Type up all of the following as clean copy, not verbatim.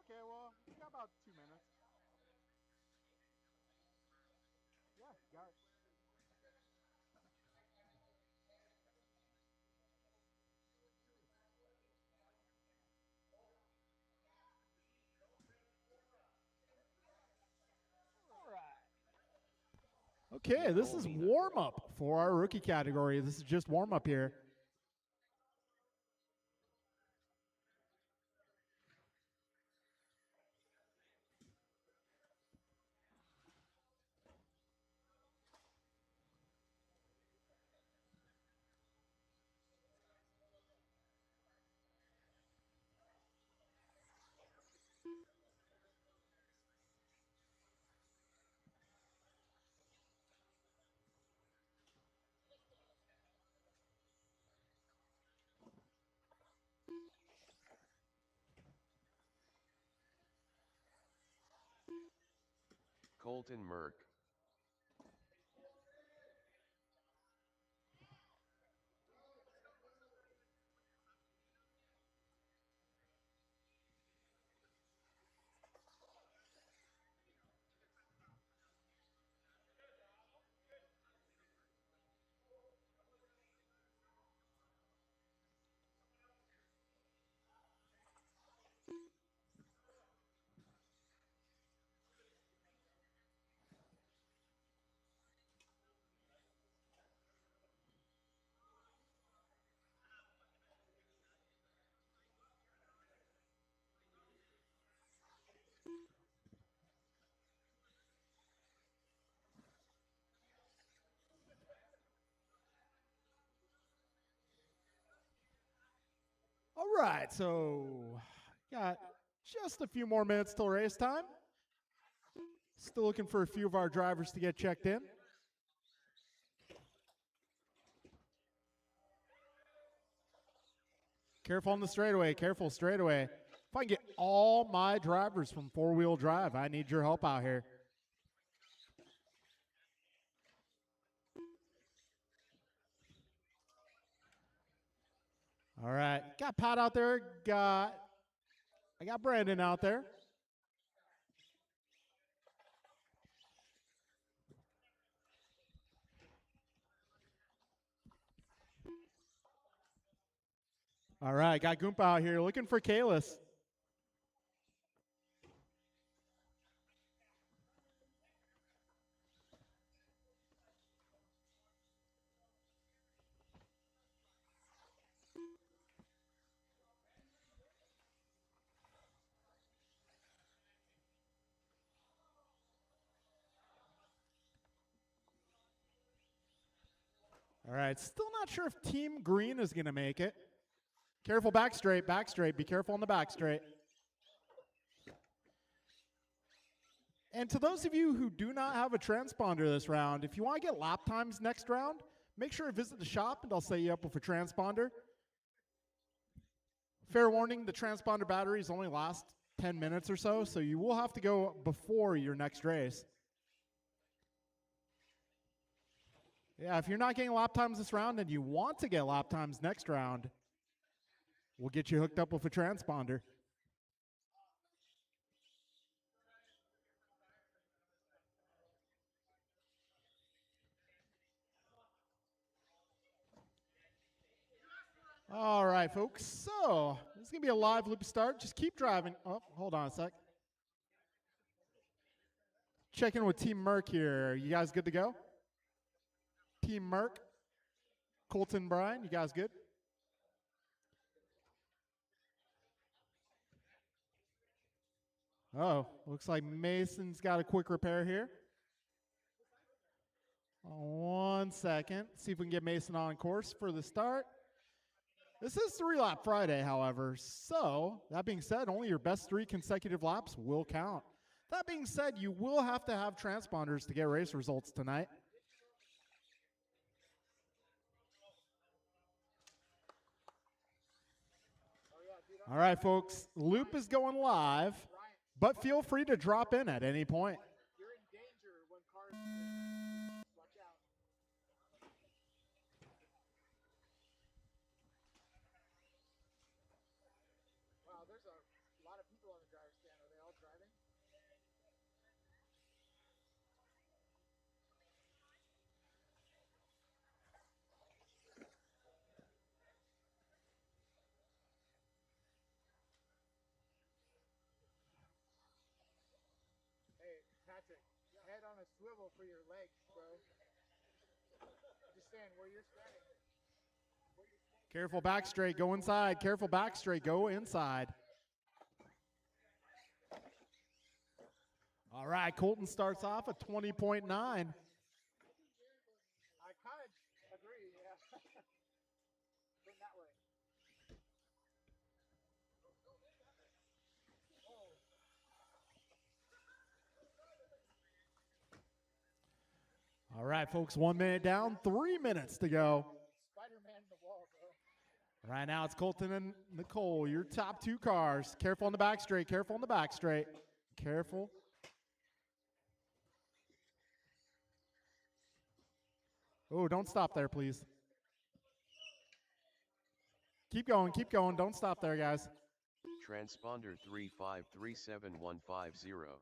Okay, well, we got about 2 minutes. Yeah, got it. Okay, this is warm up for our rookie category. This is just warm up here. Colton Merck. All right, so got just a few more minutes till race time. Still looking for a few of our drivers to get checked in. Careful on the straightaway. Careful straightaway. If I can get all my drivers from four-wheel drive, I need your help out here. All right, got Pat out there. I got Brandon out there. All right, got Goompa out here looking for Kalis. All right, still not sure if Team Green is going to make it. Careful back straight, back straight. Be careful on the back straight. And to those of you who do not have a transponder this round, if you want to get lap times next round, make sure to visit the shop and I'll set you up with a transponder. Fair warning, the transponder batteries only last 10 minutes or so, so you will have to go before your next race. Yeah, if you're not getting lap times this round and you want to get lap times next round, we'll get you hooked up with a transponder. All right, folks. So this is going to be a live loop start. Just keep driving. Oh, hold on a sec. Check in with Team Merck here. You guys good to go? Team Merck, Colton, Brian, you guys good? Oh, looks like Mason's got a quick repair here. 1 second. See if we can get Mason on course for the start. This is 3-lap Friday, however. So, that being said, only your best 3 consecutive laps will count. That being said, you will have to have transponders to get race results tonight. All right, folks, loop is going live, but feel free to drop in at any point. You're in danger when cars. Watch out. Wow, there's a lot of people on the driver's stand swivel for your legs, bro. Just stand where you're standing. Careful back straight, go inside. Careful back straight, go inside. All right, Colton starts off at 20.9. I kind of agree, yeah. Bring that way. All right, folks, 1 minute down, 3 minutes to go. Spider-Man the wall, bro. Right now it's Colton and Nicole, your top two cars. Careful on the back straight, careful on the back straight. Careful. Oh, don't stop there, please. Keep going, don't stop there, guys. Transponder 3537150.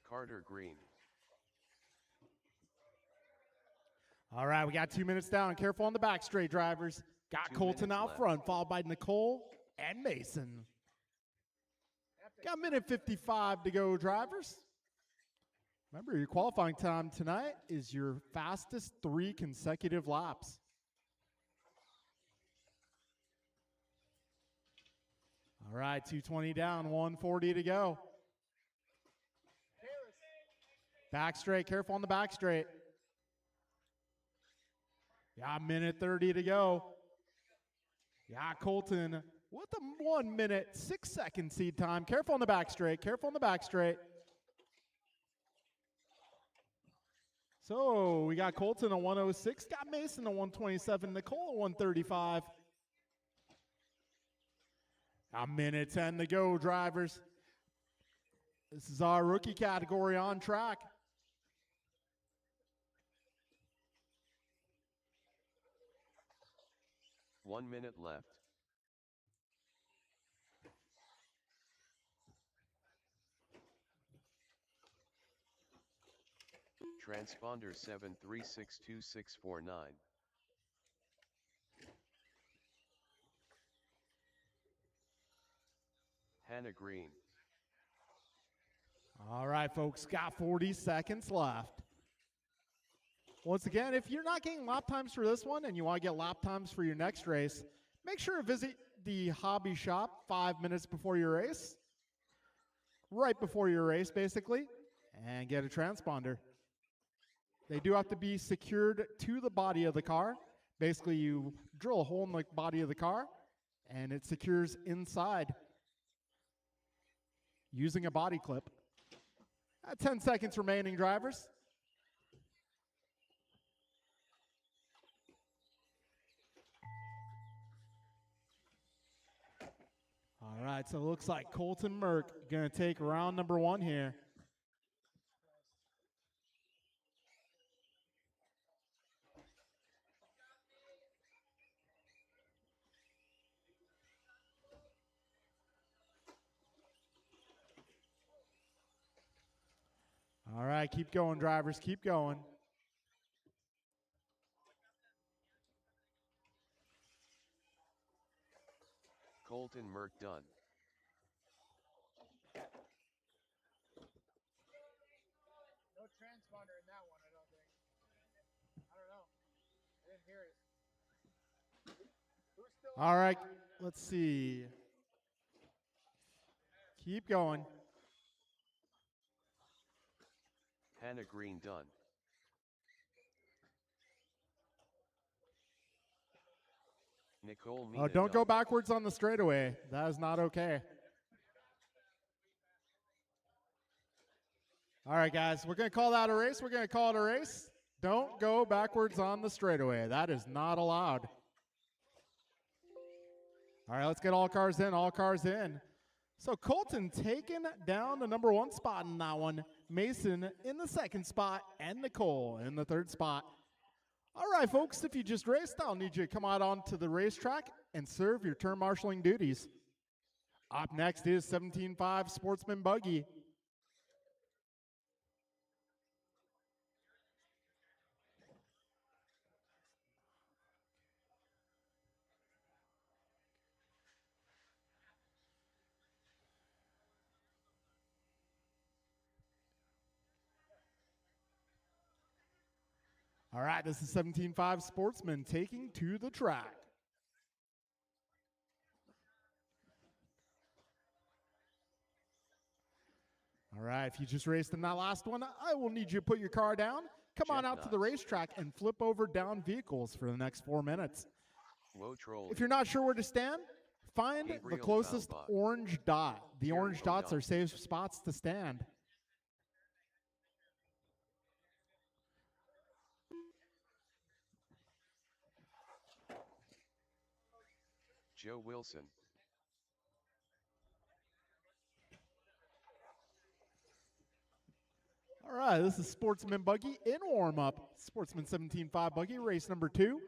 Carter Green. All right, we got 2 minutes down. Careful on the back straight, drivers. Got 2 Colton minutes out left. front, followed by Nicole and Mason. Got a minute 55 to go, drivers. Remember, your qualifying time tonight is your fastest 3 consecutive laps. All right, 2:20 down, 1:40 to go. Back straight, careful on the back straight. Yeah, minute 30 to go. Yeah, Colton with a 1 minute, 6 second seed time. Careful on the back straight, careful on the back straight. So we got Colton at 106, got Mason at 127, Nicole at 135. A minute 10 to go, drivers. This is our rookie category on track. One minute left. Transponder 7362649. Hannah Green. All right, folks, got 40 seconds left. Once again, if you're not getting lap times for this one and you want to get lap times for your next race, make sure to visit the hobby shop 5 minutes before your race, right before your race, basically, and get a transponder. They do have to be secured to the body of the car. Basically, you drill a hole in the body of the car, and it secures inside using a body clip. 10 seconds remaining, drivers. All right, so it looks like Colton Merck going to take round number 1 here. All right, keep going, drivers, keep going. Colton Merck done. No transponder in that one, I don't think. I don't know. I didn't hear it. Who's still All right, let's see. Keep going. Hannah Green done. Nicole Mina Oh, don't done. go backwards on the straightaway. That is not okay. All right, guys, we're going to call that a race. We're going to call it a race. Don't go backwards on the straightaway. That is not allowed. All right, let's get all cars in, all cars in. So Colton taking down the number 1 spot in that one. Mason in the 2nd spot, and Nicole in the 3rd spot. All right, folks, if you just raced, I'll need you to come out onto the racetrack and serve your turn marshaling duties. Up next is 17.5 Sportsman Buggy. All right, this is 17.5 Sportsman taking to the track. All right, if you just raced in that last one, I will need you to put your car down, come on Jeff out to the Nuts. racetrack, and flip over down vehicles for the next 4 minutes. Whoa troll. If you're not sure where to stand, find the Gabriel closest Valbach. orange dot. The Gary orange dots O'Donnell. are safe spots to stand. Joe Wilson. All right, this is Sportsman Buggy in warm-up. Sportsman 17.5 Buggy, race number 2.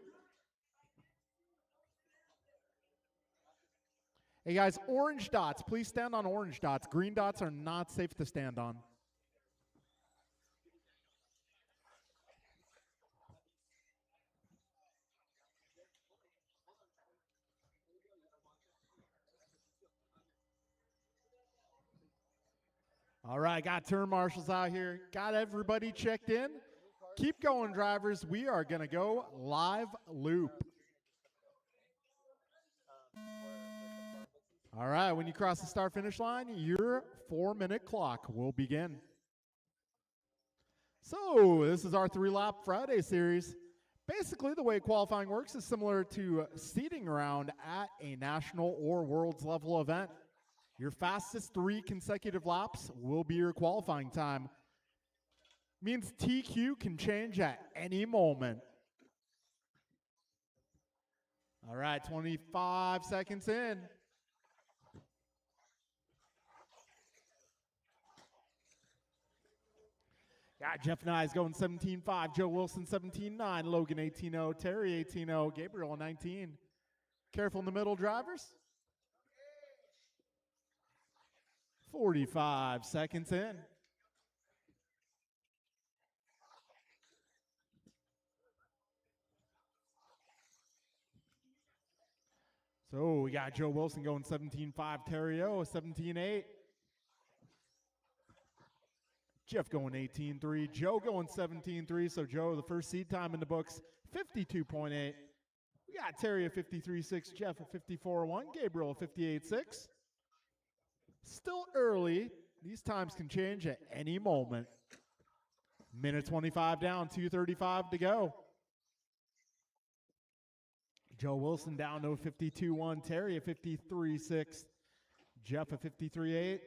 Hey guys, orange dots, please stand on orange dots. Green dots are not safe to stand on. All right, got turn marshals out here. Got everybody checked in. Keep going, drivers. We are going to go live loop. All right, when you cross the start-finish line, your 4-minute clock will begin. So, this is our 3-lap Friday series. Basically, the way qualifying works is similar to seating round at a national or world's level event. Your fastest 3 consecutive laps will be your qualifying time. Means TQ can change at any moment. All right, 25 seconds in. Got Jeff Nyes going 17.5, Joe Wilson 17.9, Logan 18.0, Terry 18.0, Gabriel 19. Careful in the middle, drivers. 45 seconds in. So we got Joe Wilson going 17.5, Terry O 17.8. Jeff going 18.3, Joe going 17.3. So Joe, the first seed time in the books, 52.8. We got Terry at 53.6, Jeff at 54.1, Gabriel at 58.6. Still early. These times can change at any moment. Minute 25 down, 2:35 to go. Joe Wilson down to a 52.1, Terry at 53.6, Jeff at 53.8.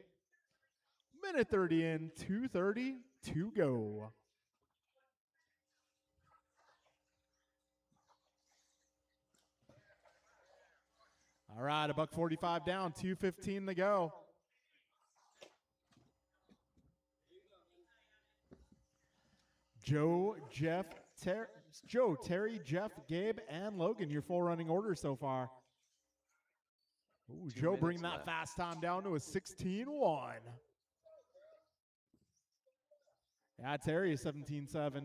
Minute 30 in, 2:30 to go. All right, $1:45 down, 2:15 to go. Joe, Terry, Jeff, Gabe, and Logan, your 4 running orders so far. Ooh, 2 Joe bringing minutes that left. fast time down to a 16.1. Yeah, Terry is 17.7.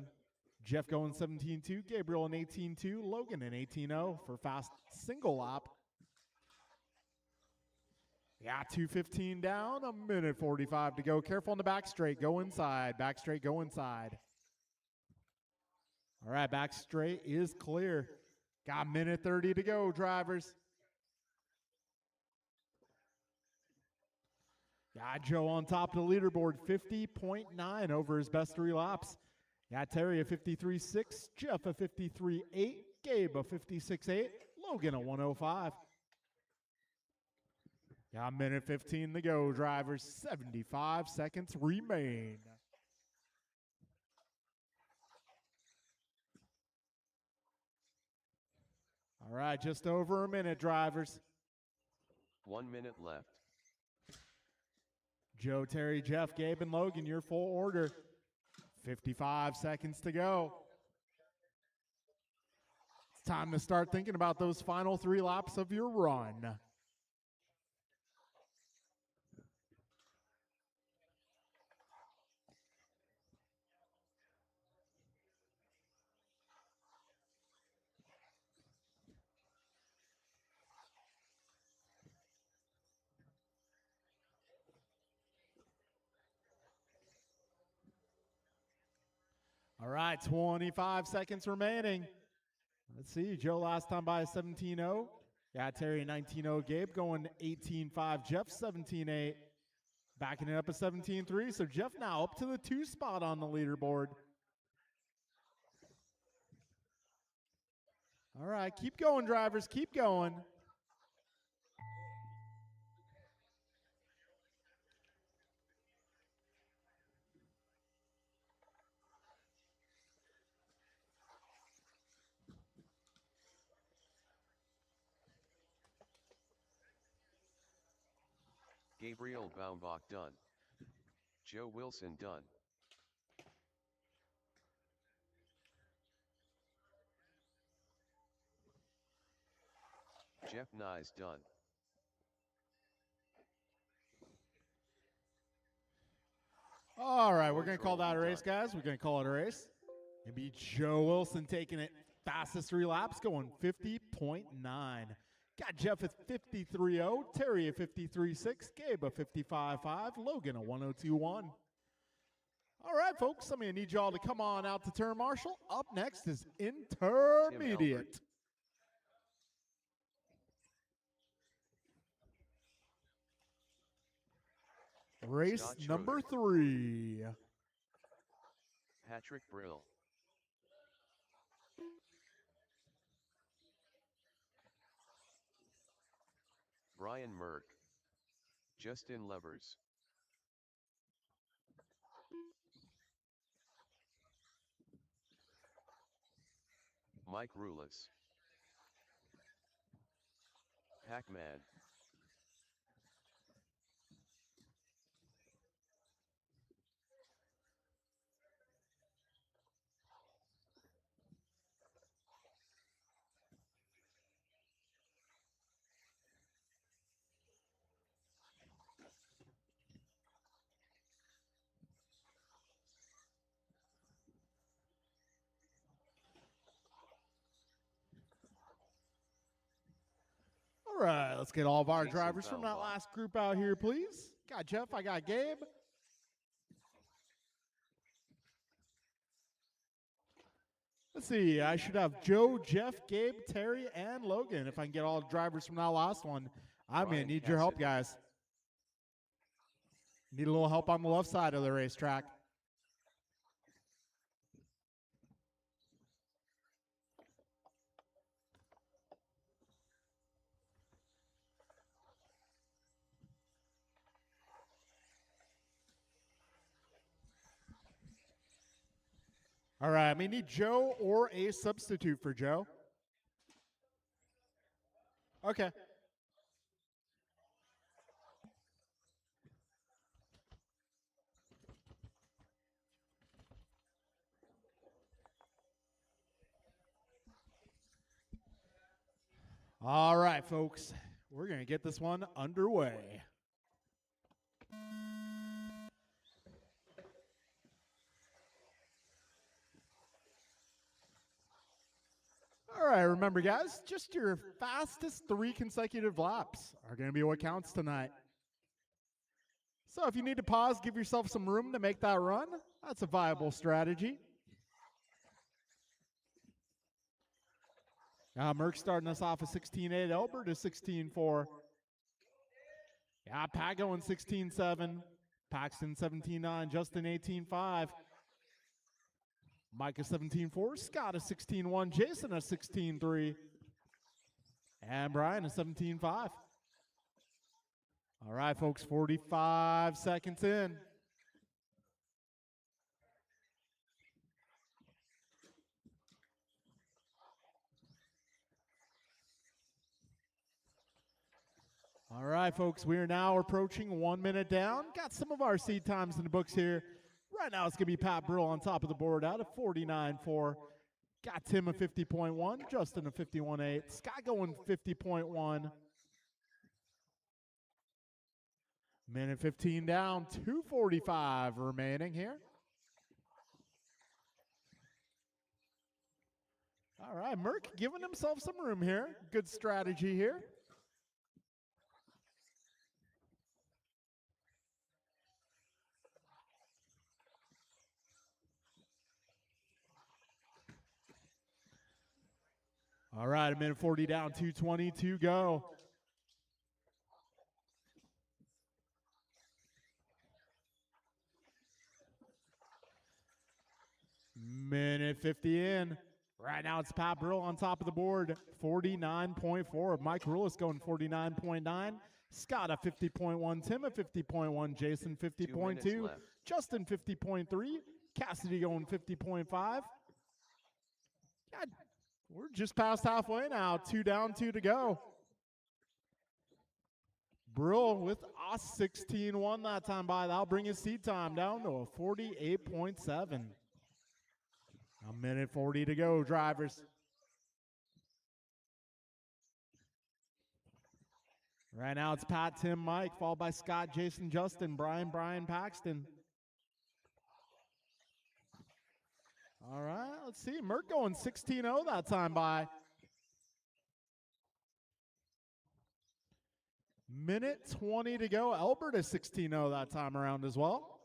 Jeff going 17.2. Gabriel an 18.2. Logan an 18.0 for fast single lap. Yeah, 2:15 down, 1:45 to go. Careful on the back straight. Go inside. Back straight, go inside. All right, back straight is clear. Got 1:30 to go, drivers. Got Joe on top of the leaderboard, 50.9 over his best 3 laps. Got Terry at 53.6, Jeff at 53.8, Gabe at 56.8, Logan at 105. Got 1:15 to go, drivers. 75 seconds remain. All right, just over a minute, drivers. 1 minute left. Joe, Terry, Jeff, Gabe, and Logan, your full order. 55 seconds to go. It's time to start thinking about those final 3 laps of your run. All right, 25 seconds remaining. Let's see, Joe last time by a 17-0. Yeah, Terry 19-0. Gabe going 18-5. Jeff 17-8. Backing it up at 17-3. So Jeff now up to the 2 spot on the leaderboard. All right, keep going, drivers. Keep going. Gabriel Baumbach done. Joe Wilson done. Jeff Nyes done. All right, we're going to call that a race, guys. We're going to call it a race. It'll be Joe Wilson taking it fastest 3 laps, going 50.9. Got Jeff at 53.0, Terry at 53.6, Gabe at 55.5, Logan at 102.1. All right, folks, I'm going to need y'all to come on out to turn marshal. Up next is intermediate. Race Scott number Schroeder. 3. Patrick Brill. Brian Merck. Justin Levers. Mike Rulis. Pac-Man. All right, let's get all of our Jason drivers from that Baumbach. last group out here, please. Got Jeff, I got Gabe. Let's see, I should have Joe, Jeff, Gabe, Terry, and Logan. If I can get all the drivers from that last one, I'm going to Ryan need your help, Cassidy. guys. Need a little help on the left side of the racetrack. All right, I may need Joe or a substitute for Joe. Okay. All right, folks, we're going to get this one underway. All right, remember, guys, just your fastest 3 consecutive laps are going to be what counts tonight. So if you need to pause, give yourself some room to make that run. That's a viable strategy. Merck starting us off at 16.8, Albert is 16.4. Yeah, Pat going 16.7, Paxton 17.9, Justin 18.5. Micah 17.4, Scott is 16.1, Jason is 16.3, and Brian is 17.5. All right, folks, 45 seconds in. All right, folks, we are now approaching 1 minute down. Got some of our seed times in the books here. Right now, it's going to be Pat Brill on top of the board out of 49.4. Got Tim a 50.1, Justin a 51.8, Scott going 50.1. Minute 15 down, 2:45 remaining here. All right, Merck giving himself some room here. Good strategy here. All right, a minute 40 down, 2:20 to go. Minute 50 in. Right now it's Pat Brill on top of the board, 49.4. Mike Rulis going 49.9. Scott a 50.1. Tim a 50.1. Jason 50.2. Justin 50.3. Cassidy going 50.5. God, we're just past halfway now. 2 down, 2 to go. Brill with a 16-1 that time by. That'll bring his seat time down to a 48.7. A minute 40 to go, drivers. Right now it's Pat, Tim, Mike, followed by Scott, Jason, Justin, Brian, Paxton. All right, let's see. Merck going 16-0 that time by. Minute 20 to go. Albert is 16-0 that time around as well.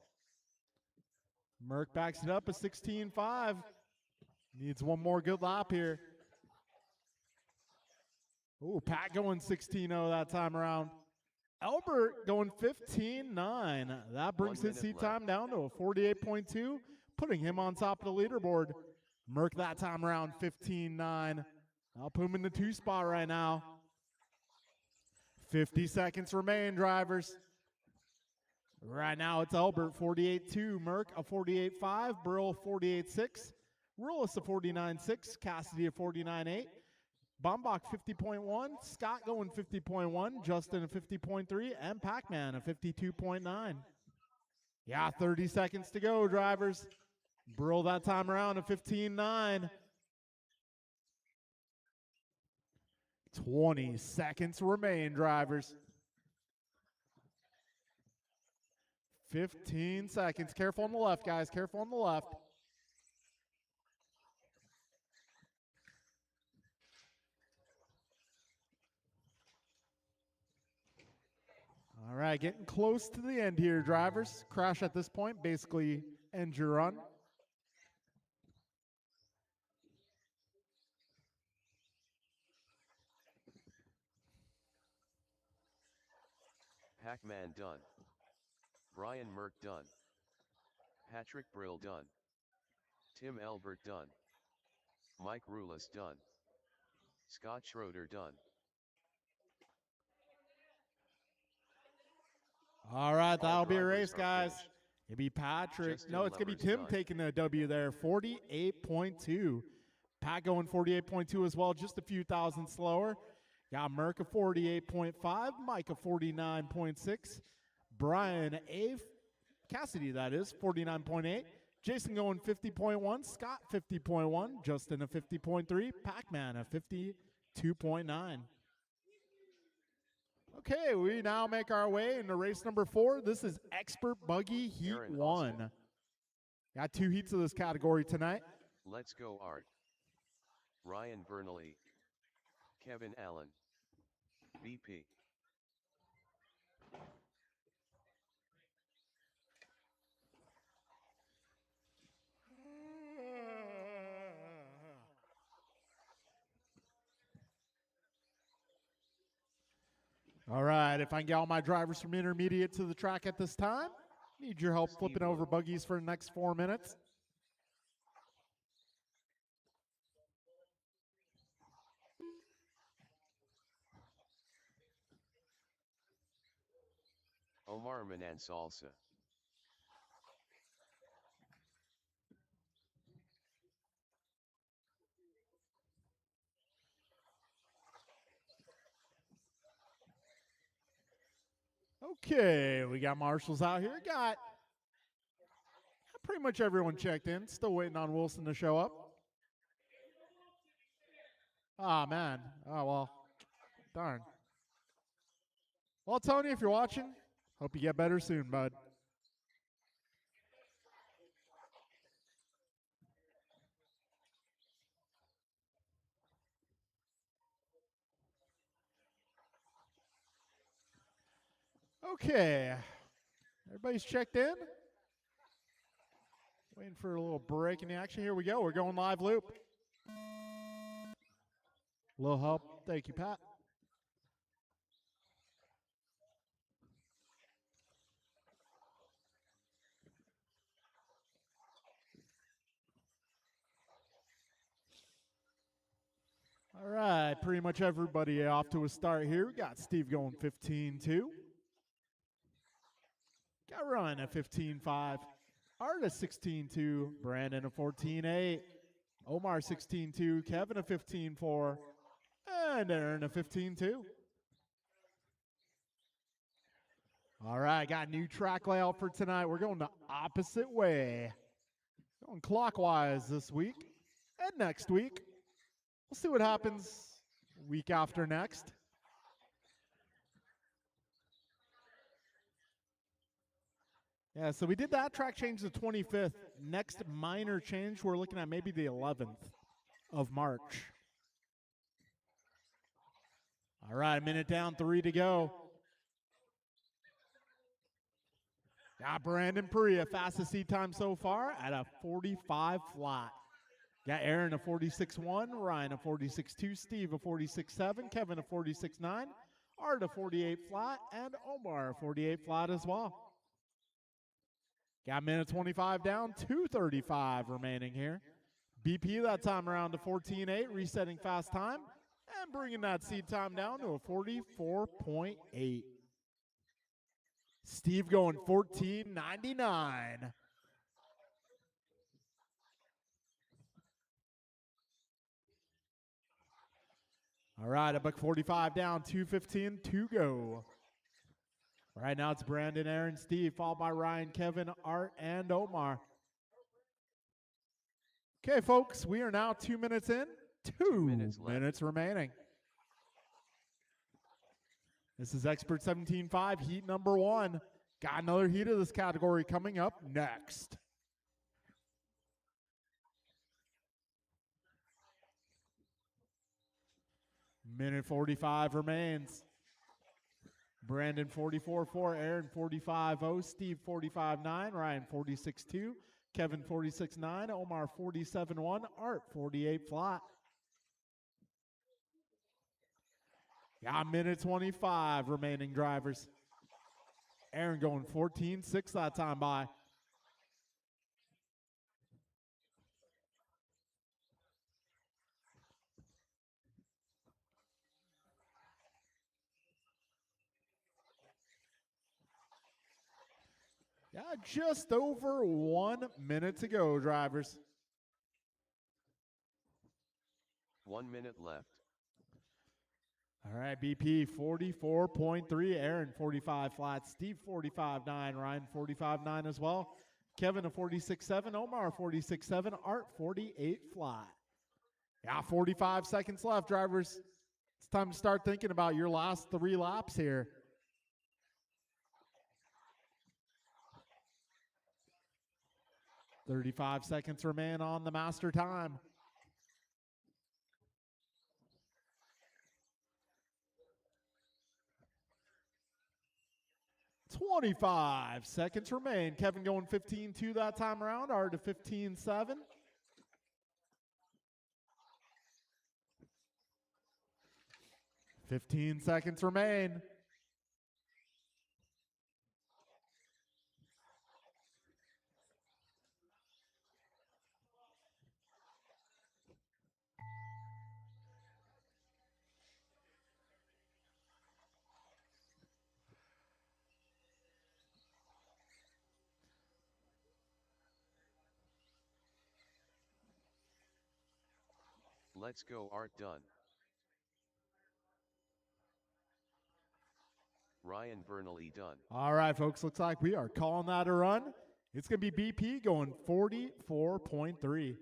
Merck backs it up a 16-5. Needs one more good lap here. Ooh, Pat going 16-0 that time around. Albert going 15-9. That brings his seat time down to a 48.2, putting him on top of the leaderboard. Merck that time around 15-9. I'll put him in the 2 spot right now. 50 seconds remain, drivers. Right now it's Albert 48.2, Merck a 48.5, Brill 48.6, Rulis a 49.6, Cassidy a 49.8, Bombach 50.1, Scott going 50.1, Justin a 50.3, and Pac-Man a 52.9. Yeah, 30 seconds to go, drivers. Brill that time around a 15.9. 20 seconds remain, drivers. 15 seconds. Careful on the left, guys. Careful on the left. All right, getting close to the end here, drivers. Crash at this point, basically end your run. Pac-Man done. Brian Merck done. Patrick Brill done. Tim Albert done. Mike Rulis done. Scott Schroeder done. All right, that'll be a drivers race, are guys. finished. It'll be Patrick. Justin No, it's going to be Lovers Tim done. taking the W there, 48.2. Pat going 48.2 as well, just a few thousand slower. Got Merck a 48.5, Mike a 49.6, Brian A. Cassidy, that is, 49.8. Jason going 50.1, Scott 50.1, Justin a 50.3, Pac-Man a 52.9. Okay, we now make our way into race number 4. This is Expert Buggy Heat Aaron 1. Austin. Got 2 heats of this category tonight. Let's go Art. Ryan Bernally. Kevin Allen. BP. All right, if I can get all my drivers from intermediate to the track at this time, need your help flipping over buggies for the next 4 minutes. Omar Manan Salsa. Okay, we got marshals out here. Got pretty much everyone checked in. Still waiting on Wilson to show up. Ah, man. Oh, well. Darn. Well, Tony, if you're watching, hope you get better soon, bud. Okay. Everybody's checked in? Waiting for a little break in the action. Here we go. We're going live loop. A little help. Thank you, Pat. All right, pretty much everybody off to a start here. We got Steve going 15-2. Got Ryan at 15-5. Art at 16-2. Brandon at 14-8. Omar 16-2. Kevin at 15-4. And Aaron at 15-2. All right, got a new track layout for tonight. We're going the opposite way. Going clockwise this week and next week. We'll see what happens week after next. Yeah, so we did that track change the 25th. Next minor change, we're looking at maybe the 11th of March. All right, a minute down, 3 to go. Got Brandon Perea, fastest seed time so far at a 45 flat. Got Aaron a 46.1, Ryan a 46.2, Steve a 46.7, Kevin a 46.9, Art a 48 flat, and Omar a 48 flat as well. Got minute 25 down, 2:35 remaining here. BP that time around to 14.8, resetting fast time, and bringing that seed time down to a 44.8. Steve going 14.99. All right, a buck 45 down, 2:15 to go. Right now it's Brandon, Aaron, Steve, followed by Ryan, Kevin, Art, and Omar. Okay, folks, we are now 2 minutes in. 2 minutes remaining. This is Expert 17.5, heat number 1. Got another heat of this category coming up next. Minute 45 remains. Brandon 44.4, Aaron 45.0, Steve 45.9, Ryan 46.2, Kevin 46.9, Omar 47.1, Art 48 flat. Got minute 25 remaining, drivers. Aaron going 14.6 that time by. Yeah, just over 1 minute to go, drivers. 1 minute left. All right, BP 44.3, Aaron 45 flat, Steve 45.9, Ryan 45.9 as well, Kevin a 46.7, Omar 46.7, Art 48 flat. Yeah, 45 seconds left, drivers. It's time to start thinking about your last 3 laps here. "35 seconds remain on the master time. "25 seconds remain. Kevin going 15.2 that time around. Art to 15.7. "15 seconds remain. Let's go, Art done. Ryan Bernally done. All right, folks, looks like we are calling that a run. It's going to be BP going 44.3.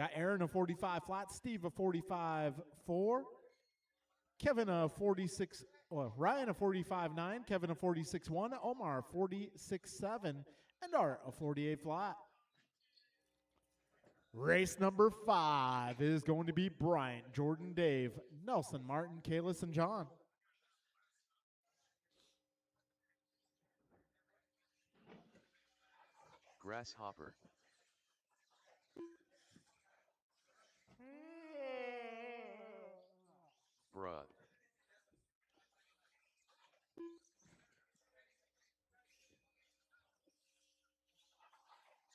Got Aaron a 45 flat, Steve a 45.4, Kevin a 46, well, Ryan a 45.9, Kevin a 46.1, Omar a 46.7, and Art a 48 flat. Race number 5 is going to be Bryant, Jordan, Dave, Nelson, Martin, Kalis, and John. Grasshopper. Bruh.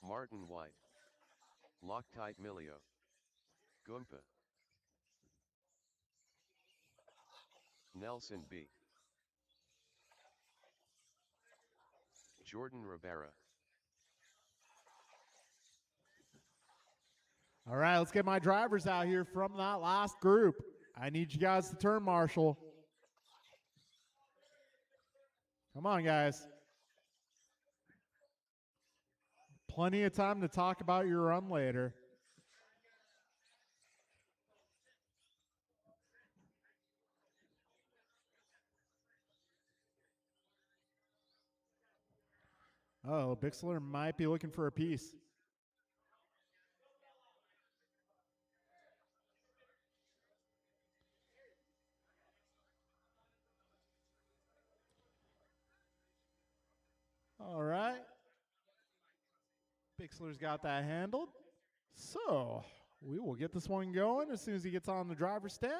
Martin White. Loctite Milio. Goompa. Nelson B. Jordan Rivera. All right, let's get my drivers out here from that last group. I need you guys to turn marshal. Come on, guys. Plenty of time to talk about your run later. Oh, Bixler might be looking for a piece. All right. Bixler's got that handled. So we will get this one going as soon as he gets on the driver's stand.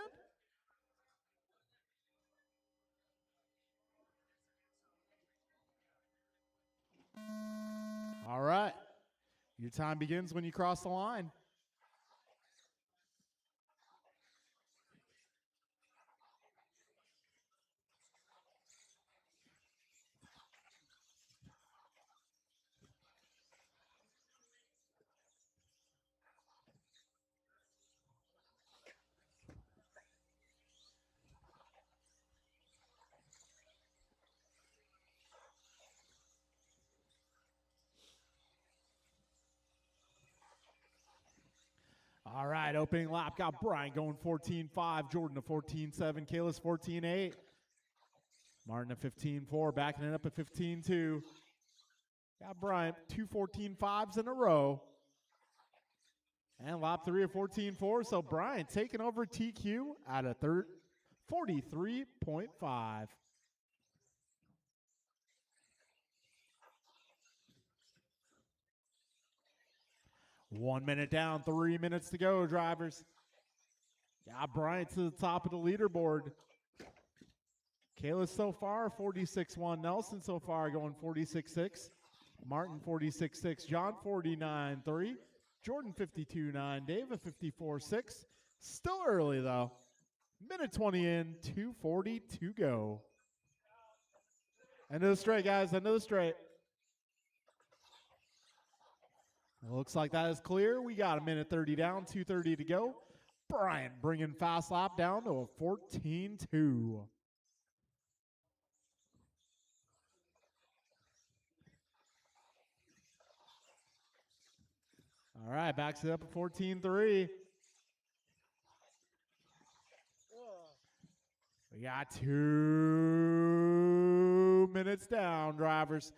All right. Your time begins when you cross the line. All right, opening lap got Brian going 14.5, Jordan a 14.7, Kalis 14.8, Martin a 15.4, backing it up at 15.2. Got Bryant 2 14.5s in a row. And lap 3 of 14.4, so Bryant taking over TQ at a 43.5. One minute down, 3 minutes to go, drivers. Got Bryant to the top of the leaderboard. Kalis so far, 46.1. Nelson so far going 46.6. Martin 46.6. John 49.3. Jordan 52.9. Dave a 54.6. Still early though. Minute 20 in, 2:40 to go. End of the straight, guys. End of the straight. Looks like that is clear. We got a minute 30 down, 2:30 to go. Bryant bringing fast lap down to a 14.2. All right, backs it up at 14.3. We got 2 minutes down, drivers.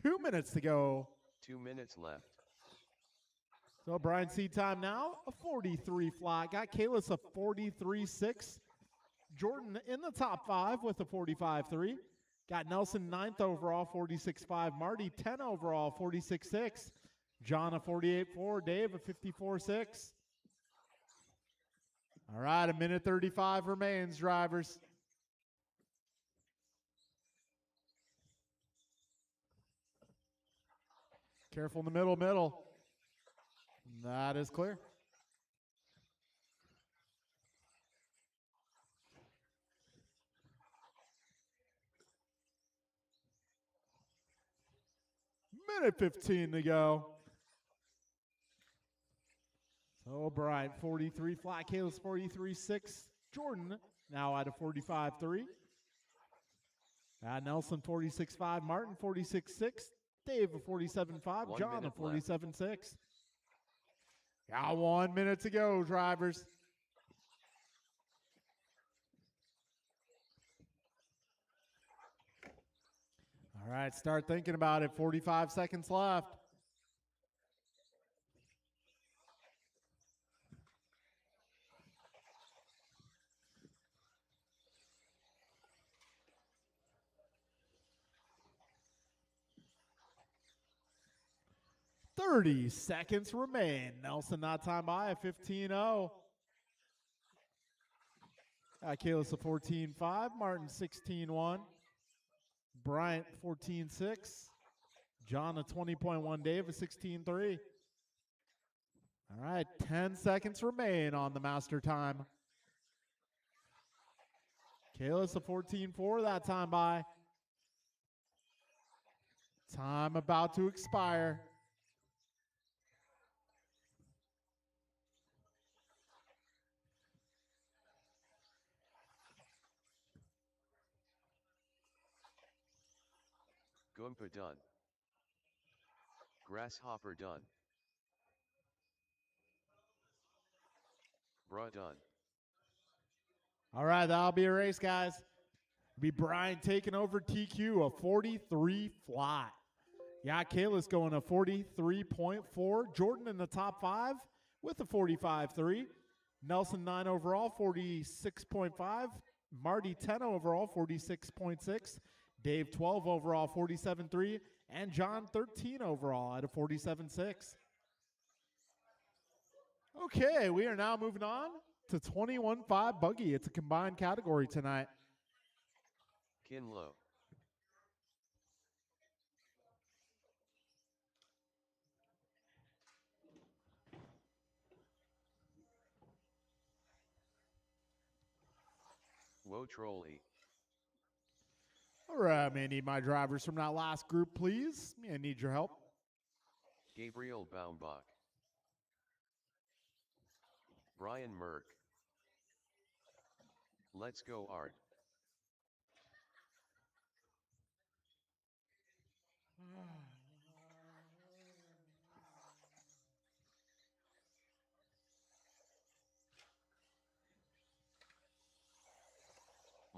2 minutes to go. 2 minutes left. So Brian seed time now, a 43 flat. Got Kalis a 43.6. Jordan in the top 5 with a 45.3. Got Nelson 9th overall, 46.5. Marty 10 overall, 46.6. John a 48.4. Dave a 54.6. All right, a minute 35 remains, drivers. Careful in the middle. That is clear. Minute 15 to go. So Bryant 43 flat, Kalis 43.6. Jordan now at a 45.3. Nelson 46.5, Martin 46.6, Dave a 47.5, John a 47.6. Got 1 minute to go, drivers. All right, start thinking about it. 45 seconds left. .30 seconds remain. Nelson not time by at 15-0. Kalis a 14-5. Martin 16-1. Bryant 14-6. John a 20.1. Dave a 16-3. All right, 10 seconds remain on the master time. Kalis a 14-4 that time by. Time about to expire. Goompa done. Grasshopper done. Bruh done. All right, that'll be a race, guys. It'll be Brian taking over TQ, a 43 flat. Yeah, Kalis going a 43.4. Jordan in the top 5 with a 45.3. Nelson 9 overall, 46.5. Marty 10 overall, 46.6. Dave 12 overall, 47.3. And John 13 overall at a 47.6. Okay, we are now moving on to 21.5 buggy. It's a combined category tonight. Kinlow. Whoa trolley. All right, may I need my drivers from that last group, please? May I need your help? Gabriel Baumbach. Brian Merck. Let's go Art.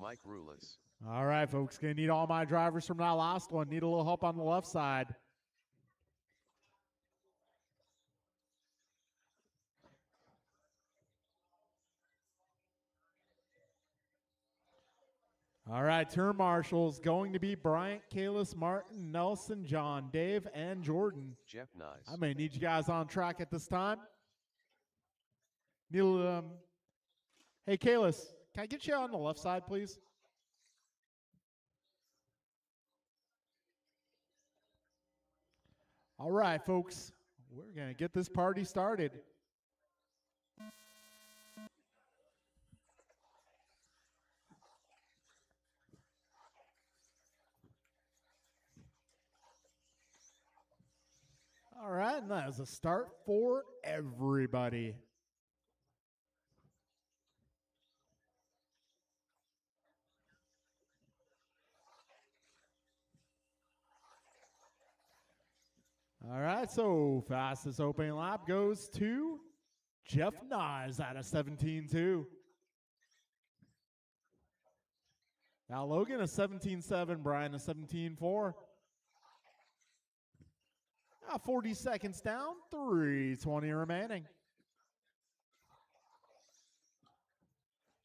Mike Rulis. All right, folks, gonna need all my drivers from that last one. Need a little help on the left side. All right, turn marshals going to be Bryant, Kalis, Martin, Nelson, John, Dave, and Jordan. Jeff Nice. I may need you guys on track at this time. Hey, Kalis, can I get you on the left side, please? All right, folks, we're going to get this party started. All right, and that is a start for everybody. All right, so fastest opening lap goes to Jeff Nyes at a 17.2. Now Logan a 17.7, Brian a 17.4. 40 seconds down, 3:20 remaining.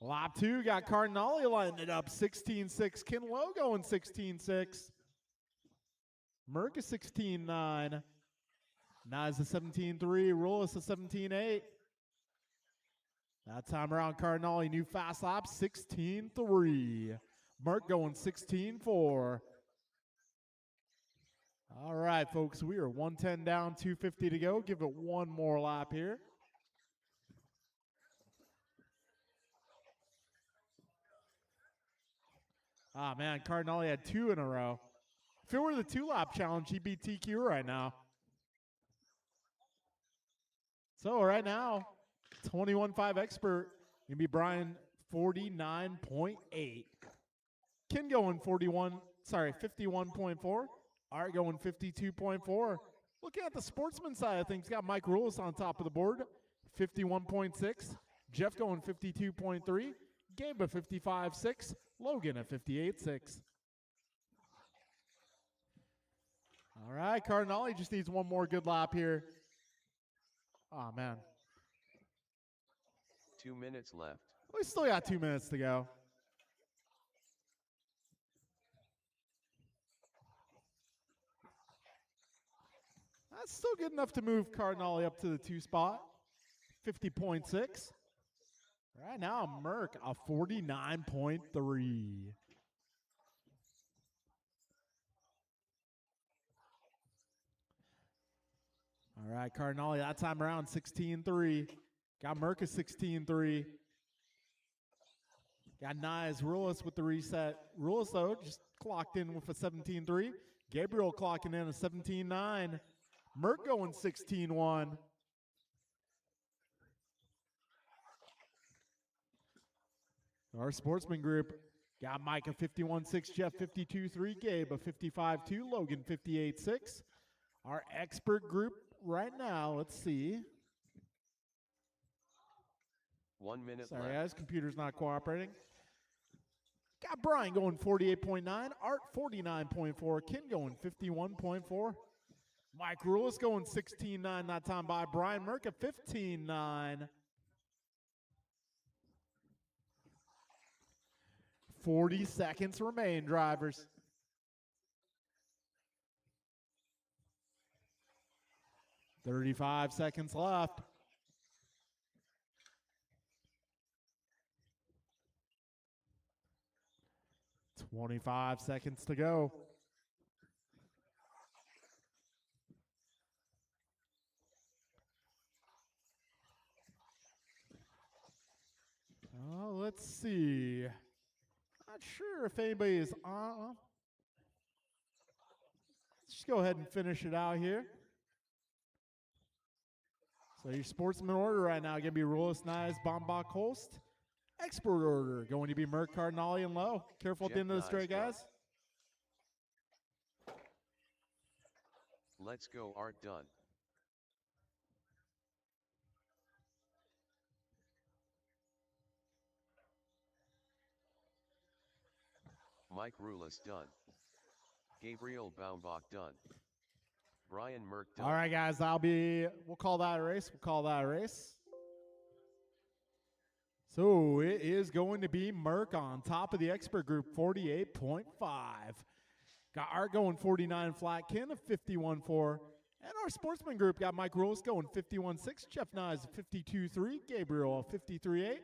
Lap 2 got Cardinale lining it up, 16.6. Kinlow going 16.6. Merck a 16.9. Nyes a 17.3. Rulis a 17.8. That time around, Cardinale, new fast lap, 16.3. Merck going 16.4. All right, folks, we are 110 down, 250 to go. Give it one more lap here. Ah, man, Cardinale had 2 in a row. If it were the 2-lap challenge, he'd be TQ right now. So right now, 21.5 expert, gonna be Brian 49.8. Ken going 51, sorry, 51.4. Art going 52.4. Looking at the sportsman side of things, got Mike Rulis on top of the board, 51.6. Jeff going 52.3. Gabe at 55.6. Logan at 58.6. All right, Cardinale just needs one more good lap here. Oh, man. 2 minutes left. We still got 2 minutes to go. That's still good enough to move Cardinale up to the 2 spot. 50.6. Right now, Merck a 49.3. All right, Cardinale, that time around 16.3. Got Merck a 16.3. Got Nias Rulis with the reset. Rulis, though, just clocked in with a 17.3. Gabriel clocking in a 17.9. Merck going 16.1. Our sportsman group got Mike a 51.6, Jeff 52.3, Gabe a 55.2, Logan 58.6. Our expert group right now, let's see. 1 minute Sorry, left. guys, computer's not cooperating. Got Brian going 48.9, Art 49.4, Ken going 51.4. Mike Rulis going 16.9 that time by Brian Merck at 15.9. 40 seconds remain, drivers. $35 seconds left. $25 seconds to go. Let's see. Not sure if anybody is on. Let's just go ahead and finish it out here. So your sportsman order right now going to be Rulis, Nias, Bombach, Holst. Expert order going to be Merck, Cardinale, and Lowe. Careful at the end of the straight, guys. Let's go, Art done. Mike Rulis done. Gabriel Baumbach done. Brian Merck done. All right, guys, we'll call that a race. We'll call that a race. So it is going to be Merck on top of the expert group, 48.5. Got Art going 49 flat, Ken of 51.4. And our sportsman group got Mike Rulis going 51.6, Jeff Nias 52.3, Gabriel 53.8, and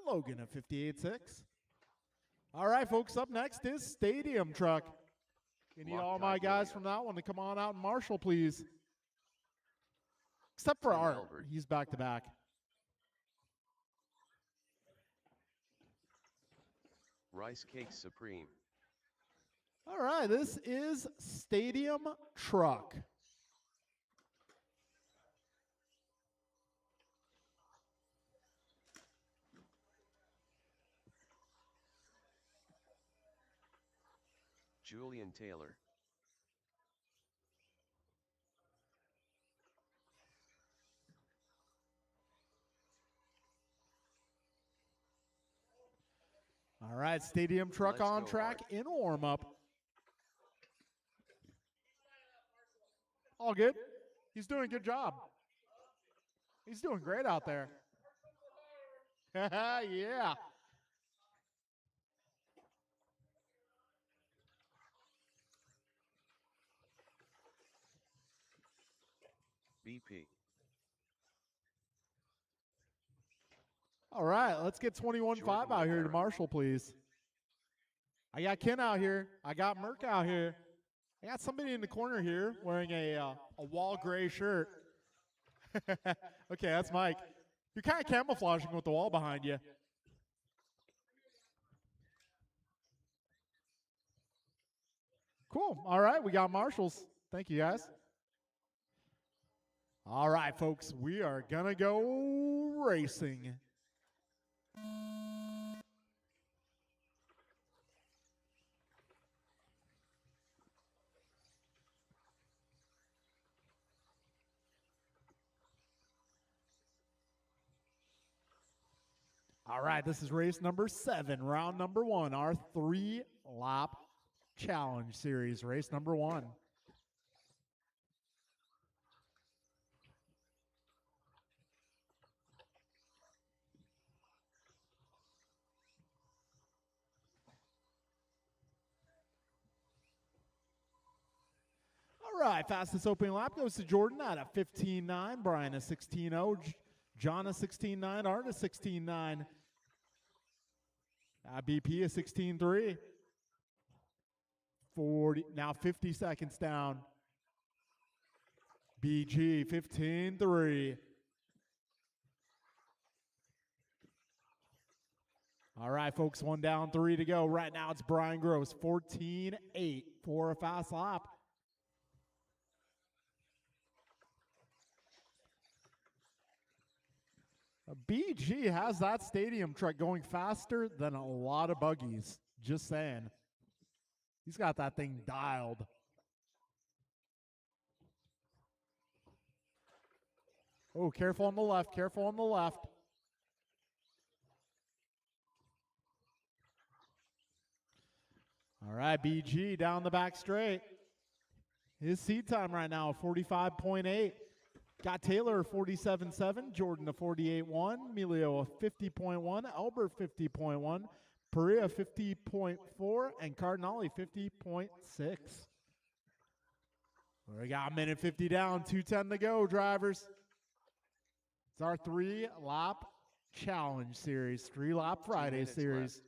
Logan at 58.6. All right, folks, up next is Stadium Truck. You need all my guys from that one to come on out and marshal, please. Except for Art. He's back to back. Rice Cake Supreme. All right, this is Stadium Truck. Julian Taylor. All right, Stadium Truck on track in warm-up. All good. He's doing a good job. He's doing great out there. Yeah. BP. All right, let's get 21.5 out here to marshal, please. I got Ken out here. I got Merck out here. I got somebody in the corner here wearing a wall gray shirt. Okay, that's Mike. You're kind of camouflaging with the wall behind you. Cool. All right, we got marshals. Thank you, guys. All right, folks, we are going to go racing. All right, this is race number 7, round number 1, our 3-lap challenge series, race number 1. All right, fastest opening lap goes to Jordan at a 15.9, Brian a 16.0, John a 16.9, Art a 16.9, BP a 16.3. 40, now 50 seconds down. BG 15.3. All right, folks, 1 down, 3 to go. Right now it's Brian Gross, 14.8 for a fast lap. BG has that stadium truck going faster than a lot of buggies. Just saying. He's got that thing dialed. Oh, careful on the left, careful on the left. All right, BG down the back straight. His seat time right now, 45.8. Got Taylor 47.7, Jordan a 48.1, Emilio a 50.1, Albert 50.1, Perea 50.4, and Cardinale 50.6. We got a minute 50 down, 2:10 to go, drivers. It's our 3-lap challenge series, 3-lap Friday series. Left.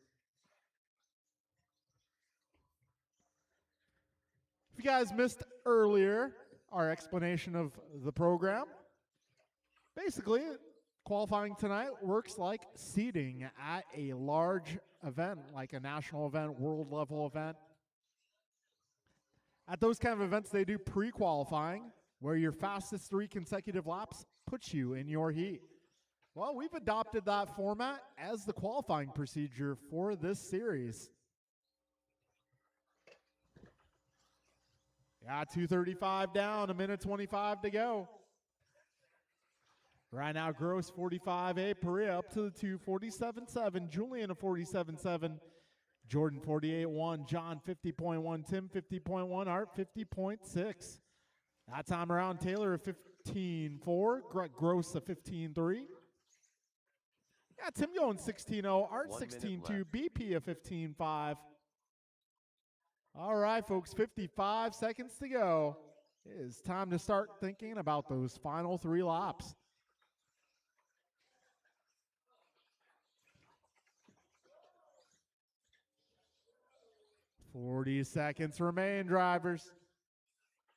If you guys missed earlier our explanation of the program, basically qualifying tonight works like seeding at a large event, like a national event, world level event. At those kind of events, they do pre-qualifying, where your fastest 3 consecutive laps puts you in your heat. Well, we've adopted that format as the qualifying procedure for this series. Yeah, 2:35 down, a minute 25 to go. Right now, Gross 45.8, Perea up to the 2, 47.7, Julian a 47.7, Jordan 48.1, John 50.1, Tim 50.1, Art 50.6. That time around, Taylor a 15.4, Gross a 15.3. Yeah, Tim going 16.0, Art 16.2, BP a 15.5. All right, folks, 55 seconds to go. It is time to start thinking about those final 3 laps. "40 seconds remain, drivers."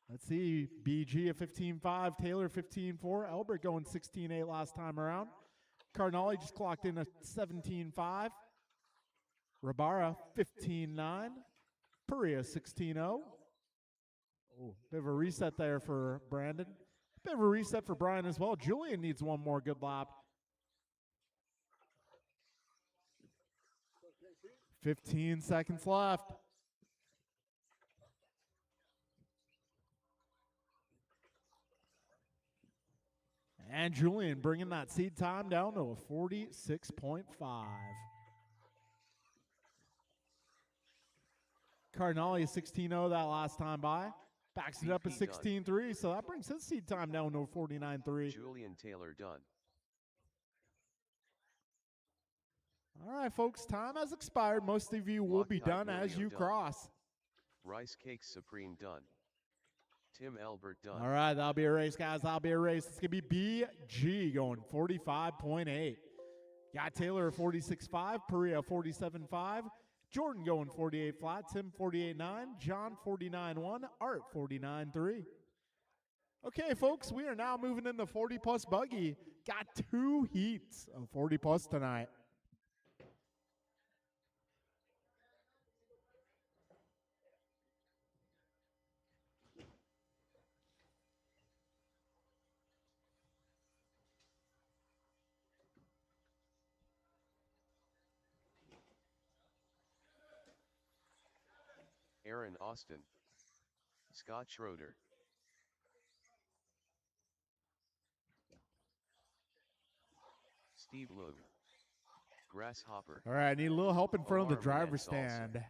Let's see, BG at 15.5, Taylor 15.4, Albert going 16.8 last time around. Cardinale just clocked in a 17.5. Rabara 15.9. Perea 16.0. Oh, bit of a reset there for Brandon. Bit of a reset for Brian as well. Julian needs one more good lap. 15 seconds left. And Julian bringing that seed time down to a 46.5. Cardinale 16.0 that last time by. Backs it up at 16.3, so that brings his seed time down to a 49.3. Julian Taylor done. All right, folks, time has expired. Most of you will be done as you cross. Rice Cakes Supreme done. Tim Albert done. All right, that'll be a race, guys. That'll be a race. It's going to be BG going 45.8. Got Taylor 46.5, Perea 47.5, Jordan going 48 flat, Tim 48.9, John 49.1, Art 49.3. Okay, folks, we are now moving in the 40-plus buggy. Got 2 heats of 40-plus tonight. Aaron Austin. Scott Schroeder. Steve Loeb. Grasshopper. All right, I need a little help in front of the Omar ran driver's salsa. stand.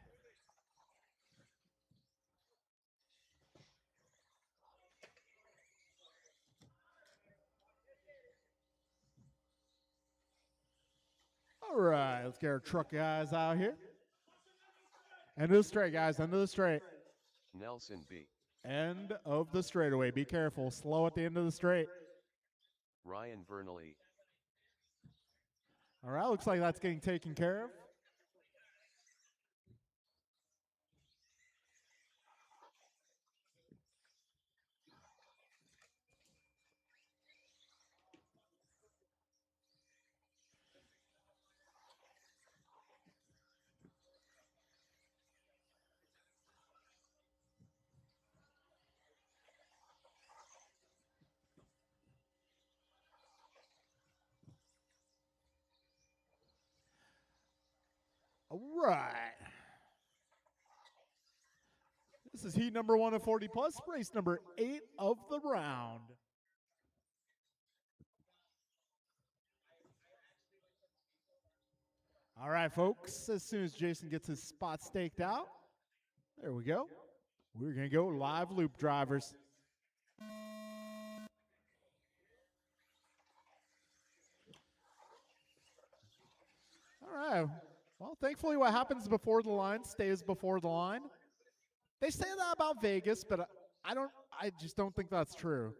All right, let's get our truck guys out here. End of the straight, guys. End of the straight. Nelson B. End of the straightaway. Be careful. Slow at the end of the straight. Ryan Vernally. All right, looks like that's getting taken care of. All right. This is heat number 1 of 40 plus, race number 8 of the round. All right, folks, as soon as Jason gets his spot staked out, there we go. We're going to go live loop, drivers. All right. Well, thankfully what happens before the line stays before the line. They say that about Vegas, but I just don't think that's true.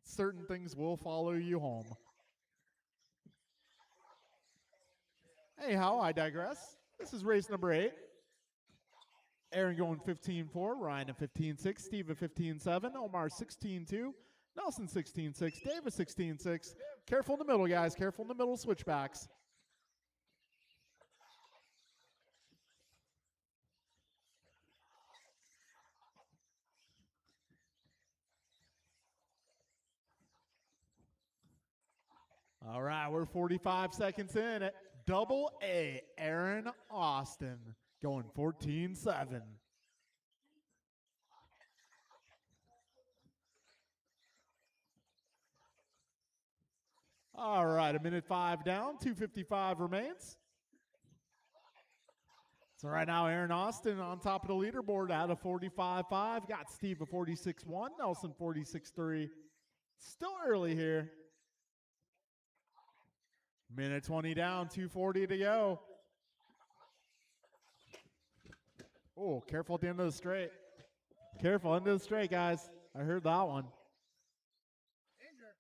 Certain things will follow you home. Anyhow, I digress. This is race number 8. Aaron going 15-4, Ryan at 15-6, Steve at 15-7, Omar 16-2, Nelson 16-6, David 16-6. Careful in the middle, guys. Careful in the middle switchbacks. All right, we're 45 seconds in at Double A, Aaron Austin going 14-7. All right, a minute 5 down, 2:55 remains. So right now, Aaron Austin on top of the leaderboard at a 45.5. Got Steve a 46.1, Nelson 46.3. Still early here. Minute 20 down, 2:40 to go. Oh, careful at the end of the straight. Careful, end of the straight, guys. I heard that one. Danger.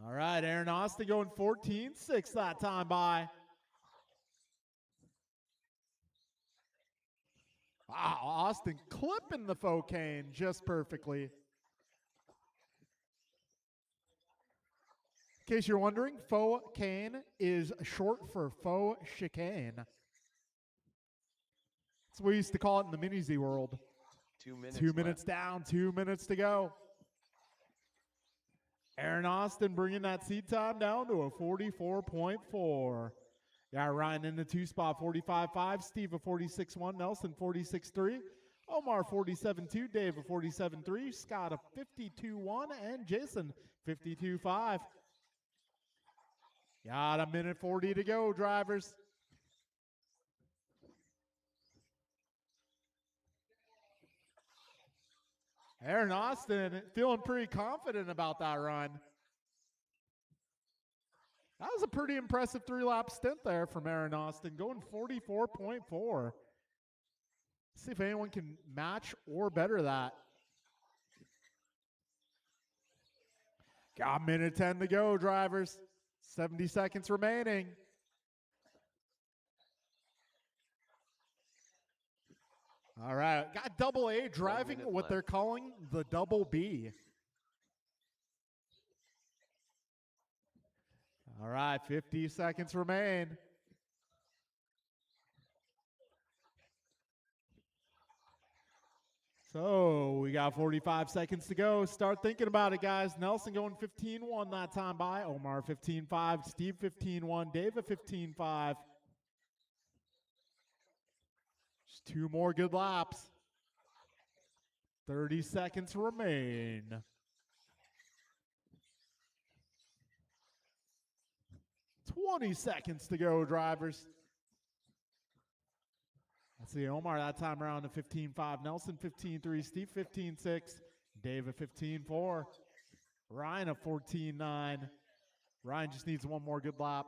All right, Aaron Austin going 14.6 that time by. Wow, Austin clipping the faux cane just perfectly. In case you're wondering, faux cane is short for faux chicane. That's what we used to call it in the Mini Z world. 2 minutes. 2 minutes down, 2 minutes to go. Aaron Austin bringing that seat time down to a 44.4. Got Ryan in the 2 spot, 45.5. Steve a 46.1. Nelson 46.3. Omar 47.2. Dave a 47.3. Scott a 52.1. And Jason 52.5. Got a minute 40 to go, drivers. Aaron Austin feeling pretty confident about that run. That was a pretty impressive 3-lap stint there from Aaron Austin, going 44.4. See if anyone can match or better that. Got a minute 10 to go, drivers. 70 seconds remaining. All right, got Double A driving what left. they're calling the Double B. All right, 50 seconds remain. So we got 45 seconds to go. Start thinking about it, guys. Nelson going 15-1 that time by. Omar 15-5. Steve 15-1. Dave at 15-5. Just 2 more good laps. 30 seconds remain. 20 seconds to go, drivers. Let's see, Omar that time around to 15.5. Nelson 15.3. Steve 15.6. Dave at 15.4. Ryan at 14.9. Ryan just needs one more good lap.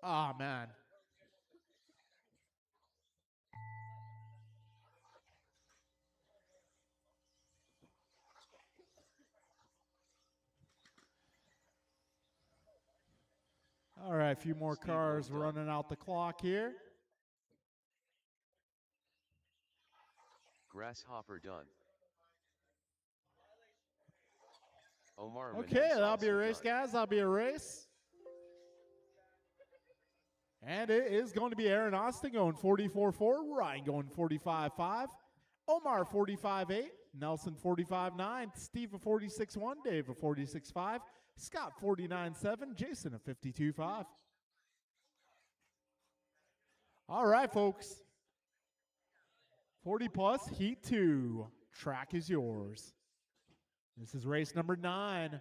Ah, man. All right, a few more Steve cars well done. running out the clock here. Grasshopper done. Omar Okay, Menez that'll be a also race, done. guys. That'll be a race. And it is going to be Aaron Austin going 44.4, Ryan going 45.5, Omar 45.8, Nelson 45.9, Steve a 46.1, Dave a 46.5, Scott 49.7, Jason a 52.5. All right, folks. 40 plus, heat 2. Track is yours. This is race number 9.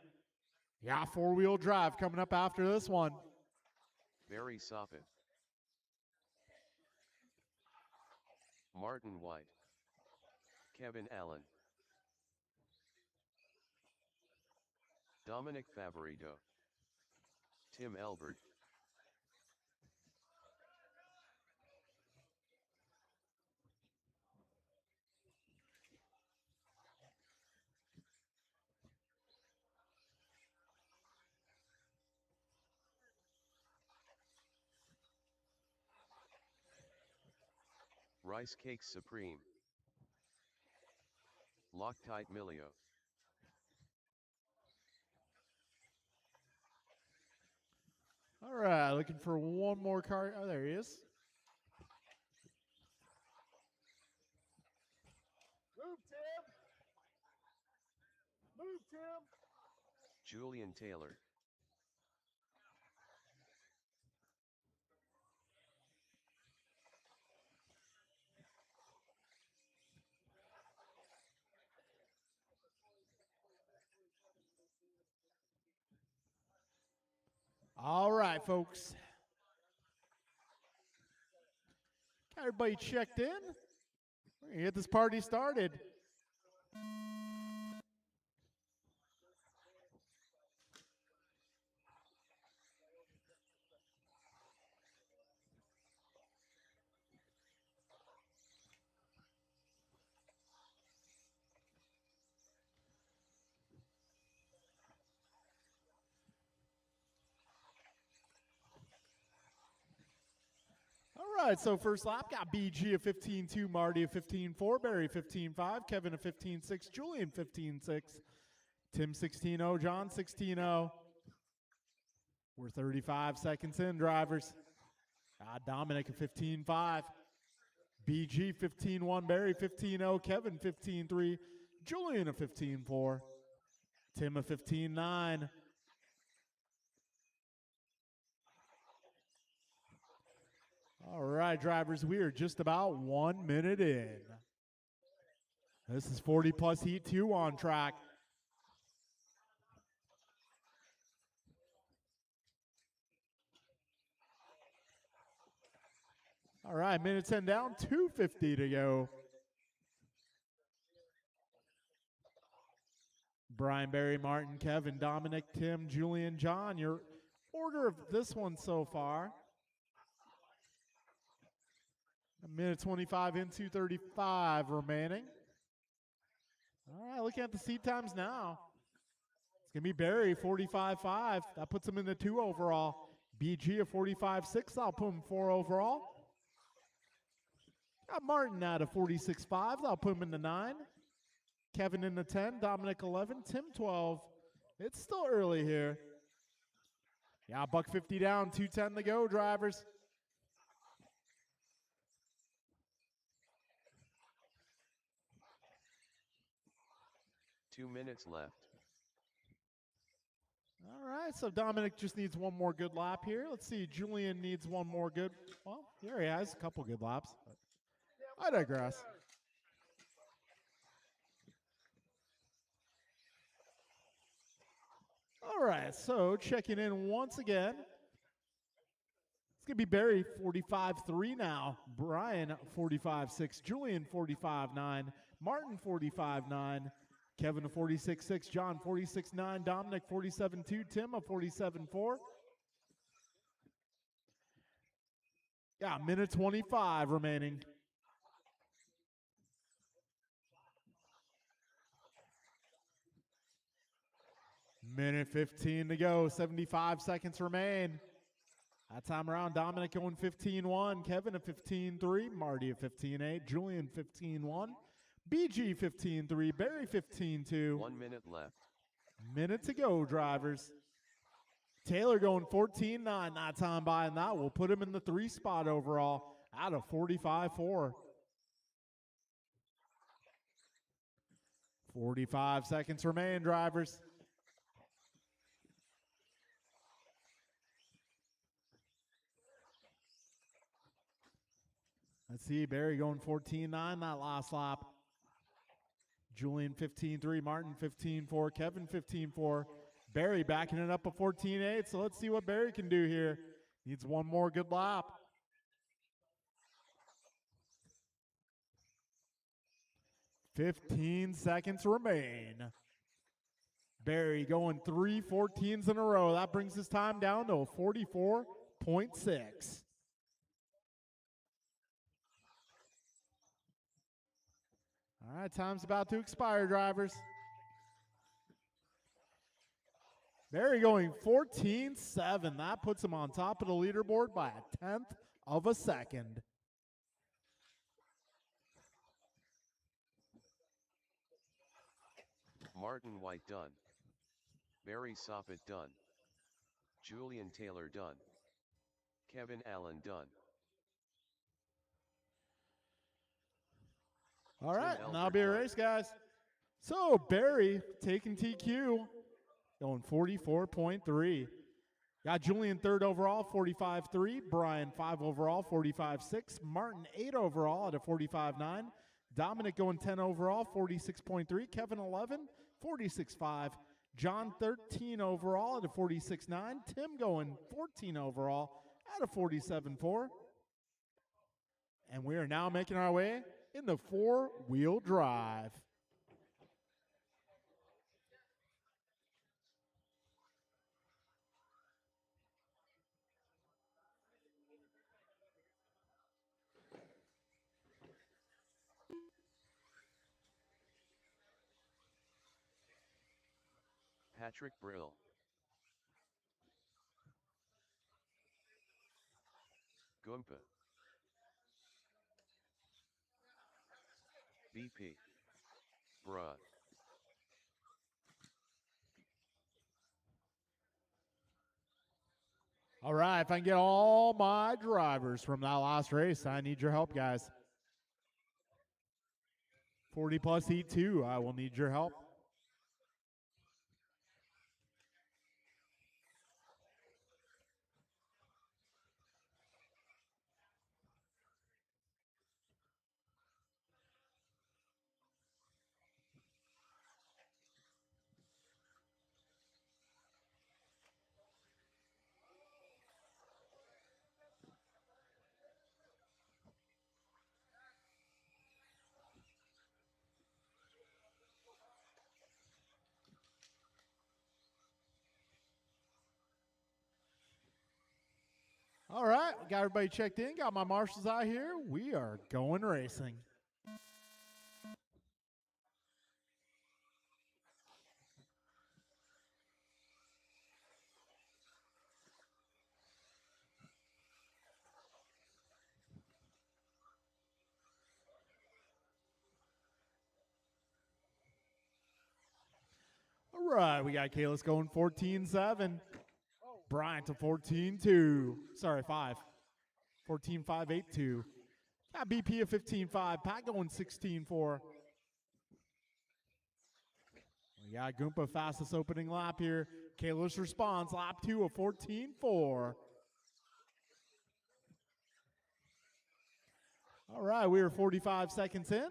Yeah, four-wheel drive coming up after this one. Barry Soppin. Martin White. Kevin Allen. Dominic Favorito. Tim Elbert. Rice Cakes Supreme. Loctite Milio. All right, looking for one more car. Oh, there he is. Move, Tim. Move, Tim. Julian Taylor. All right, folks. Got everybody checked in. We're going to get this party started. All right, so first lap got BG of 15.2, Marty of 15.4, Barry 15.5, Kevin of 15.6, Julian 15.6, Tim 16.0, John 16.0. We're 35 seconds in, drivers. Dominic of 15.5, BG 15.1, Barry 15.0, Kevin 15.3, Julian of 15.4, Tim of 15.9. All right, drivers, we are just about 1 minute in. This is 40 plus heat 2 on track. All right, minute 10 down, 2:50 to go. Brian, Barry, Martin, Kevin, Dominic, Tim, Julian, John, your order of this one so far. A minute 25 in, 2:35 remaining. All right, looking at the seat times now. It's going to be Barry, 45.5. That puts him in the 2 overall. BG of 45.6. I'll put him 4 overall. Got Martin at a 46.5. I'll put him in the 9. Kevin in the 10. Dominic 11. Tim 12. It's still early here. Yeah, $1.50 down, 2:10 to go, drivers. Two minutes left. All right, so Dominic just needs one more good lap here. Let's see, Julian needs one more good. Well, here he has a couple good laps. I digress. All All right, so checking in once again. It's going to be Barry 45-3 now. Brian 45-6. Julian 45-9. Martin 45-9. Kevin 46-6. John 46-9. Dominic 47-2. Tim a 47-4. Yeah, minute 25 remaining. Minute 15 to go. 75 seconds remain. That time around, Dominic going 15-1. Kevin a 15-3. Marty a 15-8. Julian 15-1. BG 15-3. Barry 15-2. 1 minute left. Minute to go, drivers. Taylor going 14-9 that time by, and that will put him in the 3 spot overall out of 45-4. 45 seconds remain, drivers. Let's see, Barry going 14-9 that last lap. Julian 15-3, Martin 15-4, Kevin 15-4. Barry backing it up a 14-8, so let's see what Barry can do here. Needs one more good lap. "15 seconds remain. Barry going 3 14s in a row. That brings his time down to a 44.6. All right, time's about to expire, drivers. Barry going 14-7. That puts him on top of the leaderboard by a 10th of a second. Martin White done. Barry Soppet done. Julian Taylor done. Kevin Allen done. All right, Tim and that'll be a Albert race, guys. So Barry taking TQ, going 44.3. Got Julian 3rd overall, 45.3. Brian 5 overall, 45.6. Martin 8 overall at a 45.9. Dominic going 10 overall, 46.3. Kevin 11, 46.5. John 13 overall at a 46.9. Tim going 14 overall at a 47.4. And we are now making our way in the 4-wheel drive. Patrick Brill. Gumpa. BP. Bruh. All right, if I can get all my drivers from that last race, I need your help, guys. 40 plus heat 2, I will need your help. All right, got everybody checked in, got my marshals out here. We are going racing. All right, we got Kalis going 14-7. Bryant to 14-2. Sorry, 5. 14-5-8-2. Got BP of 15-5. Pat going 16-4. We got Goompa fastest opening lap here. Kalis responds, lap 2 of 14-4. All right, we are 45 seconds in.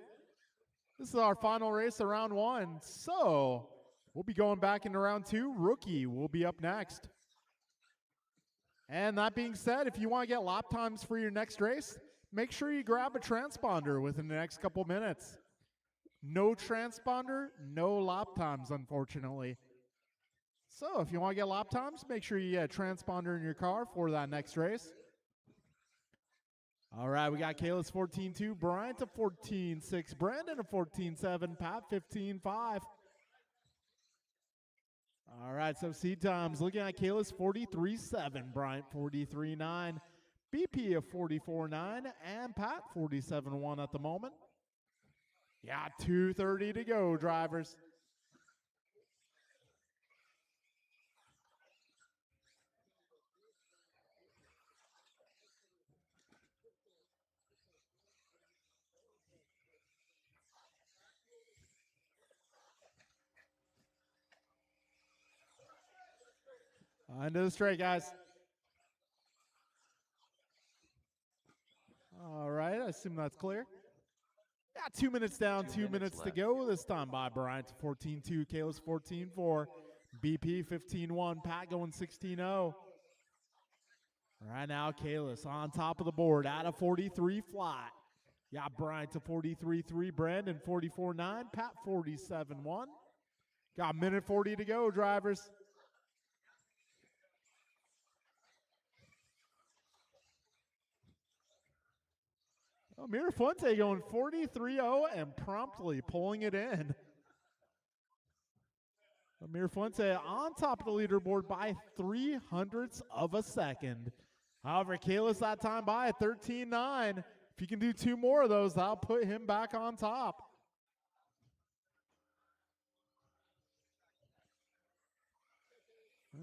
This is our final race of round 1. So, We'll be going back into round 2. Rookie will be up next. And that being said, if you want to get lap times for your next race, make sure you grab a transponder within the next couple minutes. No transponder, no lap times, unfortunately. So if you want to get lap times, make sure you get a transponder in your car for that next race. All right, we got Kalis 14.2, Bryant to 14.6, Brandon to 14.7, Pat 15.5. All right, so seed times looking at Kalis 43.7, Bryant 43.9, BP of 44.9, and Pat 47.1 at the moment. Yeah, 2:30 to go, drivers. Into the straight, guys. All right, I assume that's clear. Yeah, 2 minutes down, 2 minutes to go. This time by Bryant to 14.2, Kalis 14.4, BP 15.1, Pat going 16.0. Right now, Kalis on top of the board at a 43 flat. Yeah, Bryant to 43.3, Brandon 44.9, Pat 47.1. Got a minute 40 to go, drivers. Oh, Mirafuente going 43.0 and promptly pulling it in. Mirafuente on top of the leaderboard by 0.03 of a second. However, Kalis that time by at 13.9. If you can do 2 more of those, that'll put him back on top.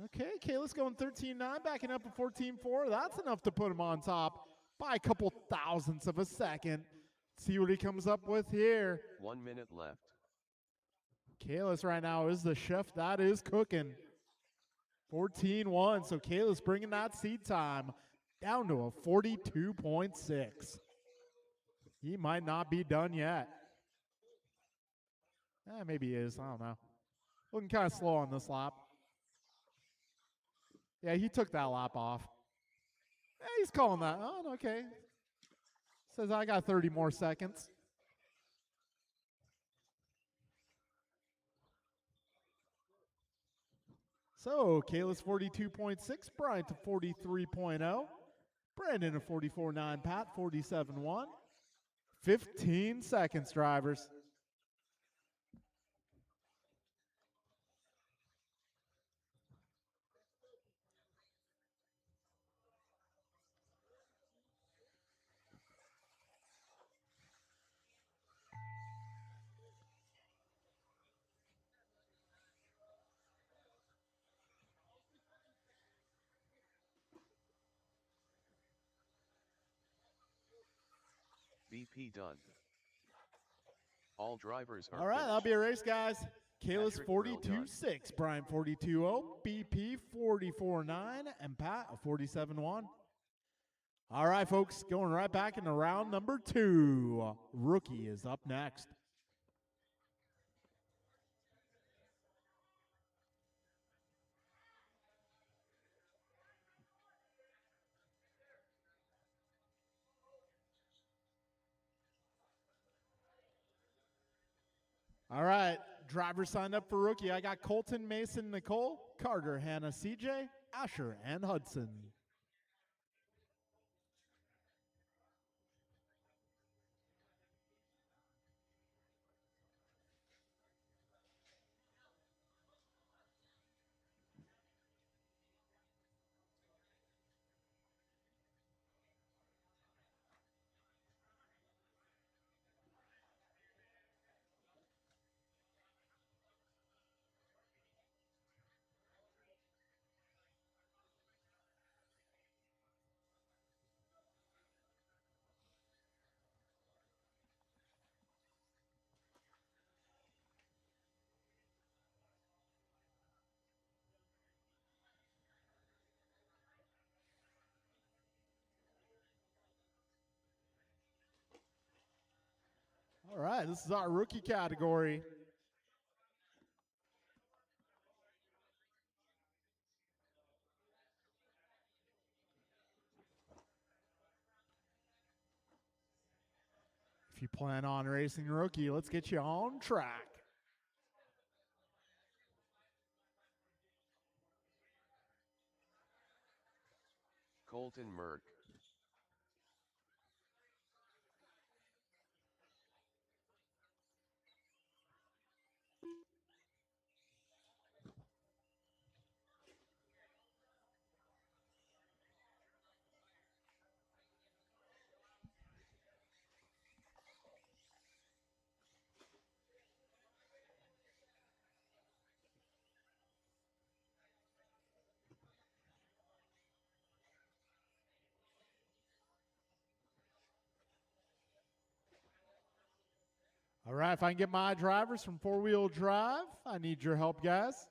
Okay, Kalis going 13.9, backing up at 14.4. That's enough to put him on top by a couple thousandths of a second. See what he comes up with here. 1 minute left. Kalis right now is the chef that is cooking. 14.1, so Kalis bringing that seed time down to a 42.6. He might not be done yet. Maybe he is, I don't know. Looking kind of slow on this lap. Yeah, he took that lap off. He's calling that. Oh, okay. Says I got 30 more seconds. So, Kalis 42.6, Bryant to 43.0, Brandon to 44.9, Pat 47.1. 15 seconds, drivers. BP done. All drivers are All right, finished. that'll be a race, guys. Kalis Patrick Brill done. 42.6, Brian 42.0, BP 44.9, and Pat 47.1. All right, folks, going right back into round number 2. Rookie is up next. All right, drivers signed up for rookie. I got Colton, Mason, Nicole, Carter, Hannah, CJ, Asher, and Hudson. All right, this is our rookie category. If you plan on racing rookie, let's get you on track. Colton Merck. All right, if I can get my drivers from Four Wheel Drive, I need your help, guys.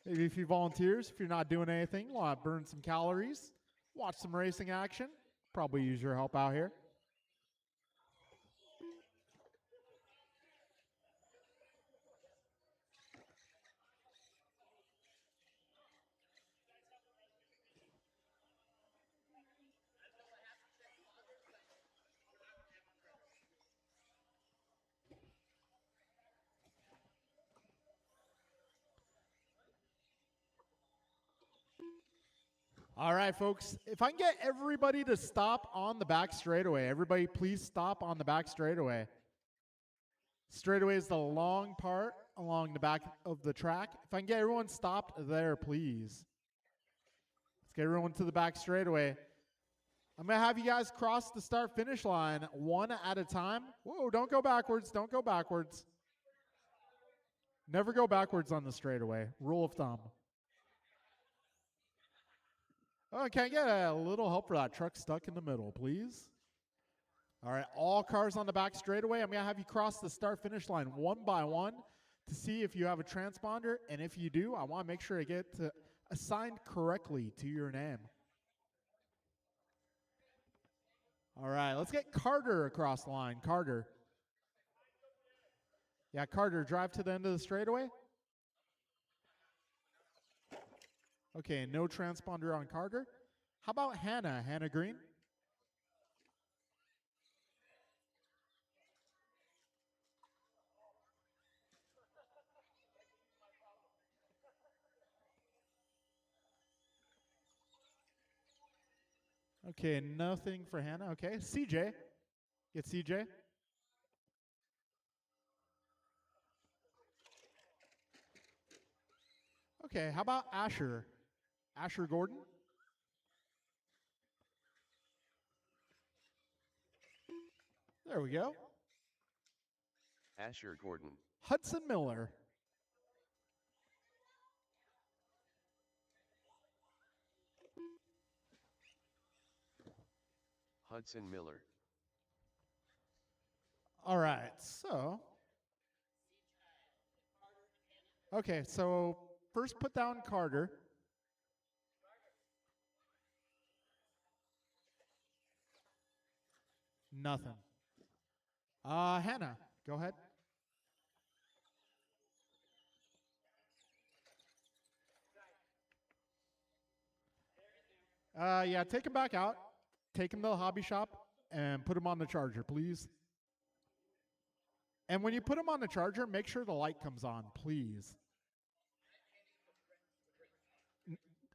Maybe a few volunteers if you're not doing anything, want to burn some calories, watch some racing action. Probably use your help out here. All right, folks, if I can get everybody to stop on the back straightaway, everybody please stop on the back straightaway. Straightaway is the long part along the back of the track. If I can get everyone stopped there, please. Let's get everyone to the back straightaway. I'm going to have you guys cross the start-finish line one at a time. Whoa, don't go backwards. Don't go backwards. Never go backwards on the straightaway. Rule of thumb. Oh, can I get a little help for that truck stuck in the middle, please? All right, all cars on the back straightaway. I'm going to have you cross the start-finish line one by one to see if you have a transponder. And if you do, I want to make sure I get assigned correctly to your name. All right, let's get Carter across the line. Carter. Yeah, Carter, drive to the end of the straightaway. Okay, no transponder on Carter. How about Hannah? Hannah Green? Okay, nothing for Hannah. Okay, CJ. Get CJ. Okay, how about Asher? Asher Gordon? There we go. Asher Gordon. Hudson Miller. Hudson Miller. All right, so. Okay, so first put down Carter. Nothing. Hannah, go ahead. Yeah, take him back out. Take him to the hobby shop and put him on the charger, please. And when you put him on the charger, make sure the light comes on, please.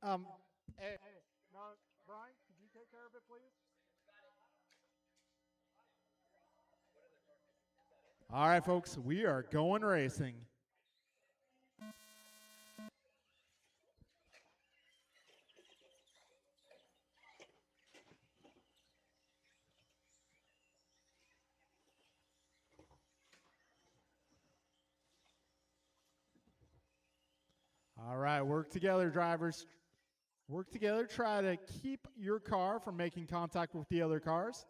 Hey, no, Brian, could you take care of it, please? All right, folks, we are going racing. All right, work together, drivers. Work together, try to keep your car from making contact with the other cars.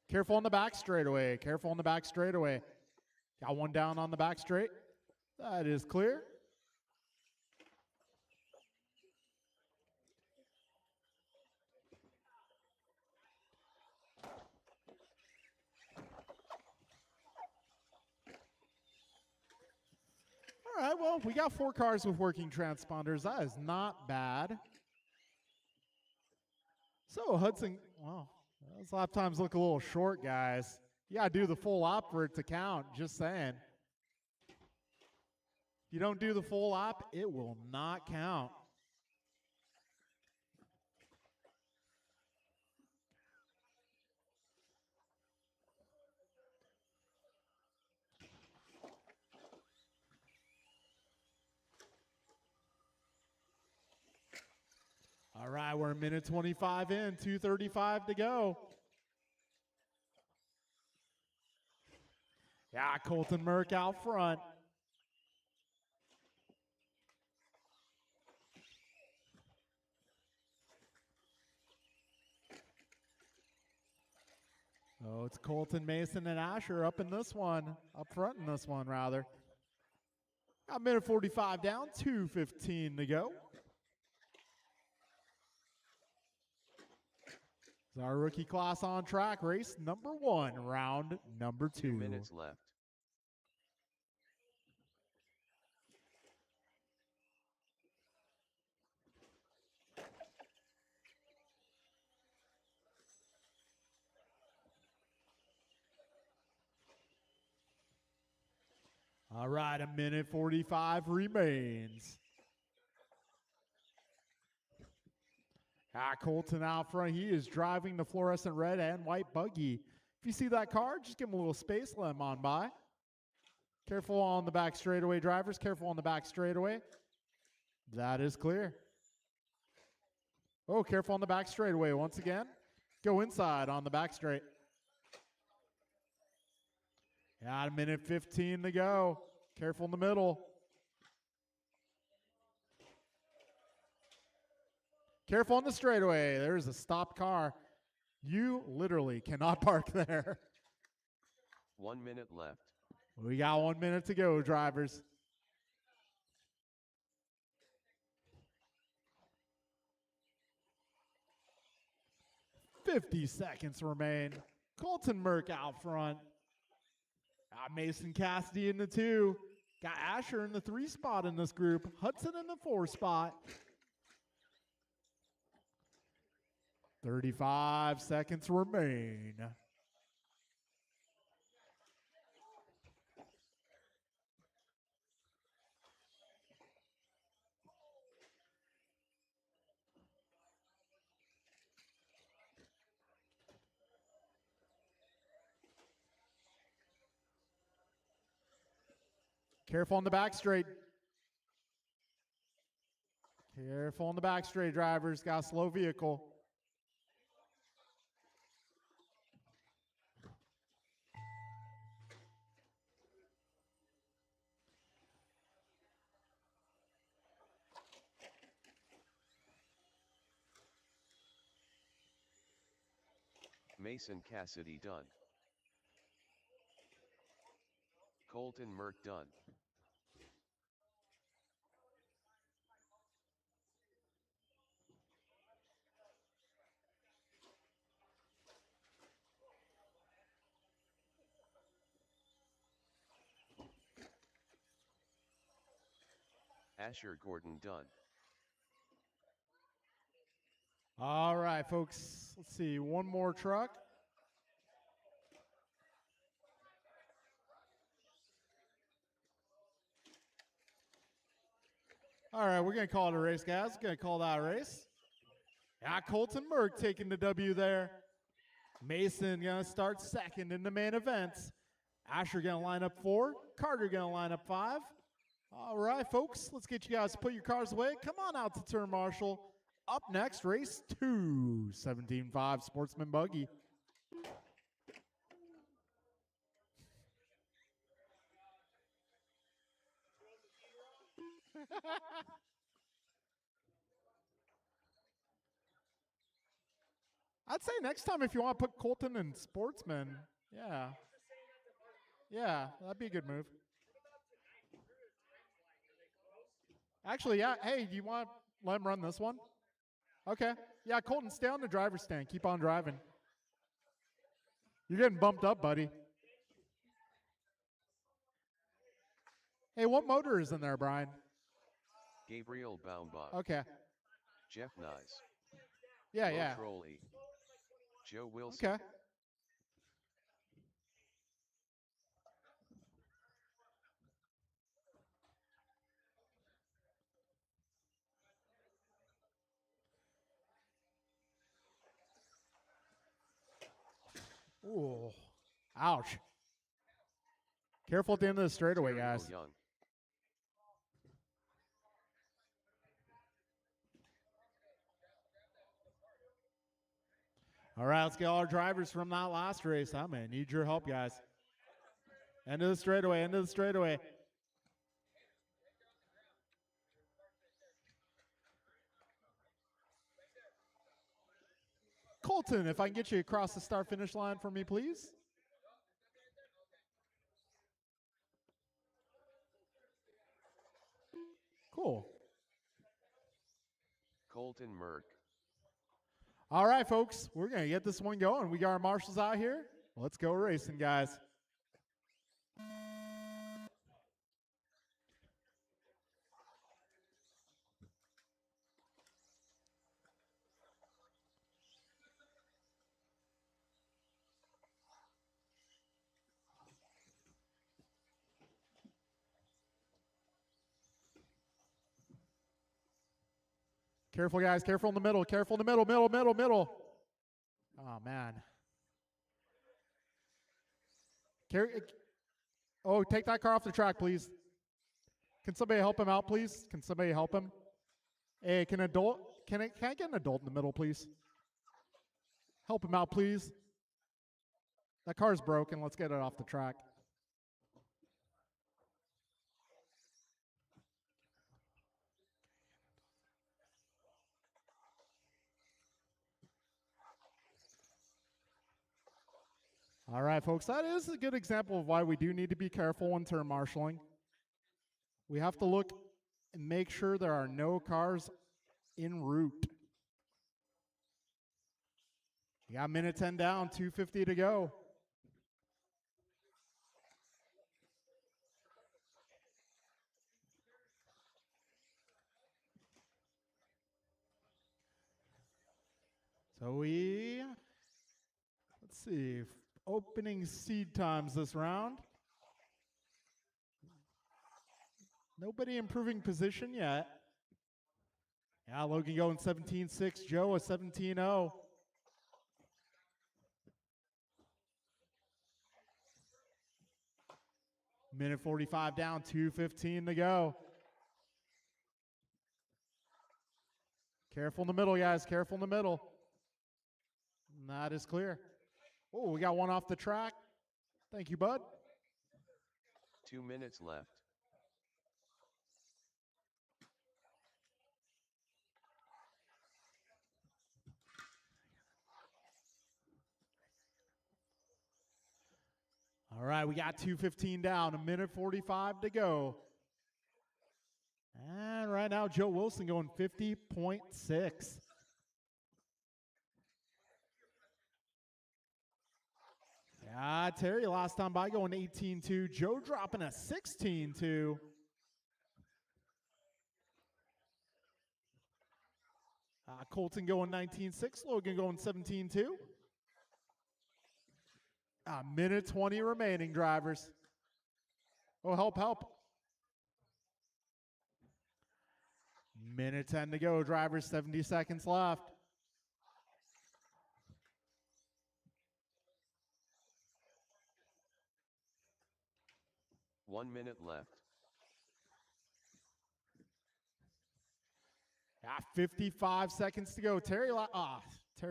Careful on the back straightaway. Careful on the back straightaway. Got one down on the back straight. That is clear. All right, well, we got 4 cars with working transponders. That is not bad. So Hudson, well, those lap times look a little short, guys. You got to do the full lap for it to count, just saying. If you don't do the full lap, it will not count. All right, we're a minute 25 in, 2:35 to go. Yeah, Colton Merck out front. Oh, it's Colton, Mason, and Asher up in this one, up front in this one, rather. Got minute 45 down, 2:15 to go. It's our rookie class on track, race number 1, round number 2. 2 minutes left. All right, a minute 45 remains. Colton out front. He is driving the fluorescent red and white buggy. If you see that car, just give him a little space, let him on by. Careful on the back straightaway, drivers. Careful on the back straightaway. That is clear. Oh, careful on the back straightaway once again. Go inside on the back straight. Got a minute 15 to go. Careful in the middle. Careful on the straightaway. There's a stopped car. You literally cannot park there. 1 minute left. We got 1 minute to go, drivers. $50 seconds remain. Colton Merck out front. Got Mason Cassidy in the 2. Got Asher in the 3 spot in this group. Hudson in the 4 spot. 35 seconds remain. Careful on the back straight. Careful on the back straight, drivers. Got a slow vehicle. Mason Cassidy done. Colton Merck done. Asher Gordon done. All right, folks. Let's see. One more truck. All right, we're going to call it a race, guys. We're going to call that a race. Yeah, Colton Merck taking the W there. Mason going to start second in the main events. Asher going to line up 4. Carter going to line up 5. All right, folks. Let's get you guys to put your cars away. Come on out to turn marshal. Up next, race 2, 17.5 Sportsman Buggy. I'd say next time if you want to put Colton in Sportsman, yeah. Yeah, that'd be a good move. Actually, yeah. Hey, do you want to let him run this one? Okay. Yeah, Colton, stay on the driver's stand. Keep on driving. You're getting bumped up, buddy. Hey, what motor is in there, Brian? Gabriel Baumbach. Okay. Jeff Nyes. Yeah, Low yeah. Trolley. Joe Wilson. Okay. Ooh. Ouch. Careful at the end of the straightaway, Ontario guys. Young. All right, let's get all our drivers from that last race. I'm going to need your help, guys. End of the straightaway, end of the straightaway. Colton, if I can get you across the start-finish line for me, please. Cool. Colton Merck. All right, folks, we're going to get this one going. We got our marshals out here. Let's go racing, guys. Careful, guys. Careful in the middle. Careful in the middle. Middle. Oh, man. Oh, take that car off the track, please. Can somebody help him out, please? Can somebody help him? Hey, can I get an adult in the middle, please? Help him out, please. That car's broken. Let's get it off the track. All right, folks, that is a good example of why we do need to be careful when turn marshaling. We have to look and make sure there are no cars en route. You got minute 10 down, 2:50 to go. So let's see, opening seed times this round. Nobody improving position yet. Yeah, Logan going 17.6, Joe a 17.0. Minute 45 down, 2:15 to go. Careful in the middle, guys. Careful in the middle. And that is clear. Oh, we got one off the track. Thank you, bud. 2 minutes left. All right, we got 2:15 down, a minute 45 to go. And right now, Joe Wilson going 50.6. Yeah, Terry last time by going 18.2. Joe dropping a 16.2. Colton going 19.6. Logan going 17.2. A minute 20 remaining, drivers. Oh, help. Minute 10 to go, drivers. 70 seconds left. One minute left. 55 seconds to go. Terry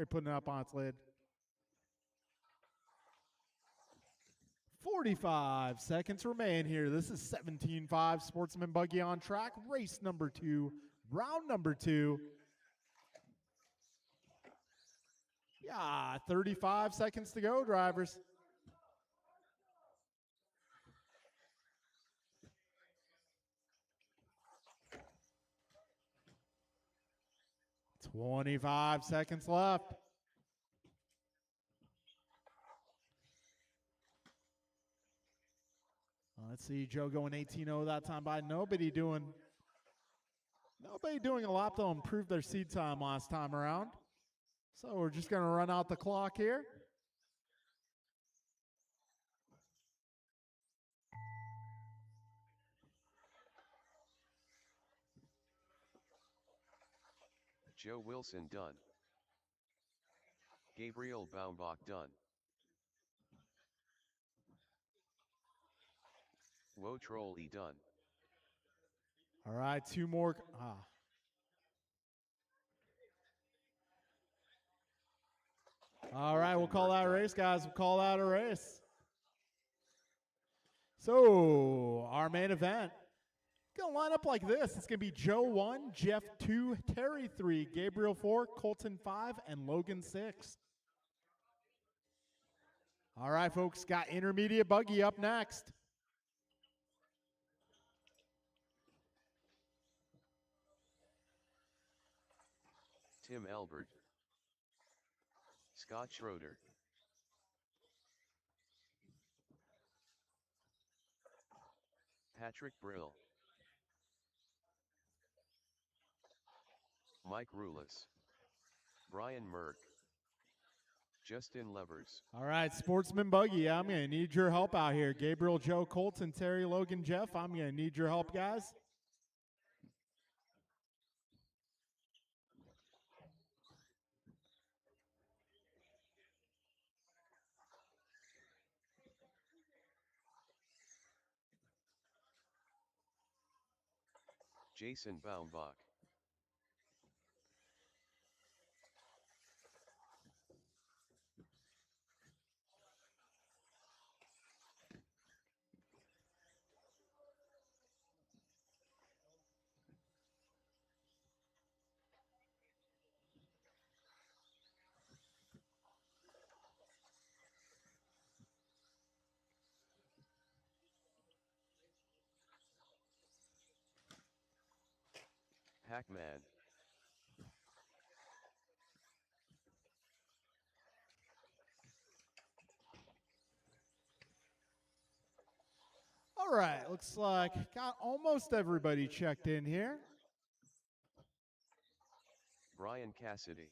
putting it up on its lid. 45 seconds remain here. This is 17.5 Sportsman Buggy on track. Race number 2, round number 2. Yeah, 35 seconds to go, drivers. $25 seconds left. Let's see, Joe going 18.0 that time by. Nobody doing a lap to improve their seed time last time around. So we're just going to run out the clock here. Joe Wilson done. Gabriel Baumbach done. Wo Trolley done. All right, two more. All right, we'll call that a race, guys. We'll call that a race. So, our main event. Going to line up like this. It's going to be Joe 1, Jeff 2, Terry 3, Gabriel 4, Colton 5, and Logan 6. All right, folks, got intermediate buggy up next. Tim Albert. Scott Schroeder. Patrick Brill. Mike Rulis. Brian Merck. Justin Levers. All right, Sportsman Buggy, I'm going to need your help out here. Gabriel, Joe, Colton, Terry, Logan, Jeff, I'm going to need your help, guys. Jason Baumbach. Hackman. All right, looks like got almost everybody checked in here. Brian Cassidy.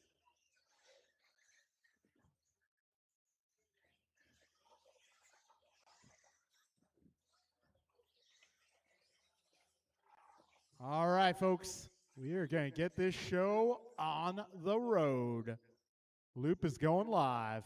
All right, folks, we are going to get this show on the road. Loop is going live.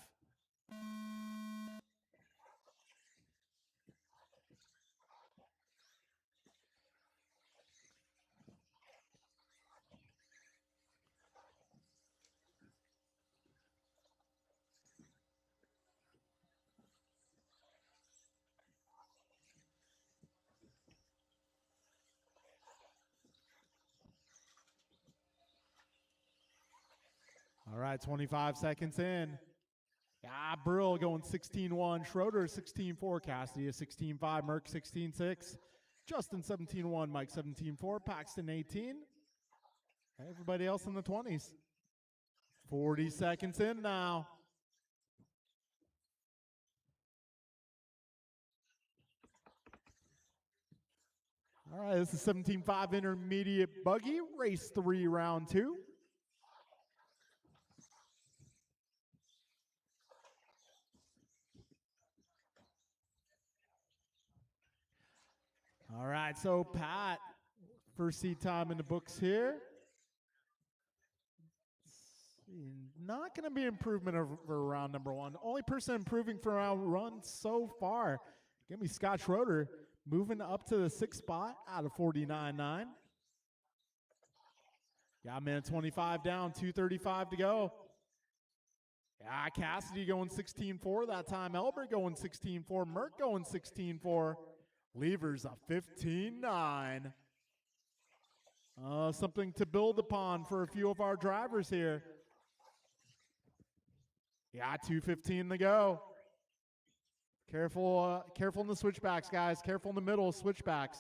All right, 25 seconds in. Brill going 16-1, Schroeder 16-4, Cassidy 16-5, Merck 16-6, Justin 17-1, Mike 17-4, Paxton 18. Everybody else in the 20s. 40 seconds in now. All right, this is 17-5 intermediate buggy, race 3, round 2. All right, so Pat, first seat time in the books here. Not going to be improvement over round number 1. Only person improving for round 1 so far. Give me Scott Schroeder moving up to the 6th spot out of 49.9. Got a minute 25 down, 2:35 to go. Yeah, Cassidy going 16-4 that time. Elbert going 16-4. Merck going 16-4. Levers a 15-9. Something to build upon for a few of our drivers here. Yeah, 2:15 to go. Careful in the switchbacks, guys. Careful in the middle, switchbacks.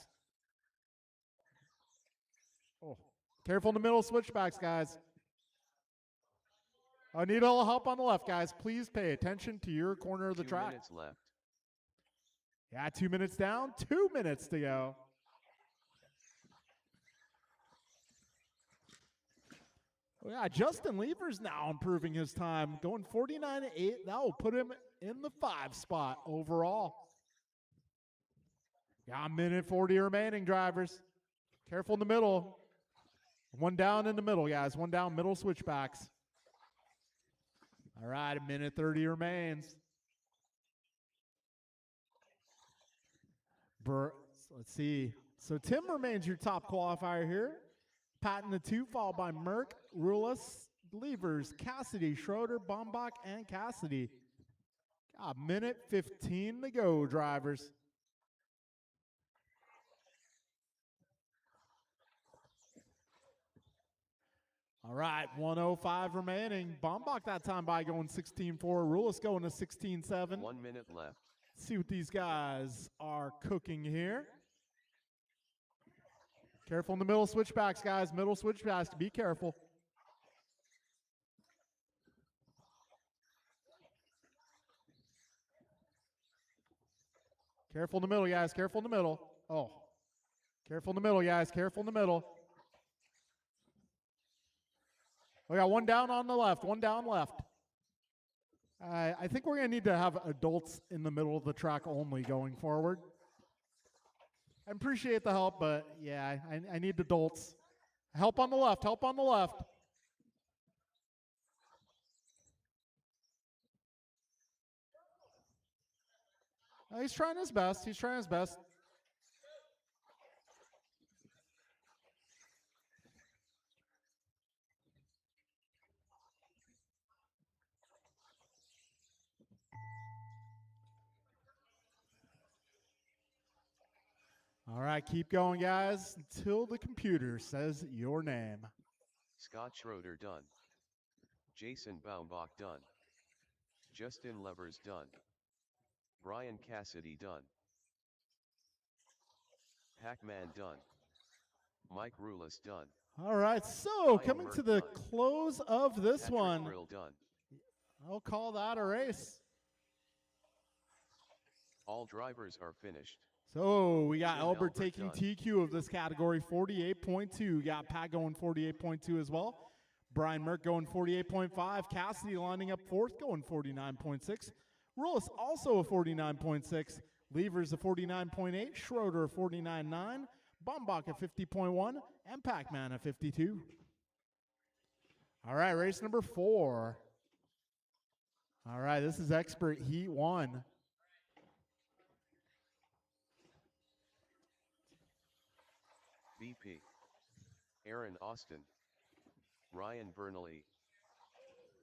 Oh, careful in the middle, switchbacks, guys. I need all the help on the left, guys. Please pay attention to your corner of the track. 2 minutes left. Yeah, 2 minutes down, 2 minutes to go. Yeah, Justin Levers now improving his time, going 49.8. That will put him in the 5 spot overall. Yeah, a minute 40 remaining, drivers. Careful in the middle. One down in the middle, guys. One down, middle switchbacks. All right, a minute 30 remains. Let's see. So Tim remains your top qualifier here. Patton the 2, followed by Merck, Rulis, Levers, Cassidy, Schroeder, Bombach, and Cassidy. A minute 15 to go, drivers. All right, 1:05 remaining. Bombach that time by going 16.4. Rulis going to 16.7. 1 minute left. See what these guys are cooking here. Careful in the middle switchbacks, guys. Middle switchbacks. Be careful. Careful in the middle, guys. Careful in the middle. Oh. Careful in the middle, guys. Careful in the middle. We got one down on the left. One down left. I think we're going to need to have adults in the middle of the track only going forward. I appreciate the help, but yeah, I need adults. Help on the left. Help on the left. He's trying his best. He's trying his best. All right, keep going, guys, until the computer says your name. Scott Schroeder done. Jason Baumbach done. Justin Levers done. Brian Cassidy done. Pac-Man done. Mike Rulis done. All right, so coming to the done. close of this Patrick one, Brill done. I'll call that a race. All drivers are finished. So we got Tim Albert Albert taking done. TQ of this category, 48.2. Got Pat going 48.2 as well. Brian Merck going 48.5. Cassidy lining up fourth, going 49.6. Rulis also a 49.6. Levers a 49.8. Schroeder a 49.9. Bombach a 50.1. And Pac-Man a 52. All right, race number 4. All right, this is Expert Heat 1. BP. Aaron Austin. Ryan Bernally.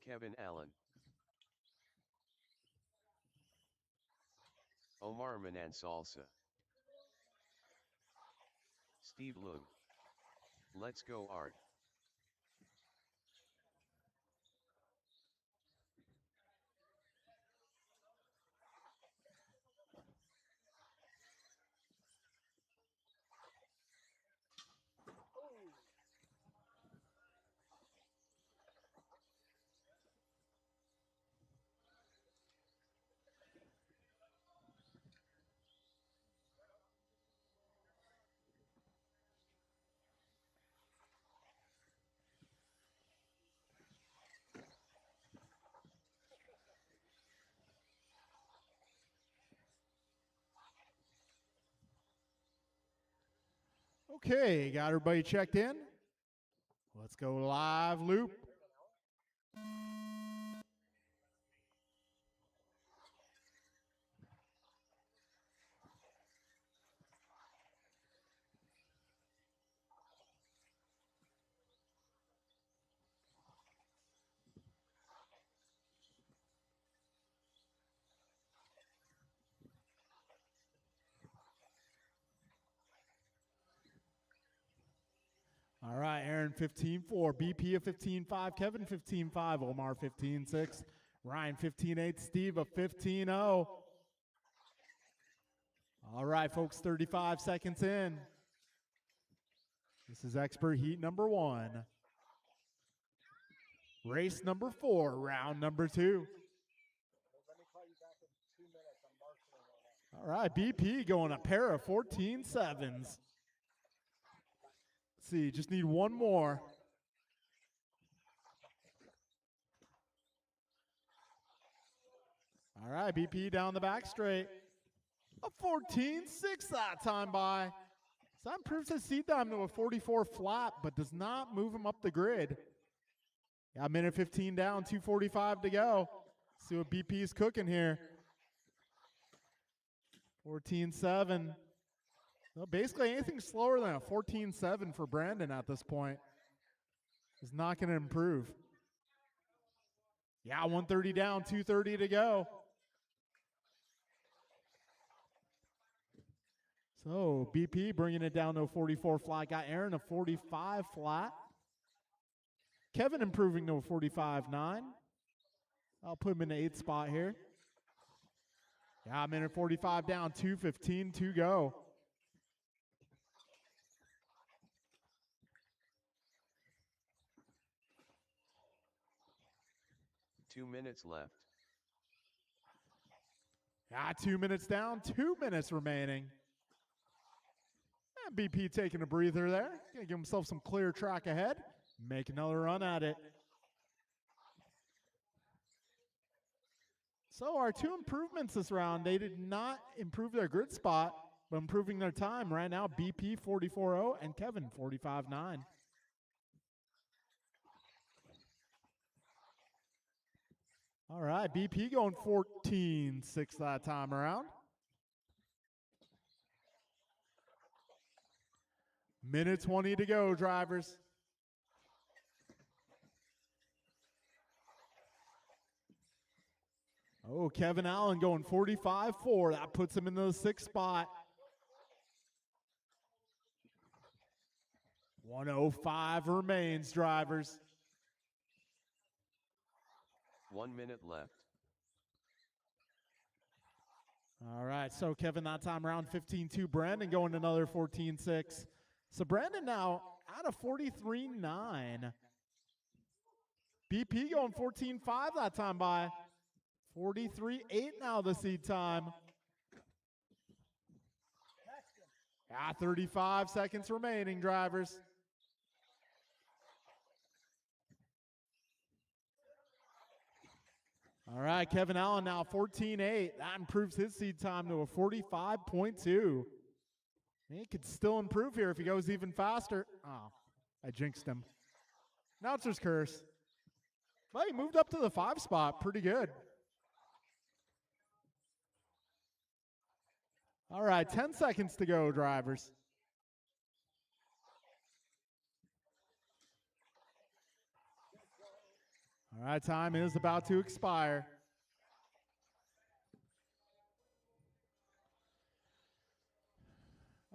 Kevin Allen. Omar Manan Salsa. Steve Liu. Let's go Art. Okay, got everybody checked in? Let's go live loop. All right, Aaron 15.4, BP a 15.5, Kevin 15.5, Omar 15.6, Ryan 15.8, Steve a 15.0. All right, folks, 35 seconds in. This is Expert Heat number 1. Race number 4, round number 2. All right, BP going a pair of 14.7s. See, just need one more. All right, BP down the back straight. A 14.6 that time by. So that improves his seed time to a 44 flat, but does not move him up the grid. Yeah, minute 15 down, 2:45 to go. See what BP's cooking here. 14.7. Well, basically anything slower than a 14.7 for Brandon at this point is not going to improve. Yeah, 130 down, 2:30 to go. So BP bringing it down to a 44 flat. Got Aaron a 45 flat. Kevin improving to a 45.9. I'll put him in the 8th spot here. Yeah, minute 45 down, 2:15 to go. Two minutes left. Yeah, 2 minutes down, 2 minutes remaining. And BP taking a breather there. Gonna give himself some clear track ahead. Make another run at it. So our two improvements this round, they did not improve their grid spot, but improving their time. Right now, BP 44.0 and Kevin 45.9. All right, BP going 14.6 that time around. Minute 20 to go, drivers. Oh, Kevin Allen going 45.4. That puts him in the 6th spot. 1:05 remains, drivers. 1 minute left. All right, so Kevin that time around 15.2. Brandon going another 14.6. So Brandon now at a 43.9. BP going 14.5 that time by. 43.8 now the seed time. Yeah, 35 seconds remaining, drivers. All right, Kevin Allen now 14.8. That improves his seed time to a 45.2. He could still improve here if he goes even faster. Oh, I jinxed him. Announcer's curse. But he moved up to the 5 spot. Pretty good. All right, 10 seconds to go, drivers. All right, time is about to expire.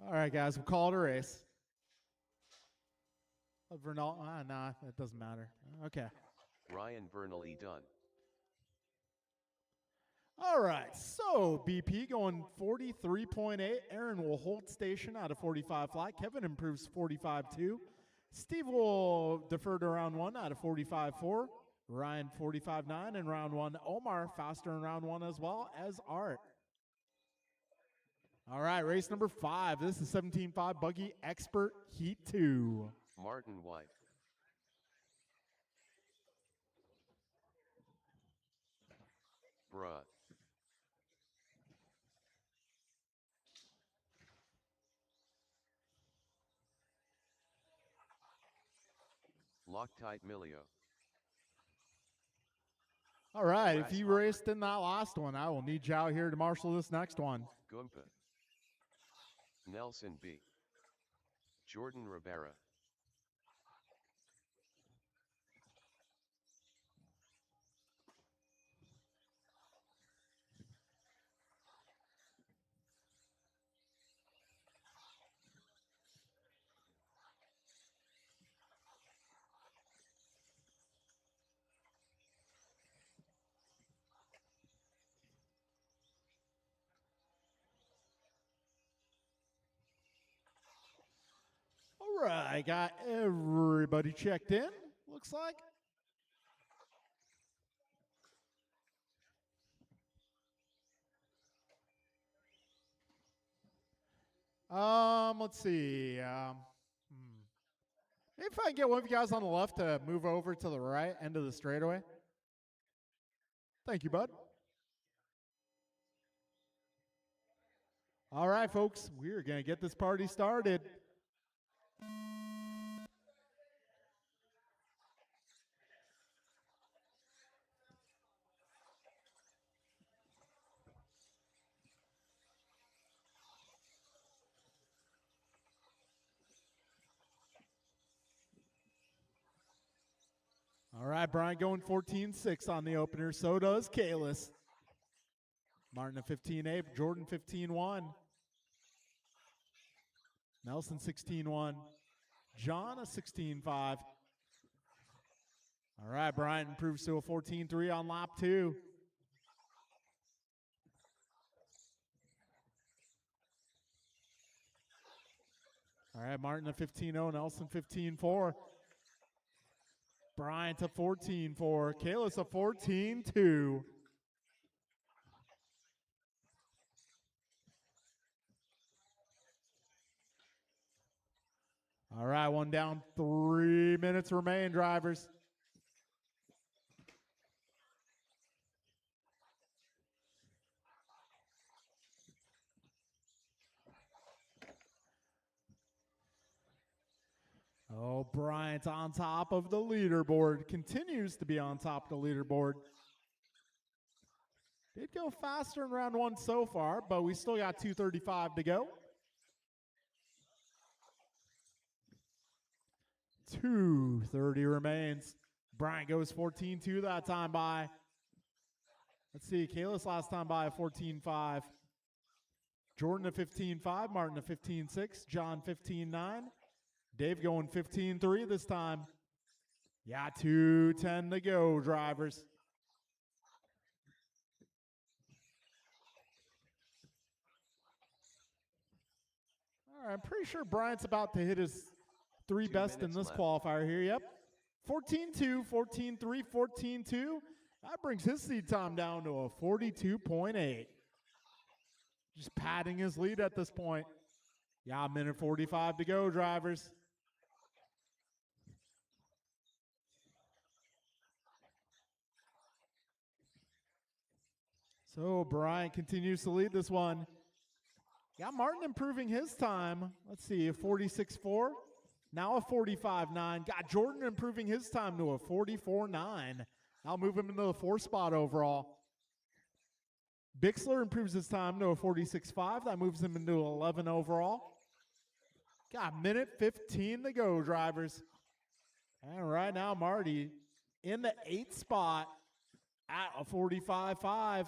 All right, guys, we'll call it a race. Vernal, nah, that doesn't matter. Okay. Ryan Vernal done. All right, so BP going 43.8. Aaron will hold station out of 45 flat. Kevin improves 45.2. Steve will defer to round 1 out of 45.4. Ryan 45.9 in round 1. Omar faster in round 1 as well as Art. All right, race number 5. This is 17.5 Buggy Expert Heat 2. Martin White. Bruh. Loctite Milio. All right, if you raced in that last one, I will need you out here to marshal this next one. Gumpa. Nelson B. Jordan Rivera. All right, got everybody checked in, looks like. Let's see. Maybe if I can get one of you guys on the left to move over to the right end of the straightaway. Thank you, bud. All right, folks, we're going to get this party started. All right, Brian going 14-6 on the opener. So does Kalis. Martin a 15-8, Jordan 15-1. Nelson 16-1. John a 16-5. All right, Brian improves to a 14-3 on lap 2. All right, Martin a 15-0, Nelson 15-4. Bryant a 14-4, Kalis a 14-2. All right, one down, 3 minutes remain, drivers. Oh, Bryant on top of the leaderboard. Continues to be on top of the leaderboard. Did go faster in round 1 so far, but we still got 2:35 to go. 2:30 remains. Bryant goes 14-2 that time by. Let's see, Kalis last time by a 14-5. Jordan a 15-5, Martin a 15-6, John 15-9. Dave going 15-3 this time. Yeah, 2:10 to go, drivers. All right, I'm pretty sure Bryant's about to hit his 3 best in this left. qualifier here. Yep. 14-2, 14-3, 14-2. That brings his seed time down to a 42.8. Just padding his lead at this point. Yeah, a minute 45 to go, drivers. So Bryant continues to lead this one. Yeah, Martin improving his time. Let's see, a 46.4. Now a 45.9. Got Jordan improving his time to a 44.9. I'll move him into the 4th spot overall. Bixler improves his time to a 46.5. That moves him into 11 overall. Got a minute 15 to go, drivers. And right now, Marty in the 8th spot at a 45.5.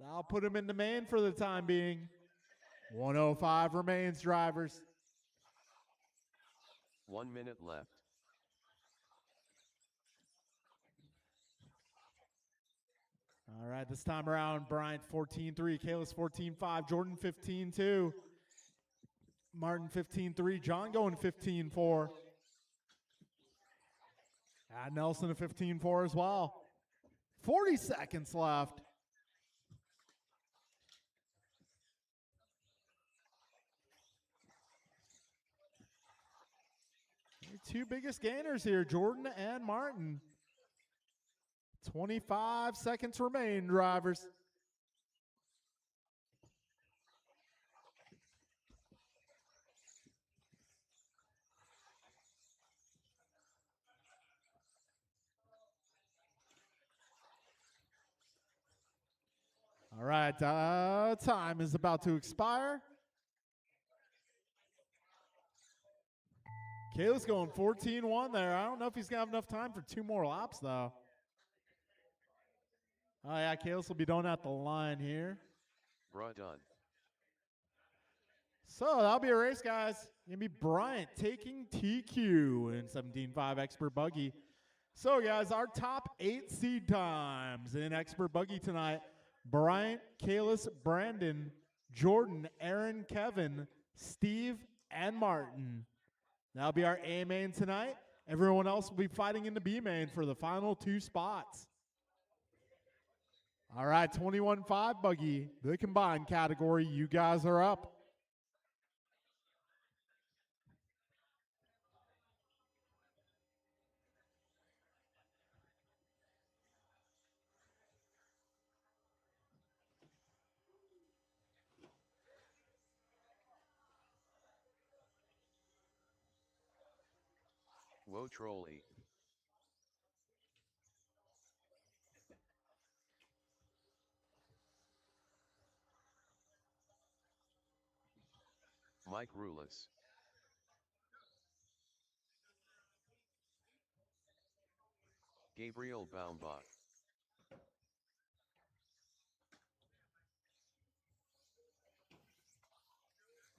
I'll put him in the main for the time being. 1:05 remains, drivers. 1 minute left. All right, this time around, Bryant 14-3, Kalis 14-5, Jordan 15-2, Martin 15-3, John going 15-4. And Nelson a 15-4 as well. 40 seconds left. Your 2 biggest gainers here, Jordan and Martin. 25 seconds remain, drivers. All right, time is about to expire. Kalis going 14-1 there. I don't know if he's going to have enough time for 2 more laps, though. Oh, yeah, Kalis will be done at the line here. Bruh done. So that'll be a race, guys. Going to be Bryant taking TQ in 17.5 Expert Buggy. So, guys, our top 8 seed times in Expert Buggy tonight. Bryant, Kalis, Brandon, Jordan, Aaron, Kevin, Steve, and Martin. That'll be our A main tonight. Everyone else will be fighting in the B main for the final 2 spots. All right, 21.5 Buggy, the combined category. You guys are up. Whoa trolley. Mike Rulis. Gabriel Baumbach.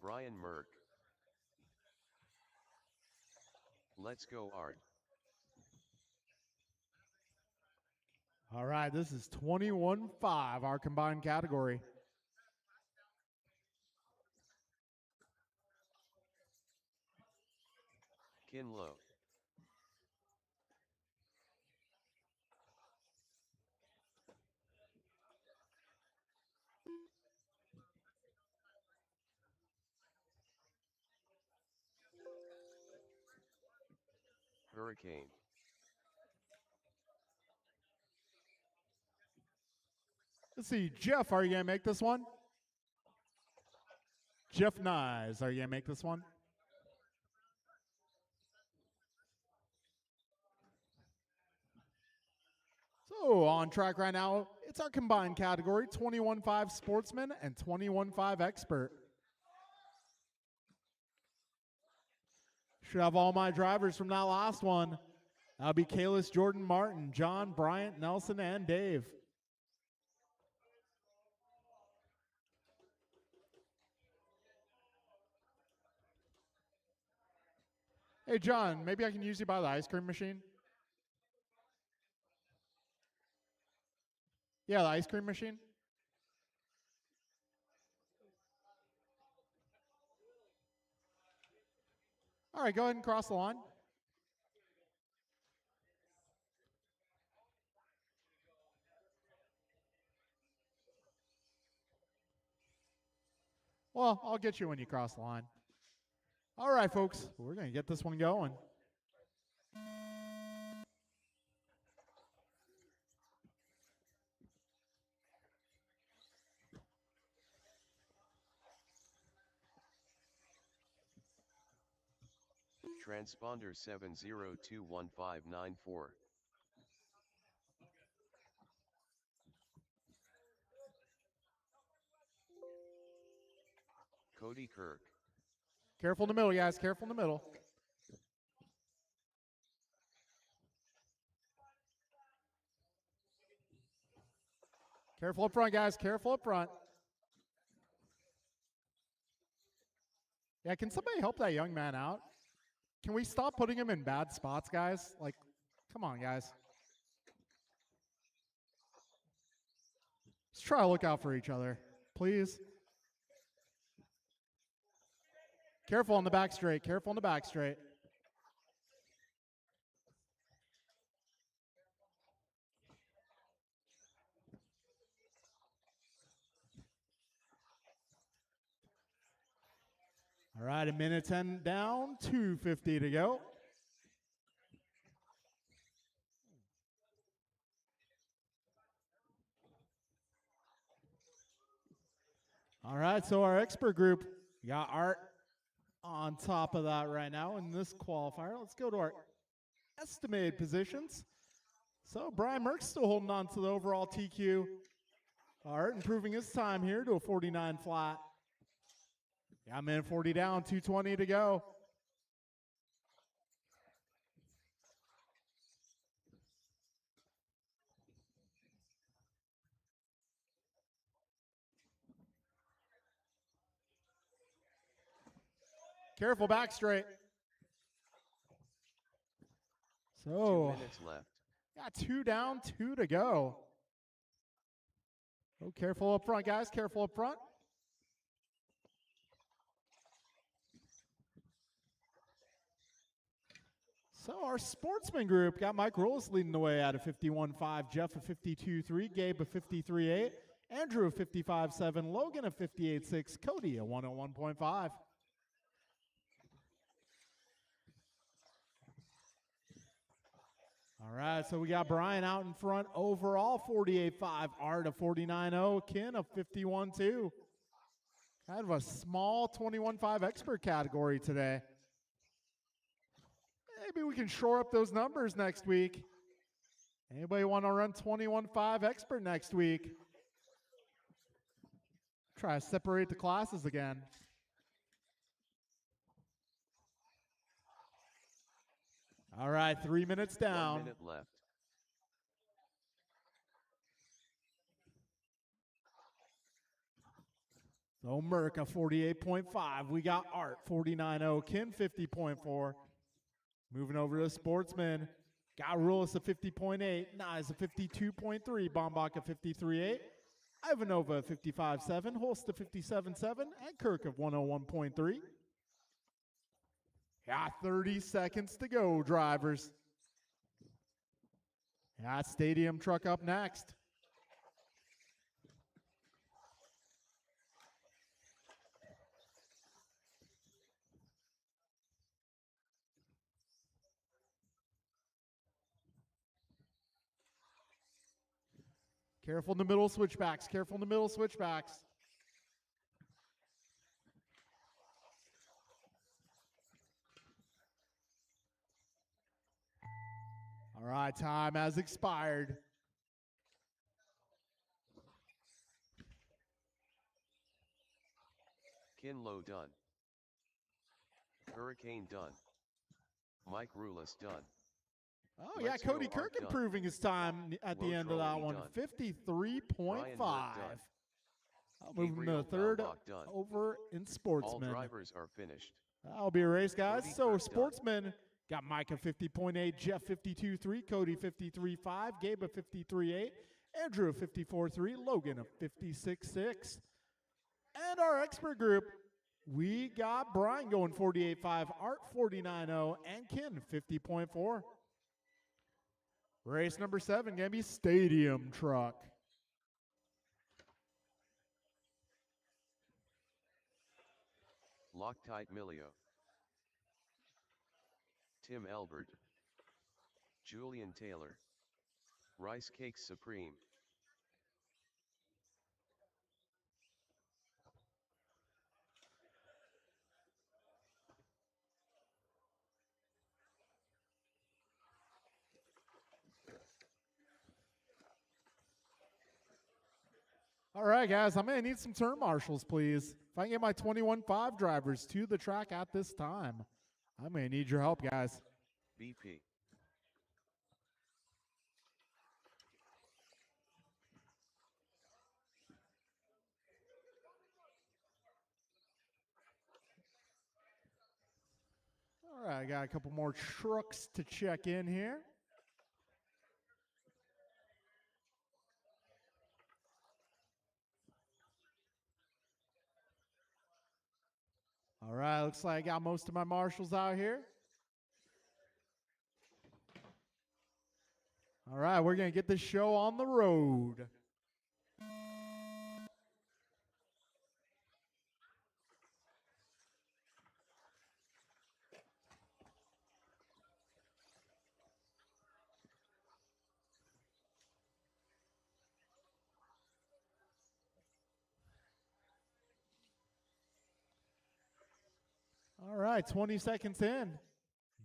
Brian Merck. Let's go Art. All right, this is 21-5, our combined category. Kinlo. Hurricane. Let's see, Jeff, are you going to make this one? Jeff Nyes, are you going to make this one? So on track right now, it's our combined category, 21-5 sportsman and 21-5 expert. Should have all my drivers from that last one. That'll be Kalis, Jordan, Martin, John, Bryant, Nelson, and Dave. Hey, John, maybe I can use you by the ice cream machine? Yeah, the ice cream machine. All right, go ahead and cross the line. Well, I'll get you when you cross the line. All right, folks, we're going to get this one going. Transponder 7021594. Cody Kirk. Careful in the middle, guys. Careful in the middle. Careful up front, guys. Careful up front. Yeah, can somebody help that young man out? Can we stop putting him in bad spots, guys? Like, come on, guys. Let's try to look out for each other, please. Careful on the back straight. Careful on the back straight. All right, a minute 10 down, 2:50 to go. All right, so our expert group, we got Art on top of that right now in this qualifier. Let's go to our estimated positions. So Brian Merck's still holding on to the overall TQ. Art improving his time here to a 49 flat. Yeah, minute 40 down, 2:20 to go. Careful back straight. 2 So, minutes left. got 2 down, 2 to go. Oh, careful up front, guys. Careful up front. So our sportsman group got Mike Rollis leading the way at a 51.5, Jeff a 52.3, Gabe a 53.8, Andrew a 55.7, Logan a 58.6, Cody a 101.5. All right, so we got Brian out in front overall, 48.5, Art a 49.0, Ken a 51.2. Kind of a small 21.5 expert category today. Maybe we can shore up those numbers next week. Anybody want to run 21.5 expert next week? Try to separate the classes again. All right, 3 minutes down. 1 minute left. So Merca 48.5. We got Art 49.0. Kin 50.4. Moving over to Sportsman. Got Rulis at 50.8. Nyes at 52.3. Bombach at 53.8. Ivanova at 55.7. Holst at 57.7. And Kirk of 101.3. Got 30 seconds to go, drivers. Got Stadium Truck up next. Careful in the middle switchbacks. Careful in the middle switchbacks. All right, time has expired. Kinlow done. Hurricane done. Mike Rulis done. Oh, yeah, Let's Cody go, Kirk Art done. improving his time at the Low end of that trolley one. done. 53.5. Done. Moving to Gabriel the third Balbach done. over in All Sportsman. drivers are finished. That'll be a race, guys. Cody So Kirk done. Sportsman got Micah 50.8, Jeff 52.3, Cody 53.5, Gabe at 53.8, Andrew at 54.3, Logan at 56.6. And our expert group, we got Brian going 48.5, Art 49.0, and Ken 50.4. Race number 7, going to be Stadium Truck. Loctite Milio. Tim Elbert. Julian Taylor. Rice Cakes Supreme. All right, guys, I'm going to need some turn marshals, please. If I can get my 21.5 drivers to the track at this time, I'm going to need your help, guys. BP. All right, I got a couple more trucks to check in here. All right, looks like I got most of my marshals out here. All right, we're going to get this show on the road. All right, 20 seconds in.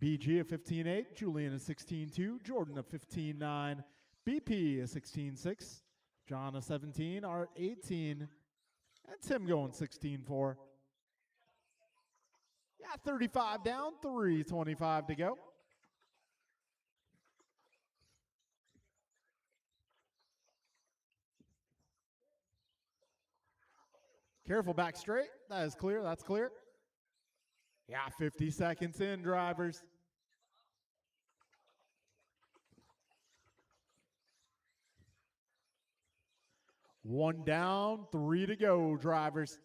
BG at 15.8, Julian at 16.2, Jordan at 15.9, BP at 16.6, John at 17, Art 18, and Tim going 16.4. Yeah, 35 down, 3:25 to go. Careful back straight. That is clear. That's clear. Yeah, 50 seconds in, drivers. One down, 3 to go, drivers.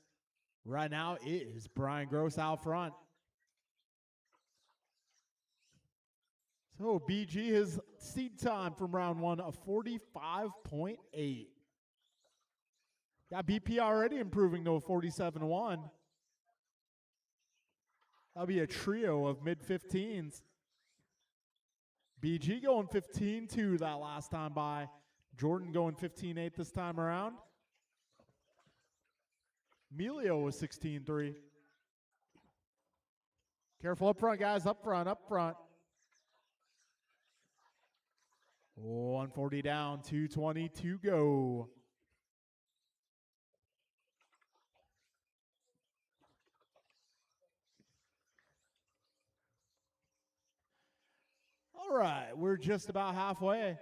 Right now, it is Brian Gross out front. So BG, his seed time from round 1 of 45.8. Got BP already improving to a 47-1. That'll be a trio of mid-15s. BG going 15-2 that last time by. Jordan going 15-8 this time around. Emilio was 16-3. Careful up front, guys. Up front, up front. 140 down, 220 to go. All right, we're just about halfway.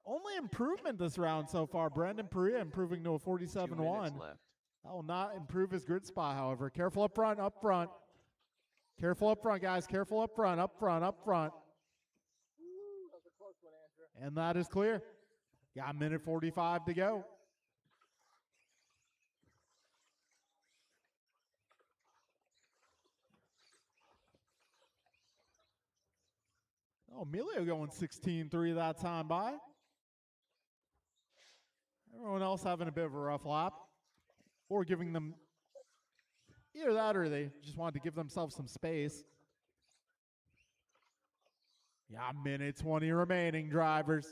Only improvement this round so far. Brandon Perea improving to a 2 minutes 47-1. left. That will not improve his grid spot, however. Careful up front, up front. Careful up front, guys. Careful up front, up front, up front. That was a close one, Andrew. And that is clear. Got a minute 45 to go. Oh, Emilio going 16-3 that time by. Everyone else having a bit of a rough lap. Or giving them either that or they just wanted to give themselves some space. Yeah, minute 20 remaining, drivers.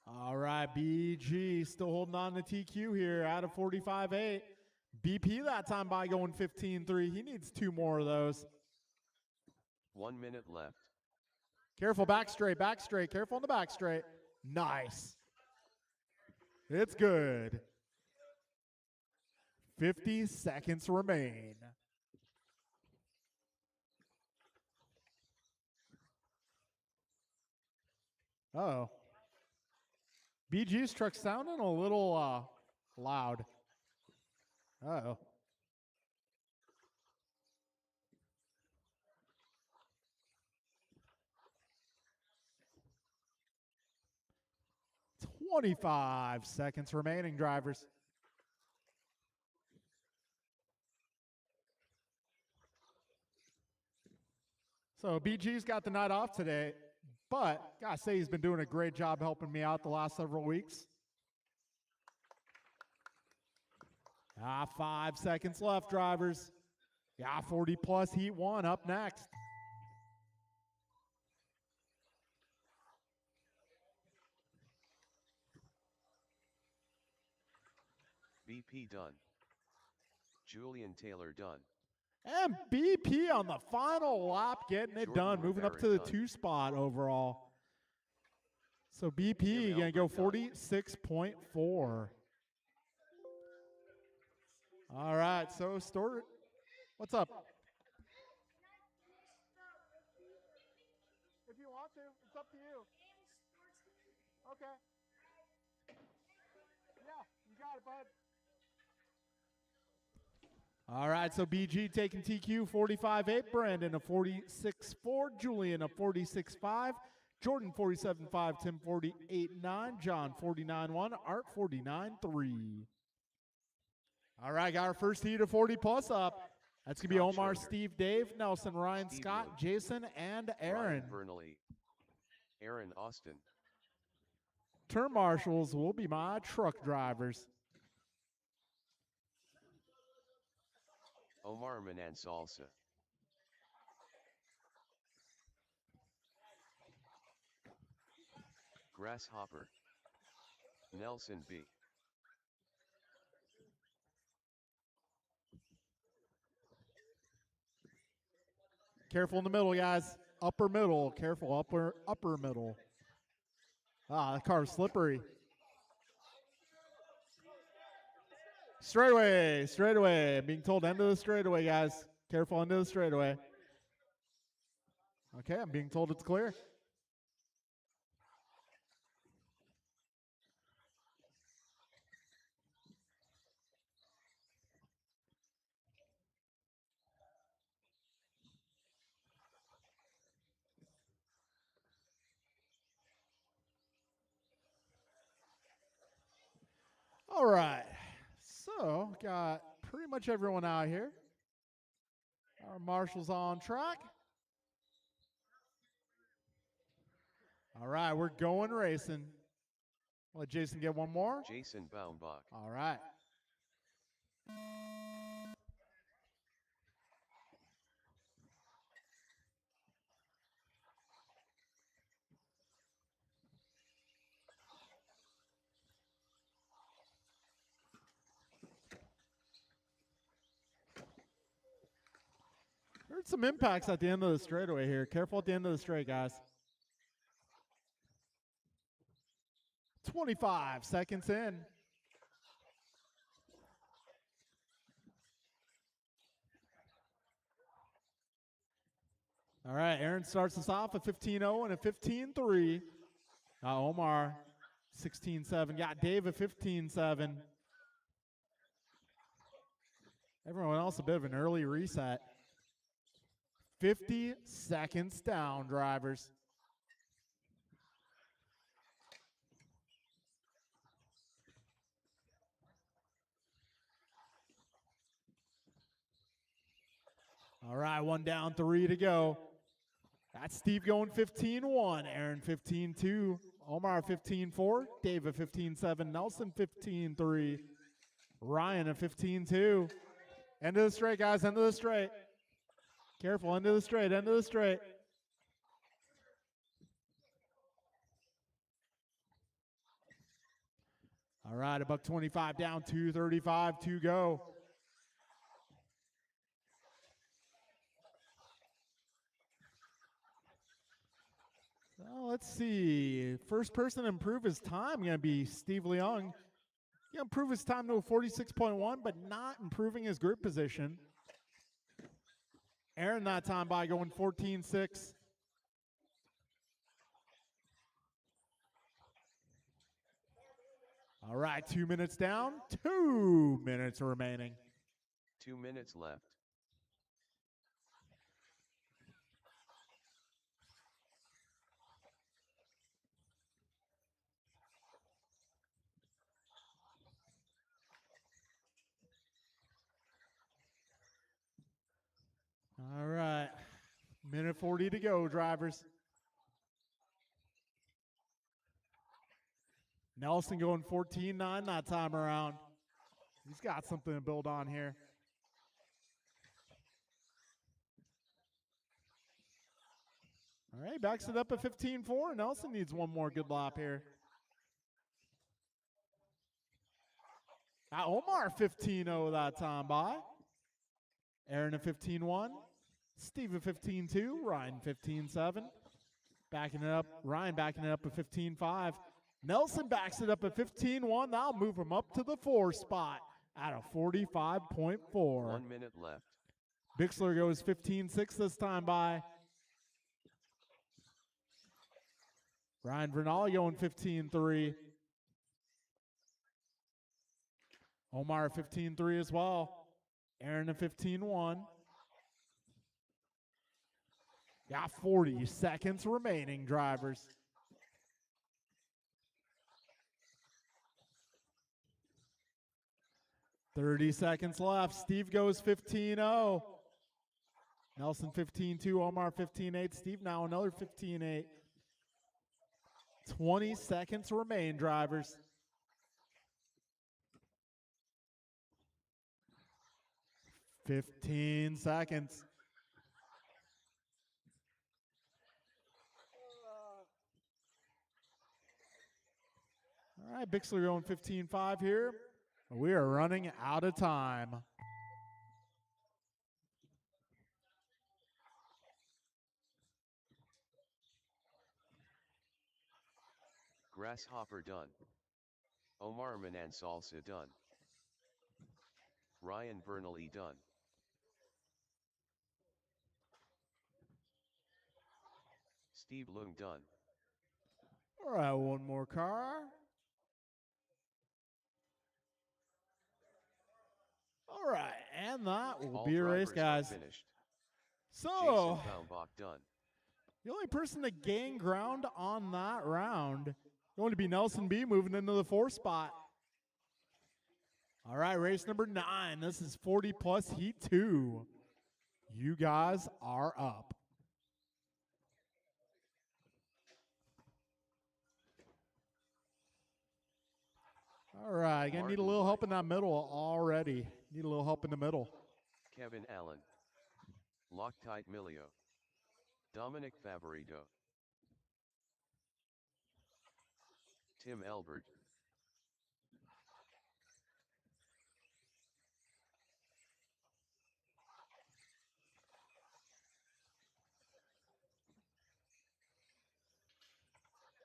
All right, BG still holding on to TQ here out of 45-8. BP that time by going 15-3. He needs 2 more of those. 1 minute left. Careful, back straight, back straight. Careful on the back straight. Nice. It's good. 50 seconds remain. Uh-oh. BG's truck sounding a little loud. Uh-oh. "25 seconds remaining, drivers." So BG's got the night off today, but gotta say he's been doing a great job helping me out the last several weeks. 5 seconds left, drivers. 40 plus heat 1 up next. BP done. Julian Taylor done. And BP on the final lap, getting it Jordan done, moving up to Rivera the done. 2 spot overall. So BP Tim gonna go Albert done. 46.4. All right, so Stewart, what's up? If you want to, it's up to you. Okay. Yeah, you got it, bud. All right, so BG taking TQ 45.8, Brandon a 46.4, Julian a 46.5, Jordan 47.5, Tim 48.9, John 49.1, Art 49.3. All right, got our first heat of 40 plus up. That's going to be Scott Omar, Schroeder. Steve, Dave, Nelson, Ryan, Steve Scott, Wood. Jason, and Aaron. Ryan Vernally. Aaron Austin. Turn marshals will be my truck drivers. Omar Manan Salsa. Grasshopper. Nelson B. Careful in the middle, guys. Upper middle. Careful, upper middle. Ah, the car's slippery. Straightaway, straightaway. I'm being told end of the straightaway, guys. Careful, end of the straightaway. Okay, I'm being told it's clear. All right, so got pretty much everyone out here. Our marshals on track. All right, we're going racing. Let Jason get one more. Jason Baumbach. All right. Heard some impacts at the end of the straightaway here. Careful at the end of the straight, guys. 25 seconds in. All right, Aaron starts us off at 15-0 and a 15-3. Omar, 16-7. Got Dave at 15-7. Everyone else a bit of an early reset. 50 seconds down, drivers. All right, 1 down, 3 to go. That's Steve going 15-1, Aaron 15-2, Omar 15-4, Dave at 15-7, Nelson 15-3, Ryan at 15-2. End of the straight, guys, end of the straight. Careful, end of the straight, end of the straight. All right, $125 down, 235 to go. Well, let's see. First person to improve his time going to be Steve Leung. He's going to improve his time to a 46.1, but not improving his grip position. Aaron that time by going 14.6. All right, 2 minutes down, 2 minutes remaining. 2 minutes left. All right, minute 40 to go, drivers. Nelson going 14.9 that time around. He's got something to build on here. All right, backs it up at 15.4. Nelson needs one more good lap here. Omar 15.0 that time by. Aaron at 15.1. Steve at 15.2. Ryan 15.7. Backing it up. Ryan backing it up at 15.5. Nelson backs it up at 15.1. That'll move him up to the 4 spot at a 45.4. 1 minute left. Bixler goes 15.6 this time by. Ryan Vernali going 15.3. Omar 15.3 as well. Aaron at 15.1. Got 40 seconds remaining, drivers. $30 seconds left. Steve goes 15.0. Nelson 15.2. Omar 15.8. Steve now another 15.8. 20 seconds remain, drivers. $15 seconds. All right, Bixler going 15.5 here. We are running out of time. Grasshopper done. Omar Manan Salsa done. Ryan Vernally done. Steve Leung done. All right, one more car. All right, and that will All be a race, drivers are guys. Finished. So, Jason Baumbach done. the only person to gain ground on that round going to be Nelson B moving into the 4 spot. All right, race number 9. This is 40 plus heat 2. You guys are up. All right, gonna need a little help in that middle already. Need a little help in the middle. Kevin Allen. Loctite Milio. Dominic Favorito. Tim Elbert.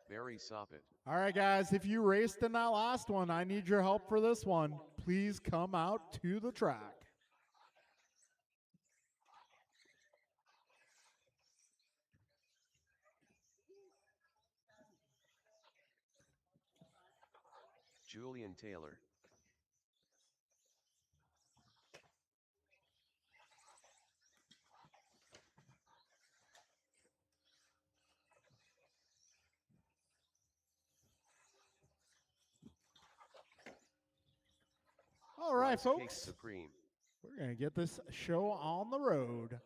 Barry Soppet. All right, guys, if you raced in that last one, I need your help for this one. Please come out to the track. Julian Taylor. All right, Rice Cake folks. Supreme. We're going to get this show on the road.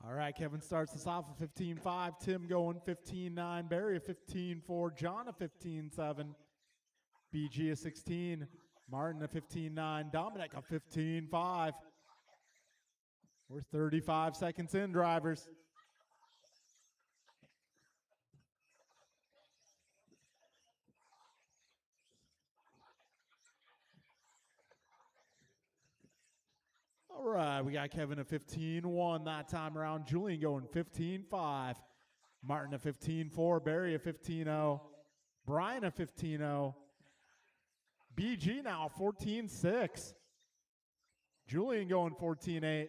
All right, Kevin starts us off at 15.5. Tim going 15.9. Barry at 15.4. John at 15.7. BG at 16. Martin at 15.9. Dominic at 15.5. We're 35 seconds in, drivers. All right, we got Kevin at 15.1 that time around. Julian going 15.5. Martin at 15.4. Barry at 15.0. Brian at 15.0. BG now 14.6. Julian going 14.8.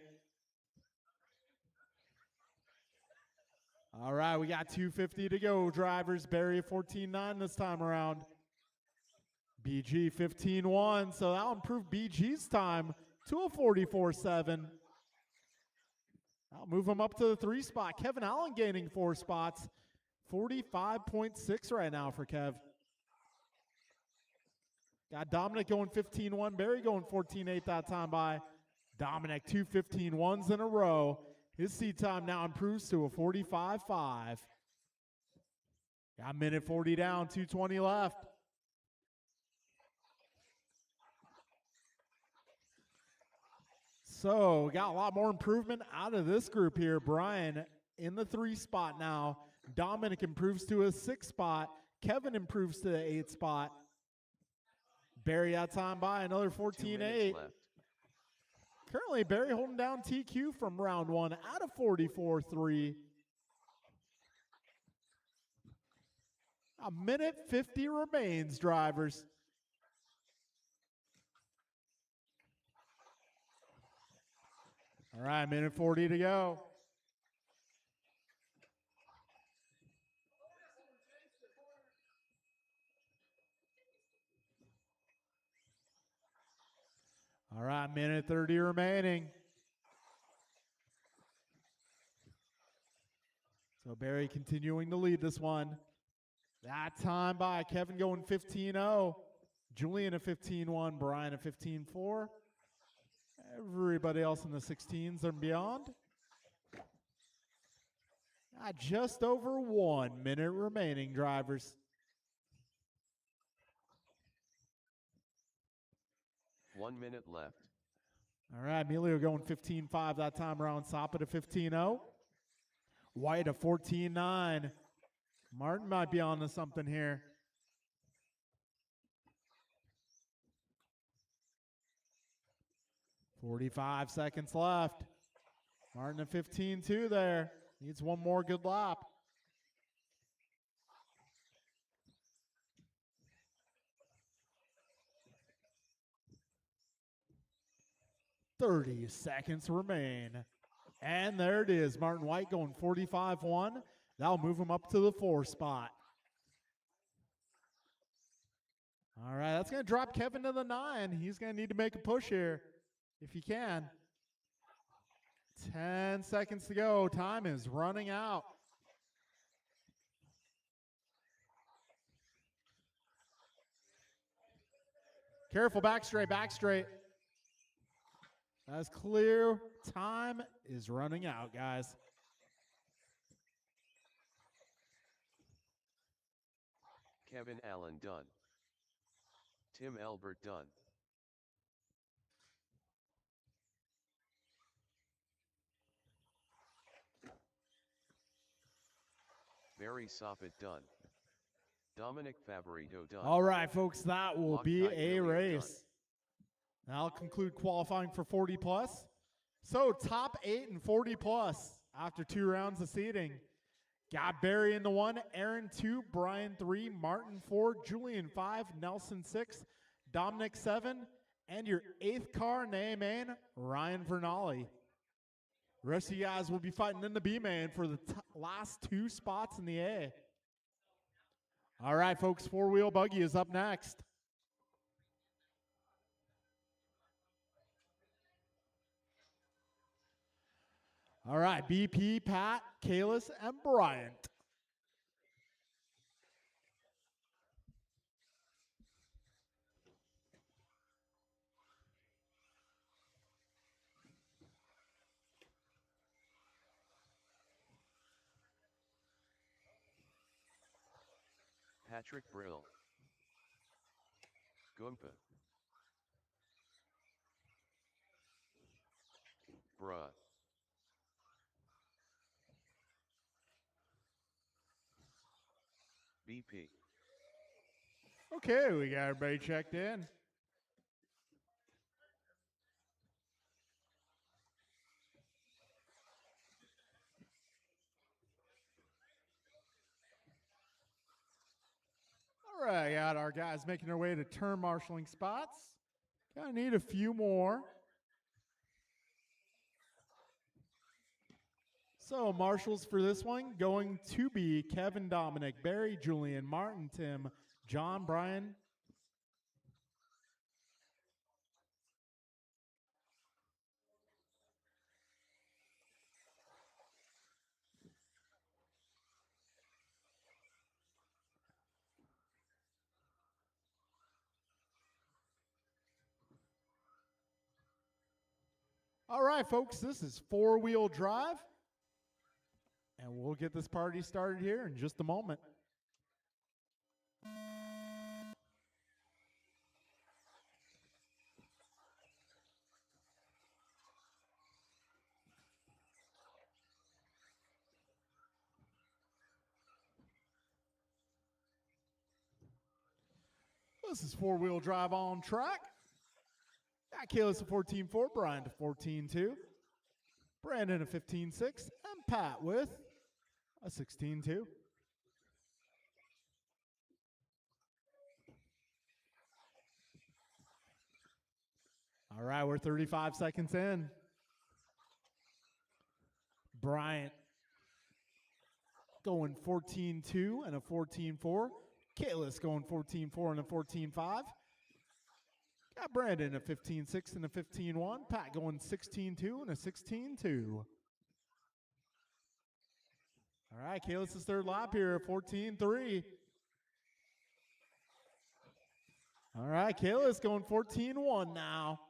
All right, we got 2:50 to go, drivers. Barry at 14.9 this time around. BG 15.1, so that'll improve BG's time to a 44.7. I'll move him up to the 3 spot. Kevin Allen gaining 4 spots. 45.6 right now for Kev. Got Dominic going 15.1. Barry going 14.8 that time by. Dominic 2 15.1s in a row. His seat time now improves to a 45.5. Got a minute 40 down, 2:20 left. So we got a lot more improvement out of this group here. Brian in the 3 spot now. Dominic improves to a 6 spot. Kevin improves to the 8 spot. Barry that time by another 14.8. Currently, Barry holding down TQ from round 1 at a 44.3. A minute 50 remains, drivers. All right, minute 40 to go. All right, minute 30 remaining. So Barry continuing to lead this one. That time by Kevin going 15.0. Julian at 15.1. Brian at 15.4. Everybody else in the 16s and beyond. Just over 1 minute remaining, drivers. 1 minute left. All right, Emilio going 15.5 that time around. Soppet at 15.0. White at 14.9. Martin might be on to something here. .45 seconds left. Martin at 15.2 there. Needs one more good lap. .30 seconds remain. And there it is. Martin White going 45.1. That'll move him up to the 4 spot. All right, that's going to drop Kevin to the 9. He's going to need to make a push here if he can. 10 seconds to go. Time is running out. Careful, back straight, back straight. That's clear. Time is running out, guys. Kevin Allen done. Tim Elbert done. Barry Soffit done. Dominic Favorito done. All right, folks, that will be Loctite a William race. That'll conclude qualifying for 40 plus. So top 8 and 40 plus after 2 rounds of seeding. Got Barry in the 1, Aaron 2, Brian 3, Martin 4, Julian 5, Nelson 6, Dominic 7, and your 8th car name man, Ryan Vernali. The rest of you guys will be fighting in the B main for the last 2 spots in the A. All right, folks, 4-wheel buggy is up next. All right, BP, Pat, Kalis, and Bryant. Patrick Brill. Gumpa. Bruh. BP. Okay, we got everybody checked in. All right, got our guys making their way to turn marshaling spots. Gonna need a few more. So marshals for this one going to be Kevin, Dominic, Barry, Julian, Martin, Tim, John, Brian. All right, folks, this is 4-wheel drive. And we'll get this party started here in just a moment. This is 4-wheel drive on track. Got Kalis a 14.4, Brian a 14.2, Brandon a 15.6, and Pat with a 16.2. All right, we're 35 seconds in. Bryant going 14.2 and a 14.4. Kalis going 14.4 and a 14.5. Got Brandon a 15.6 and a 15.1. Pat going 16.2 and a 16.2. All right, Kalis' third lap here, 14.3. All right, Kalis going 14.1 now.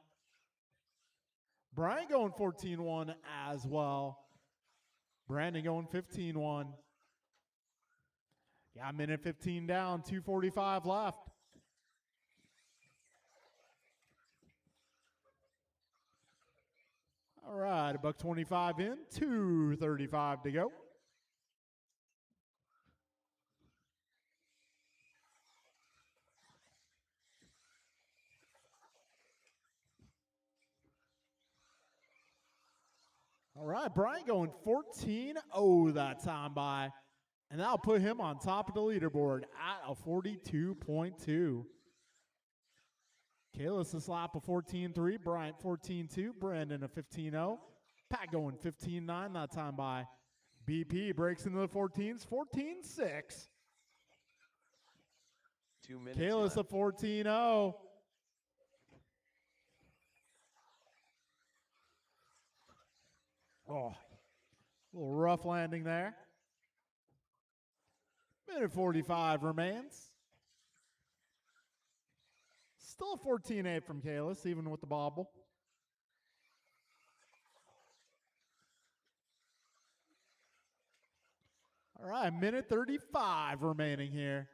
Brian going 14.1 as well. Brandon going 15.1. Yeah, minute 15 down, 2:45 left. All right, $1.25 in, 2:35 to go. All right, Brian going 14.0 that time by. And that'll put him on top of the leaderboard at a 42.2. Kalis this lap a 14.3, Bryant 14.2, Brandon a 15.0, Pat going 15.9 that time by. BP breaks into the 14s, 14.6. 2 minutes Kalis a left. 14.0. Oh, a little rough landing there. Minute 45 remains. Still a 14.8 from Kalis, even with the bobble. All right, minute 35 remaining here.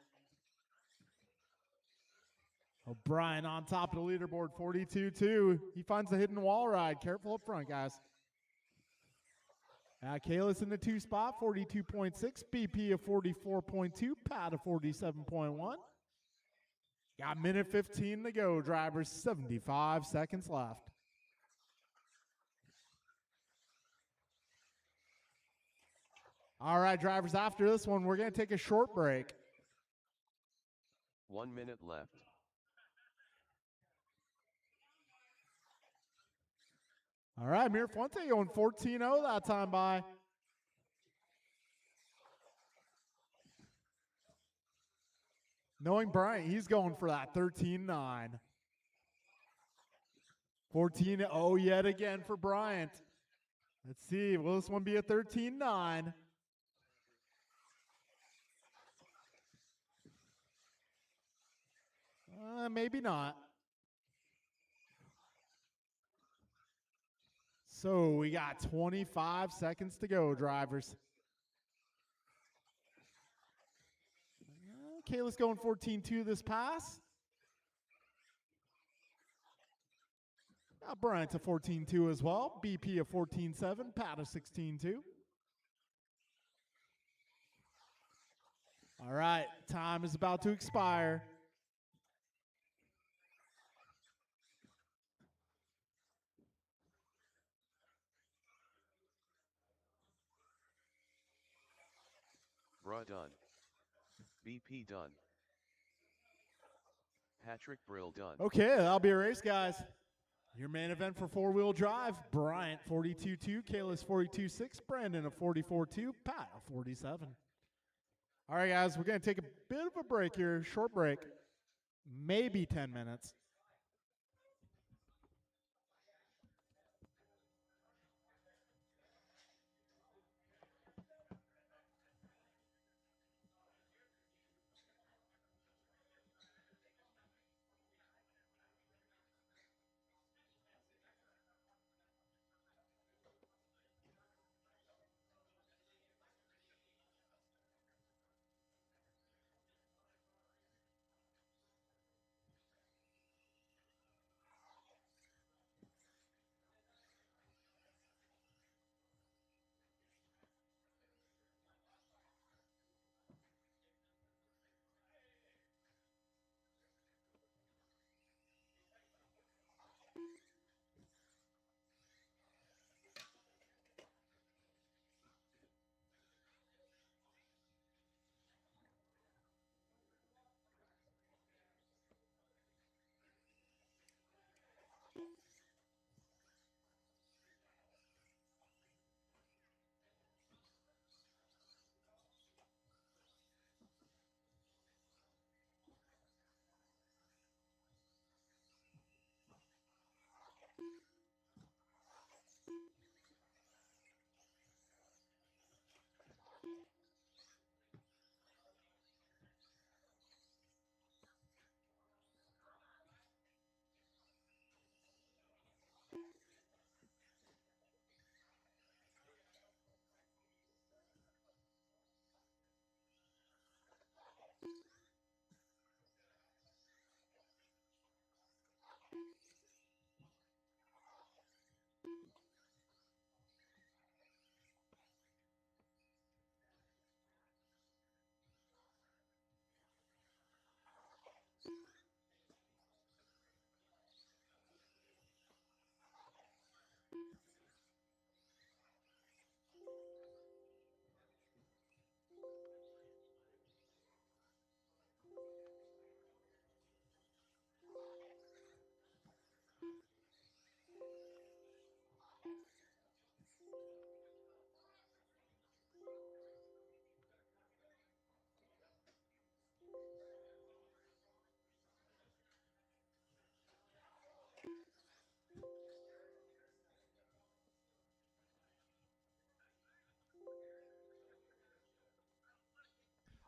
O'Brien on top of the leaderboard, 42.2. He finds the hidden wall ride. Careful up front, guys. Kalis in the 2 spot, 42.6. BP of 44.2. Pat of 47.1. Got minute 15 to go, drivers. 75 seconds left. All right, drivers, after this one, we're going to take a short break. 1 minute left. All right, Mirafuente going 14-0 that time by. Knowing Bryant, he's going for that 13-9. 14-0 yet again for Bryant. Let's see, will this one be a 13-9? Maybe not. So we got 25 seconds to go, drivers. Okay, let's go in 14-2 this pass. Bryant to 14-2 as well. BP of 14-7, Pat of 16-2. All right, time is about to expire. Bra done. BP done. Patrick Brill done. Okay, that'll be a race, guys. Your main event for four-wheel drive, Bryant 42.2, Kalis 42.6, Brandon of 44.2, Pat of 47. All right, guys, we're going to take a bit of a break here, short break, maybe 10 minutes.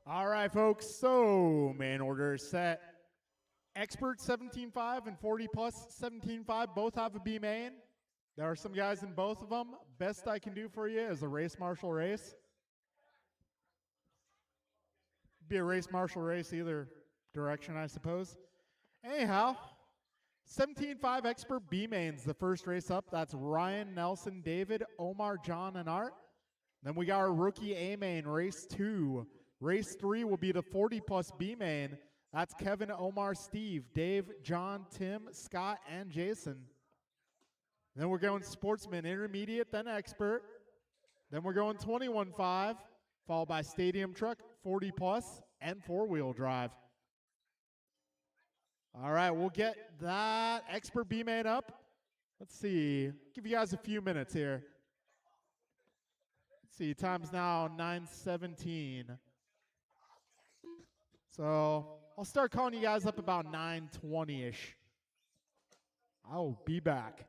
All right, folks, so main order is set. Expert 17.5 and 40 plus 17.5 both have a B main. There are some guys in both of them. Best I can do for you is a race marshal race. Be a race marshal race either direction, I suppose. Anyhow, 17.5 expert B mains, the first race up. That's Ryan, Nelson, David, Omar, John, and Art. Then we got our rookie A main, race 2. Race 3 will be the 40 plus B main. That's Kevin, Omar, Steve, Dave, John, Tim, Scott, and Jason. Then we're going sportsman, intermediate, then expert. Then we're going 21.5, followed by stadium truck, 40 plus, and 4-wheel drive. All right, we'll get that expert B main up. Let's see, give you guys a few minutes here. Let's see, time's now 9:17. So I'll start calling you guys up about 9:20-ish. I'll be back.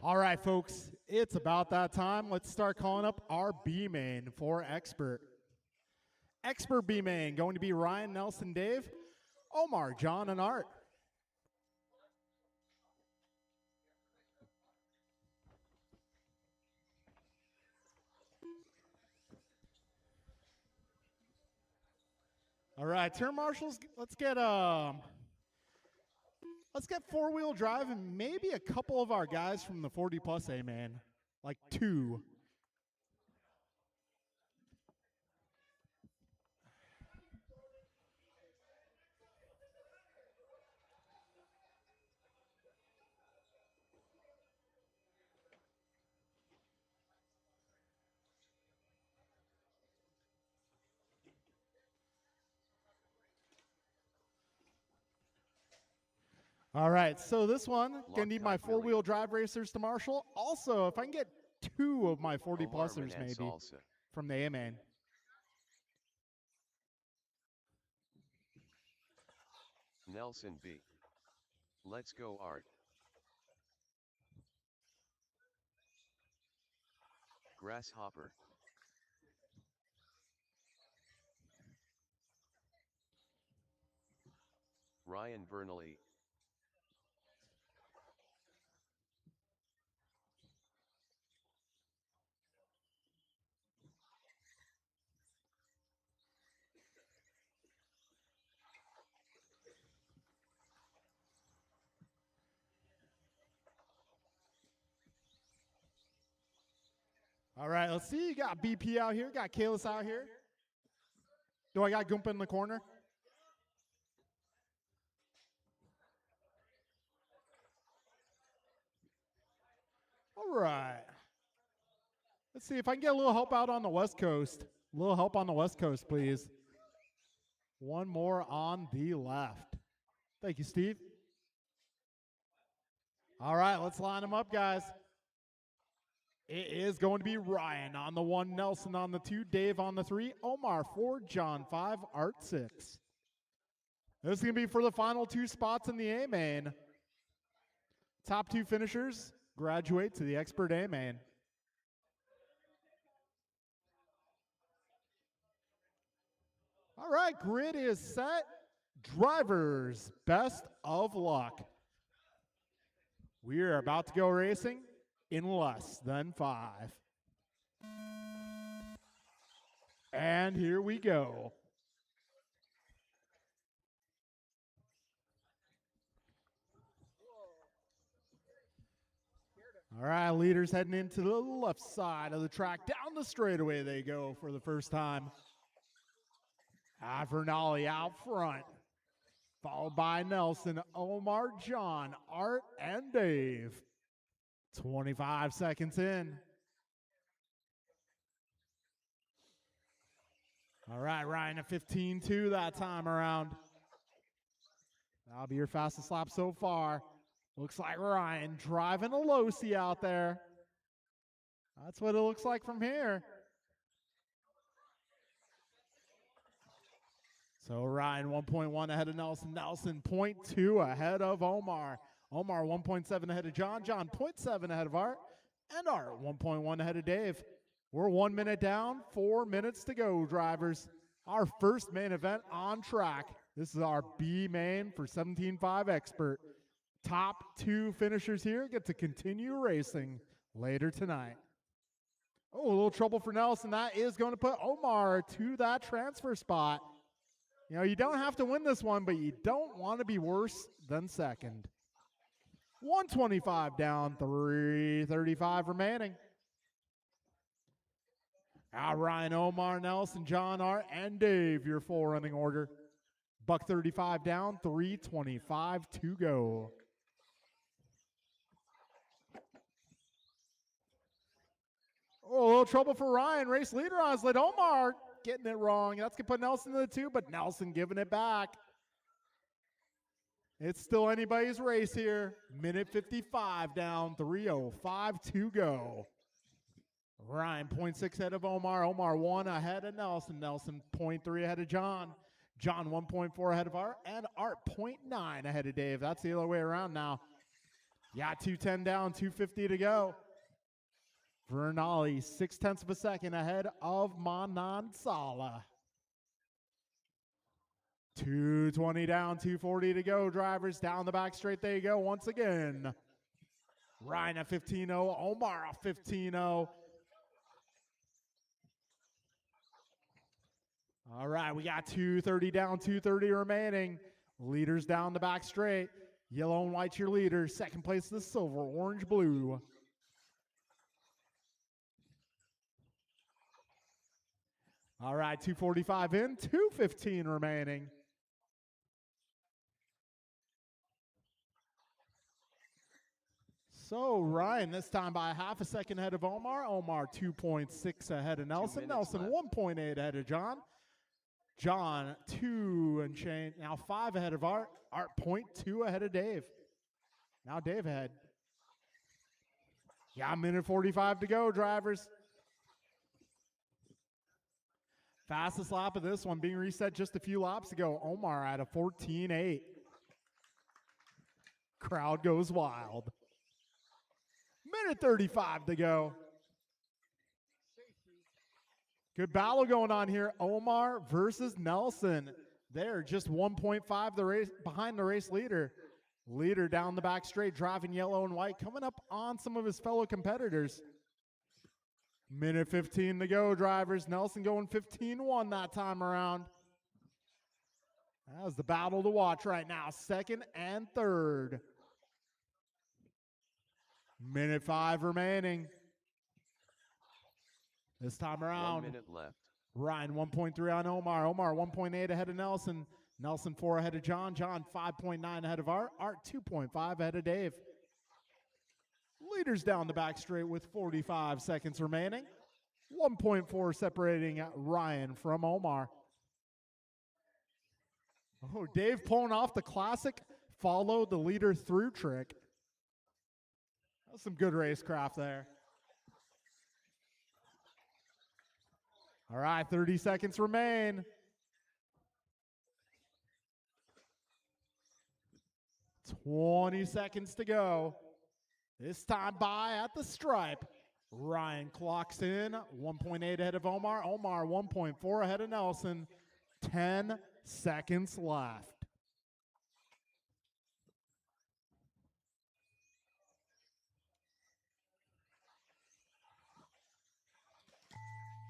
All right, folks, it's about that time. Let's start calling up our B main for Expert. Expert B main going to be Ryan, Nelson, Dave, Omar, John, and Art. All right, turn marshals. Let's get four-wheel drive and maybe a couple of our guys from the 40 plus A main, like 2. All right, so this one, gonna need my four-wheel drive racers to marshal. Also, if I can get 2 of my 40 plusers maybe from the A main. Nelson B. Let's go, Art. Grasshopper. Ryan Bernally. All right, let's see. You got BP out here, got Kalis out here. Do I got Goompa in the corner? All right. Let's see if I can get a little help out on the West Coast. A little help on the West Coast, please. One more on the left. Thank you, Steve. All right, let's line them up, guys. It is going to be Ryan on the 1, Nelson on the 2, Dave on the 3, Omar 4, John 5, Art 6. This is going to be for the final 2 spots in the A main. Top 2 finishers graduate to the Expert A main. All right, grid is set. Drivers, best of luck. We are about to go racing in less than 5. And here we go. All right, leaders heading into the left side of the track. Down the straightaway they go for the first time. Avernali out front, followed by Nelson, Omar, John, Art, and Dave. 25 seconds in. All right, Ryan at 15.2 that time around. That'll be your fastest lap so far. Looks like Ryan driving a Losi out there. That's what it looks like from here. So Ryan 1.1 ahead of Nelson. Nelson 0.2 ahead of Omar. Omar 1.7 ahead of John. John 0.7 ahead of Art. And Art 1.1 ahead of Dave. We're 1 minute down, 4 minutes to go, drivers. Our first main event on track. This is our B main for 17.5 Expert. Top 2 finishers here get to continue racing later tonight. Oh, a little trouble for Nelson. That is going to put Omar to that transfer spot. You know, you don't have to win this one, but you don't want to be worse than second. 125 down, 335 remaining. Now Ryan, Omar, Nelson, John, Art, and Dave, your full running order. Buck 35 down, 325 to go. Oh, a little trouble for Ryan. Race leader on his lead. Omar getting it wrong. That's going to put Nelson in the 2, but Nelson giving it back. It's still anybody's race here. Minute 55 down, 3:05 to go. Ryan 0.6 ahead of Omar. Omar 1 ahead of Nelson. Nelson 0.3 ahead of John. John 1.4 ahead of Art. And Art 0.9 ahead of Dave. That's the other way around now. Yeah, 2:10 down, 2:50 to go. Vernali, 0.6 of a second ahead of Manansala. 2:20 down, 2:40 to go. Drivers down the back straight. There you go once again. Ryan at 15.0. Omar at 15.0. All right, we got 2:30 down, 2:30 remaining. Leaders down the back straight. Yellow and white's your leader. Second place the silver, orange, blue. All right, 2:45 in, 2:15 remaining. So Ryan this time by 0.5 second ahead of Omar. Omar 2.6 ahead of Nelson. Nelson left. 1.8 ahead of John. John 2 and change. Now 5 ahead of Art. Art 0.2 ahead of Dave. Now Dave ahead. Yeah, 1:45 to go, drivers. Fastest lap of this one being reset just a few laps ago. Omar at a 14.8. Crowd goes wild. 1:35 to go. Good battle going on here. Omar versus Nelson. They're just 1.5 the race behind the race leader. Leader down the back straight, driving yellow and white, coming up on some of his fellow competitors. 1:15 to go, drivers. Nelson going 15-1 that time around. That was the battle to watch right now. Second and third. 1:05 remaining. This time around. 1 minute left. Ryan 1.3 on Omar. Omar 1.8 ahead of Nelson. Nelson 4 ahead of John. John 5.9 ahead of Art. Art 2.5 ahead of Dave. Leaders down the back straight with 45 seconds remaining. 1.4 separating Ryan from Omar. Oh, Dave pulling off the classic follow the leader through trick. That's some good racecraft there. All right, 30 seconds remain. 20 seconds to go. This time by at the stripe. Ryan clocks in 1.8 ahead of Omar. Omar 1.4 ahead of Nelson. 10 seconds left.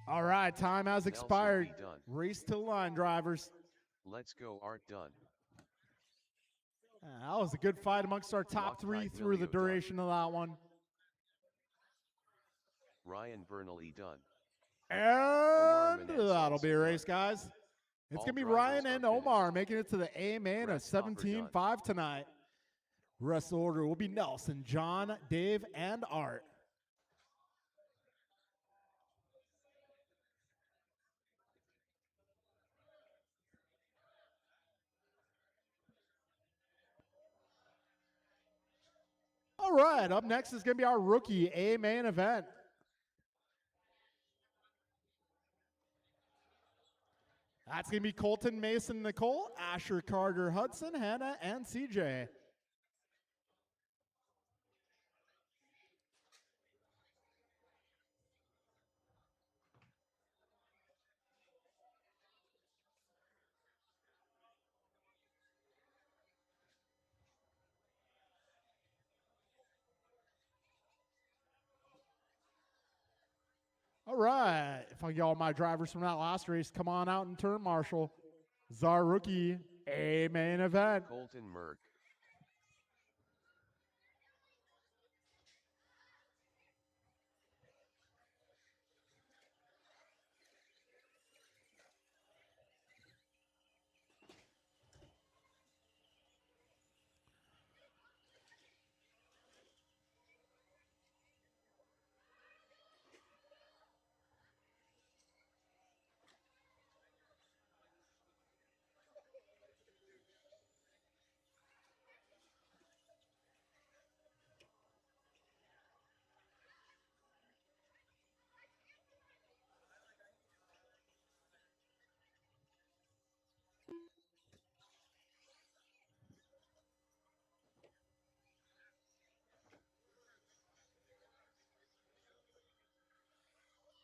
All right, time has expired. Nelson, be done. Race to the line, drivers. Let's go, Art done. That was a good fight amongst our top three Loctite through the Milio duration of that one. Ryan Vernally done. And Menez that'll also be a done. race, guys. It's All going to be drivers Ryan are and finished. Omar making it to the A main Brett of Popper done. 17.5 tonight. Rest of the order will be Nelson, John, Dave, and Art. All right, up next is going to be our rookie A main event. That's going to be Colton Mason Nicole, Asher Carter Hudson, Hannah, and CJ. All right, if I get all my drivers from that last race, come on out and turn marshal. This is our rookie A main event. Colton Merck.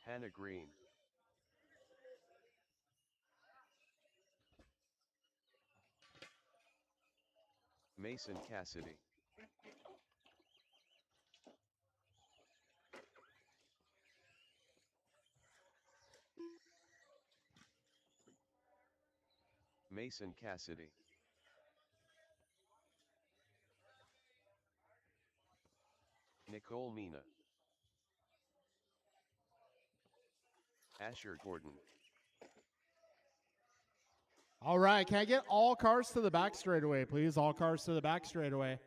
Hannah Green. Mason Cassidy. Mason Cassidy. Nicole Mina. Asher Gordon. All right, can I get all cars to the back straightaway, please? All cars to the back straightaway.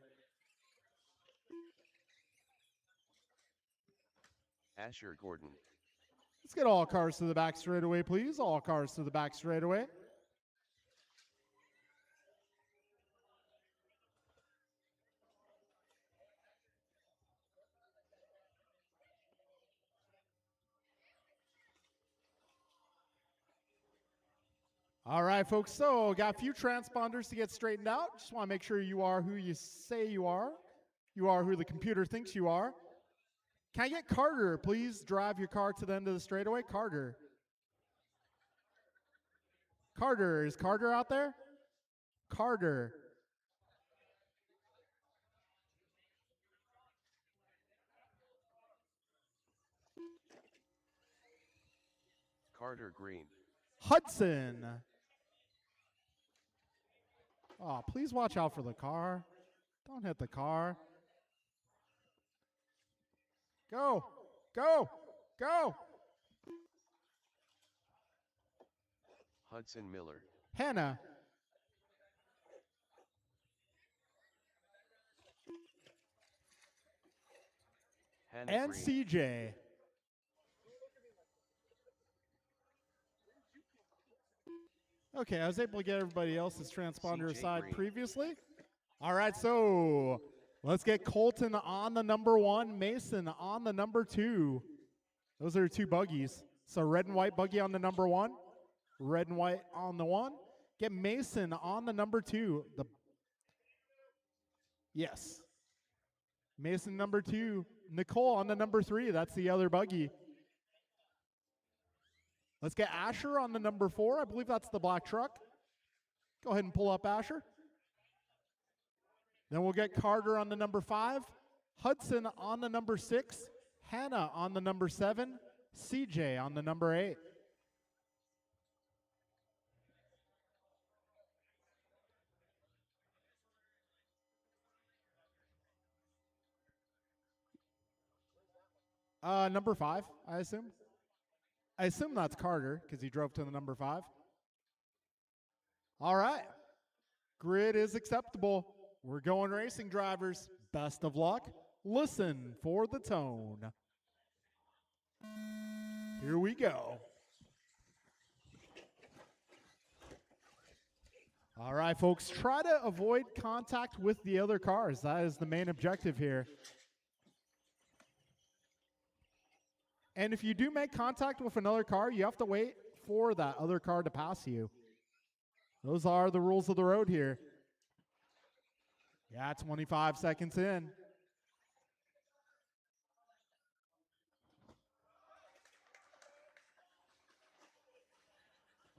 Asher Gordon. Let's get all cars to the back straightaway, please. All cars to the back straightaway. All right, folks, so got a few transponders to get straightened out. Just want to make sure you are who you say you are. You are who the computer thinks you are. Can I get Carter? Please drive your car to the end of the straightaway. Carter. Carter. Is Carter out there? Carter. Carter Green. Hudson. Oh, please watch out for the car. Don't hit the car. Go. Go. Go. Hudson Miller. Hannah. Hannah And Green. CJ. Okay, I was able to get everybody else's transponder CJ aside Green. previously. All right, so let's get Colton on the number 1, Mason on the number 2. Those are 2 buggies. So red and white buggy on the number 1, red and white on the 1. Get Mason on the number 2. Yes. Mason number 2. Nicole on the number 3. That's the other buggy. Let's get Asher on the number 4. I believe that's the black truck. Go ahead and pull up Asher. Then we'll get Carter on the number 5. Hudson on the number 6. Hannah on the number 7. CJ on the number 8. Number 5, I assume. I assume that's Carter because he drove to the number 5. All right. Grid is acceptable. We're going racing, drivers. Best of luck. Listen for the tone. Here we go. All right, folks. Try to avoid contact with the other cars. That is the main objective here. And if you do make contact with another car, you have to wait for that other car to pass you. Those are the rules of the road here. Yeah, 25 seconds in.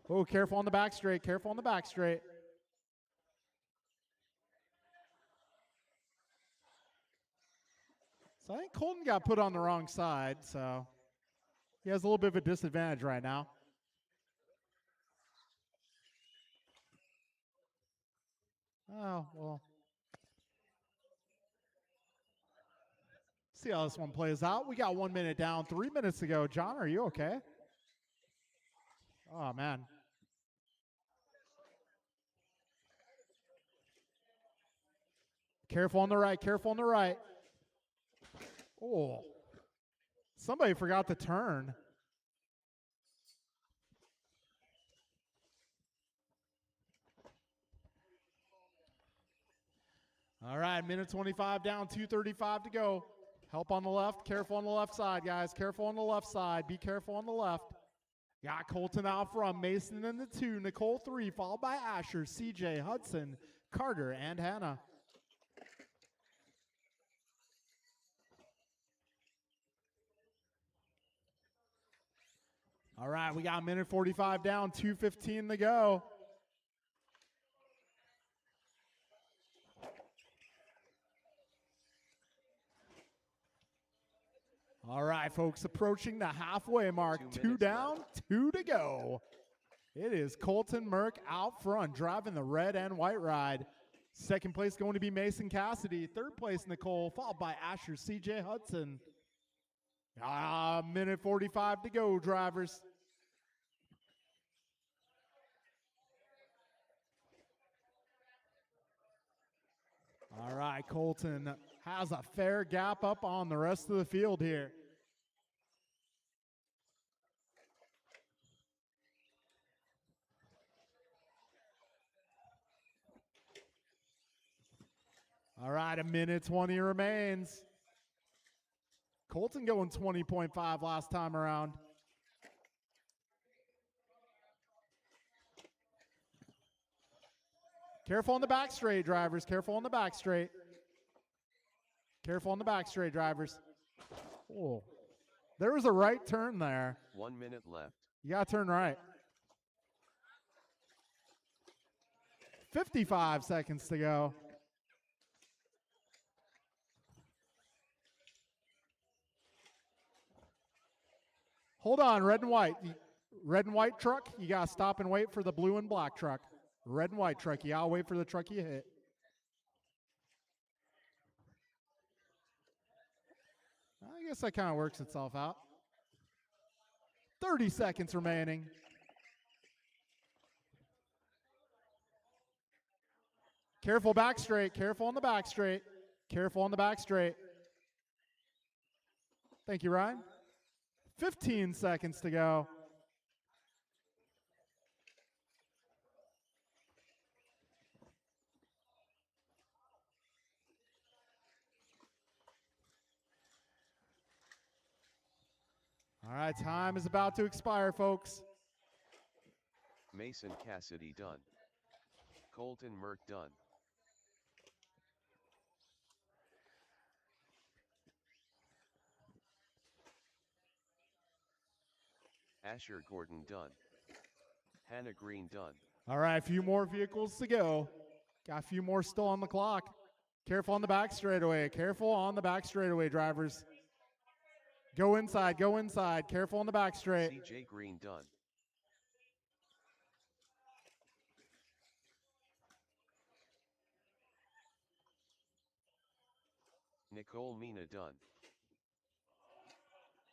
Oh, careful on the back straight. Careful on the back straight. So I think Colton got put on the wrong side, so he has a little bit of a disadvantage right now. Oh, well. See how this one plays out. We got 1 minute down, 3 minutes to go. John, are you okay? Oh, man. Careful on the right. Careful on the right. Oh. Somebody forgot to turn. All right, minute 25 down, 2:35 to go. Help on the left. Careful on the left side, guys. Careful on the left side. Be careful on the left. Got Colton out front. Mason in the 2. Nicole 3, followed by Asher, CJ, Hudson, Carter, and Hannah. All right, we got a minute 45 down, 2:15 to go. All right, folks, approaching the halfway mark. 2 down, left. 2 to go. It is Colton Merck out front, driving the red and white ride. Second place going to be Mason Cassidy. Third place, Nicole, followed by Asher CJ Hudson. Minute 45 to go, drivers. All right, Colton has a fair gap up on the rest of the field here. All right, a minute 20 remains. Colton going 20.5 last time around. Careful on the back straight, drivers. Careful on the back straight. Careful on the back straight, drivers. Oh, there was a right turn there. 1 minute left. You got to turn right. 55 seconds to go. Hold on, red and white. Red and white truck, you got to stop and wait for the blue and black truck. Red and white truck, you got to wait for the truck you hit. I guess that kind of works itself out. 30 seconds remaining. Careful back straight. Careful on the back straight. Careful on the back straight. Thank you, Ryan. 15 seconds to go. All right, time is about to expire, folks. Mason Cassidy done. Colton Merck done. Asher Gordon done. Hannah Green done. All right, a few more vehicles to go. Got a few more still on the clock. Careful on the back straightaway. Careful on the back straightaway, drivers. Go inside, go inside. Careful on the back straight. CJ Green done. Nicole Mina done.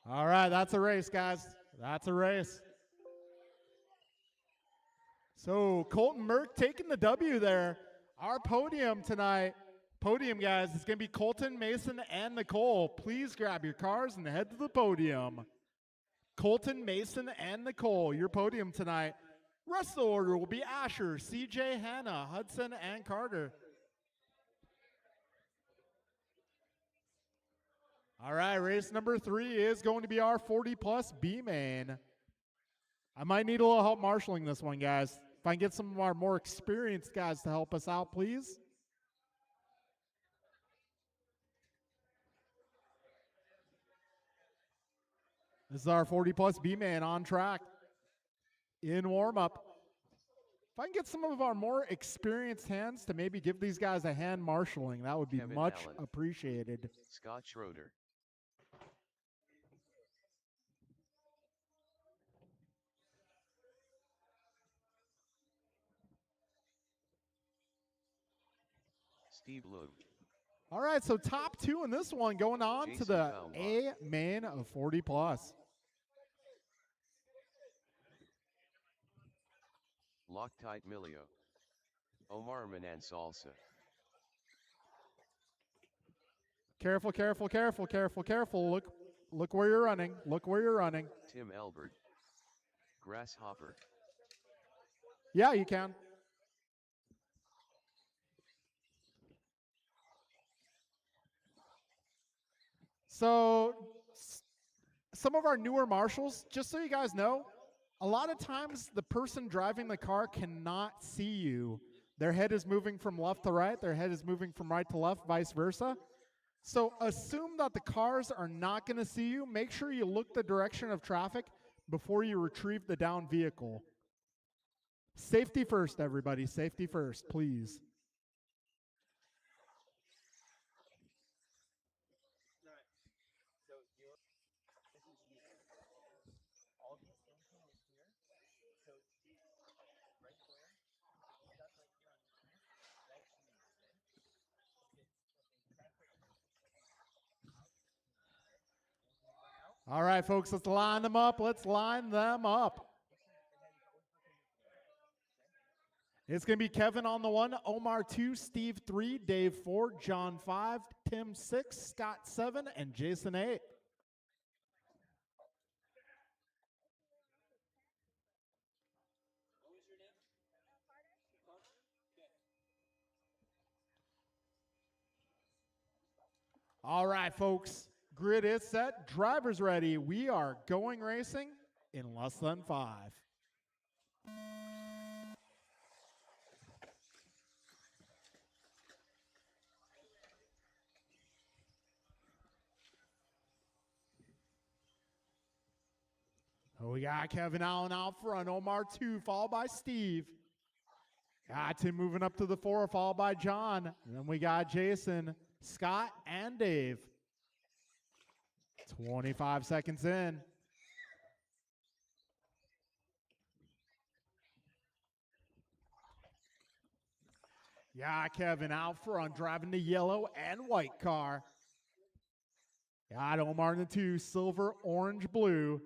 All right, that's a race, guys. That's a race. So Colton Merck taking the W there. Our podium tonight, guys, is going to be Colton, Mason, and Nicole. Please grab your cars and head to the podium. Colton, Mason, and Nicole, your podium tonight. Rest of the order will be Asher, CJ, Hannah, Hudson, and Carter. All right, race number 3 is going to be our 40-plus B-Main. I might need a little help marshaling this one, guys. If I can get some of our more experienced guys to help us out, please. This is our 40-plus B-Man on track in warm-up. If I can get some of our more experienced hands to maybe give these guys a hand marshaling, that would be Kevin much Allen. appreciated. Scott Schroeder. Steve Loeb. All right, so top 2 in this one going on to Jason the Baumbach. A-Main of 40-plus. Loctite Milio. Omar Manan Salsa. Careful, careful, careful, careful, careful. Look where you're running. Look where you're running. Tim Elbert. Grasshopper. Yeah, you can. So some of our newer marshals, just so you guys know, a lot of times the person driving the car cannot see you. Their head is moving from left to right. Their head is moving from right to left, vice versa. So assume that the cars are not going to see you. Make sure you look the direction of traffic. before you retrieve the down vehicle. Safety first, everybody. Safety first, please. All right, folks, let's line them up. Let's line them up. It's going to be Kevin on the 1, Omar 2, Steve 3, Dave 4, John 5, Tim 6, Scott 7, and Jason 8. All right, folks, grid is set, drivers ready. We are going racing in less than 5. We got Kevin Allen out front, Omar 2, followed by Steve. Got Tim moving up to the 4, followed by John. And then we got Jason, Scott, and Dave. 25 seconds in. Yeah, Kevin out front, driving the yellow and white car. Got Omar in the 2, silver, orange, blue.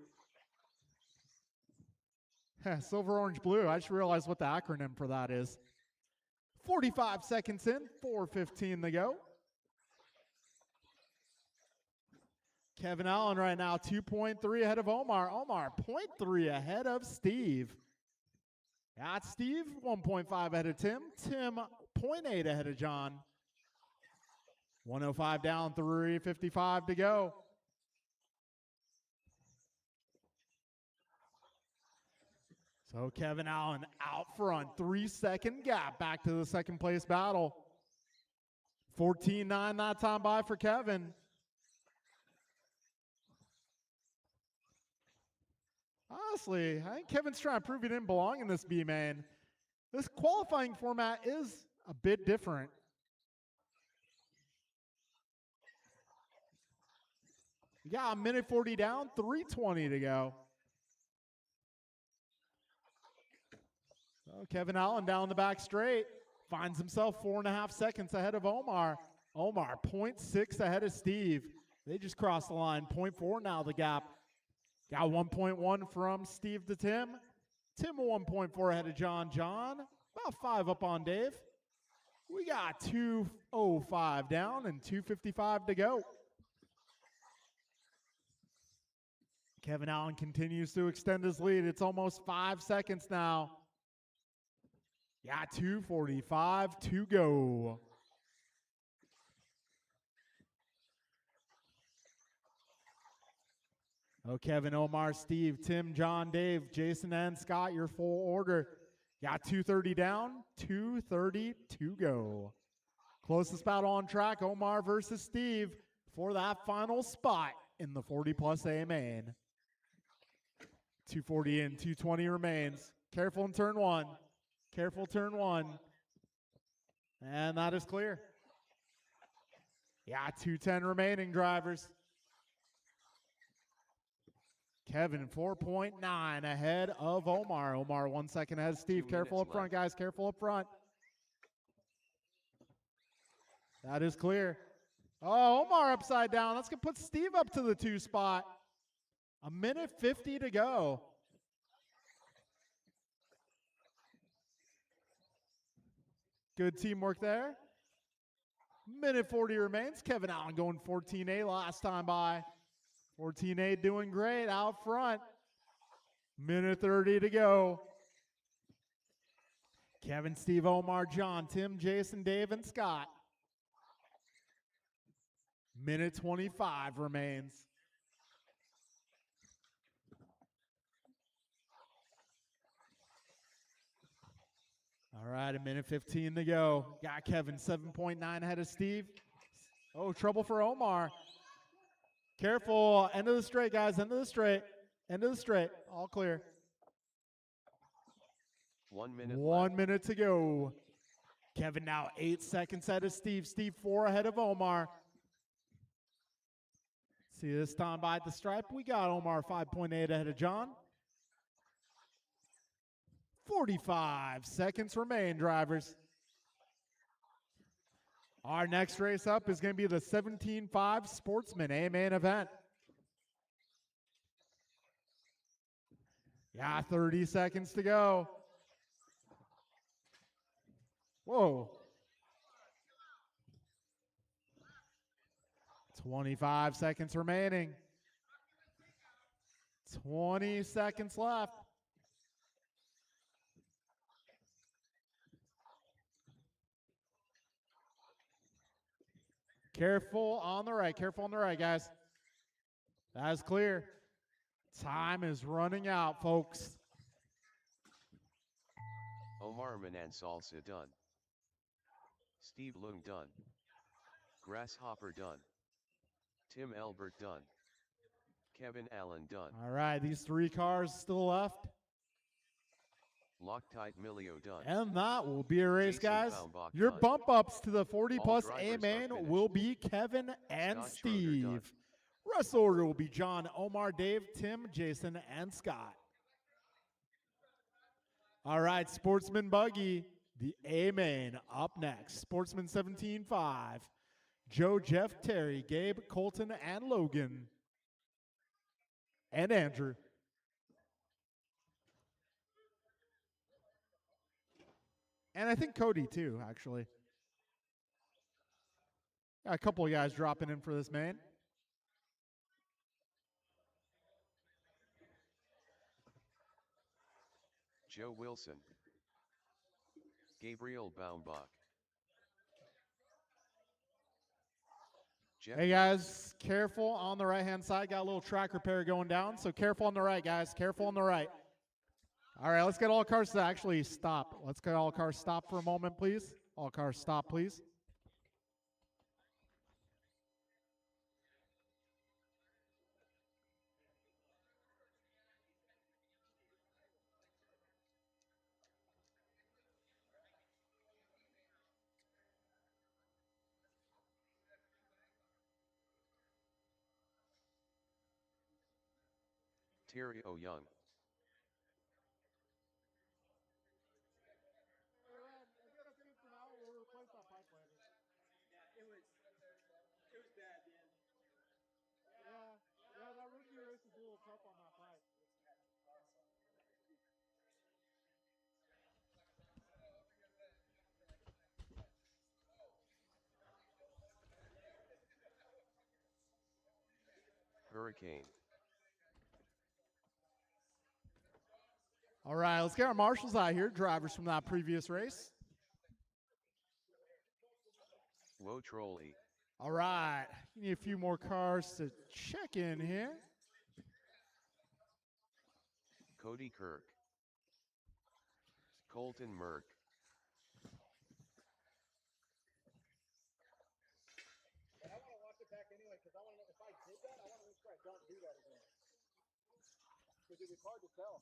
Silver, orange, blue. I just realized what the acronym for that is. 45 seconds in, 4:15 to go. Kevin Allen right now, 2.3 ahead of Omar. Omar, 0.3 ahead of Steve. Got Steve, 1.5 ahead of Tim. Tim, 0.8 ahead of John. 105 down, 3:55 to go. So Kevin Allen out front, 3-second gap back to the second place battle. 14.9 that time by for Kevin. Honestly, I think Kevin's trying to prove he didn't belong in this B main. This qualifying format is a bit different. We got a minute 40 down, 3:20 to go. So Kevin Allen down the back straight. Finds himself 4.5 seconds ahead of Omar. Omar, 0.6 ahead of Steve. They just crossed the line. 0.4 now the gap. Got 1.1 from Steve to Tim. Tim 1.4 ahead of John. John, about 5 up on Dave. We got 2:05 down and 2:55 to go. Kevin Allen continues to extend his lead. It's almost 5 seconds now. Yeah, 2:45 to go. Oh, Kevin, Omar, Steve, Tim, John, Dave, Jason, and Scott, your full order. Got 2:30 down, 2:30 to go. Closest battle on track, Omar versus Steve for that final spot in the 40+ A main. 2:40 in, 2:20 remains. Careful in turn 1. Careful turn 1. And that is clear. Yeah, 2:10 remaining, drivers. Kevin, 4.9 ahead of Omar. Omar, 1 second ahead of Steve. Careful up front, guys. Careful up front. That is clear. Oh, Omar upside down. That's going to put Steve up to the 2 spot. A minute 50 to go. Good teamwork there. Minute 40 remains. Kevin Allen going 14.8 last time by. 14.8 doing great out front. Minute 30 to go. Kevin, Steve, Omar, John, Tim, Jason, Dave, and Scott. Minute 25 remains. All right, a minute 15 to go. Got Kevin 7.9 ahead of Steve. Oh, trouble for Omar. Careful, end of the straight, guys, end of the straight. End of the straight. All clear. 1 minute 1 left. minute to go. Kevin now 8 seconds ahead of Steve. Steve 4 ahead of Omar. See this time by the stripe. We got Omar 5.8 ahead of John. 45 seconds remain, drivers. Our next race up is going to be the 17.5 Sportsman A main event. Yeah, 30 seconds to go. Whoa. 25 seconds remaining. 20 seconds left. Careful on the right. Careful on the right, guys. That is clear. Time is running out, folks. Omar Manan Salsa done. Steve Lung done. Grasshopper done. Tim Elbert done. Kevin Allen done. All right, these 3 cars still left. Loctite Milio done. And that will be a race, Jason guys. Baumbach Your done. bump ups to the 40 All plus drivers A are main finished. will be Kevin and Scott Schroeder done. Steve. Rest order will be John, Omar, Dave, Tim, Jason, and Scott. All right, Sportsman Buggy, the A main up next. Sportsman 17.5. Joe, Jeff, Terry, Gabe, Colton, and Logan. And Andrew. And I think Cody too, actually. Got a couple of guys dropping in for this main. Joe Wilson. Gabriel Baumbach. Jeff Hey guys, careful on the right-hand side. Got a little track repair going down, so careful on the right, guys. Careful on the right. All right, let's get all cars to actually stop. Let's get all cars stop for a moment, please. All cars stop, please. Terry O. Young. Hurricane. All right, let's get our marshals out here, drivers from that previous race. Woe Trolley. All right, you need a few more cars to check in here. Cody Kirk. Colton Merck. And I want to watch it back anyway because I want to know if I did that, I want to make sure I don't do that again. Because it was hard to tell.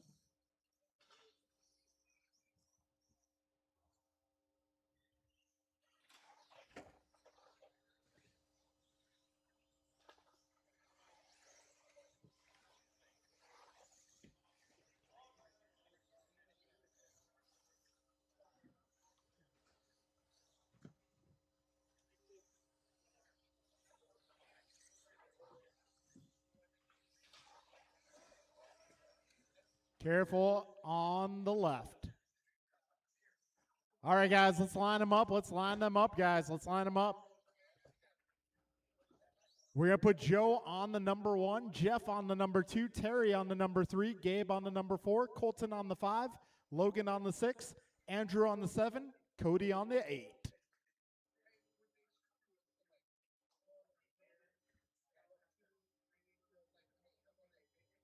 Careful on the left. All right, guys, let's line them up. Let's line them up, guys. Let's line them up. We're going to put Joe on the number 1, Jeff on the number 2, Terry on the number 3, Gabe on the number 4, Colton on the 5, Logan on the 6, Andrew on the 7, Cody on the 8.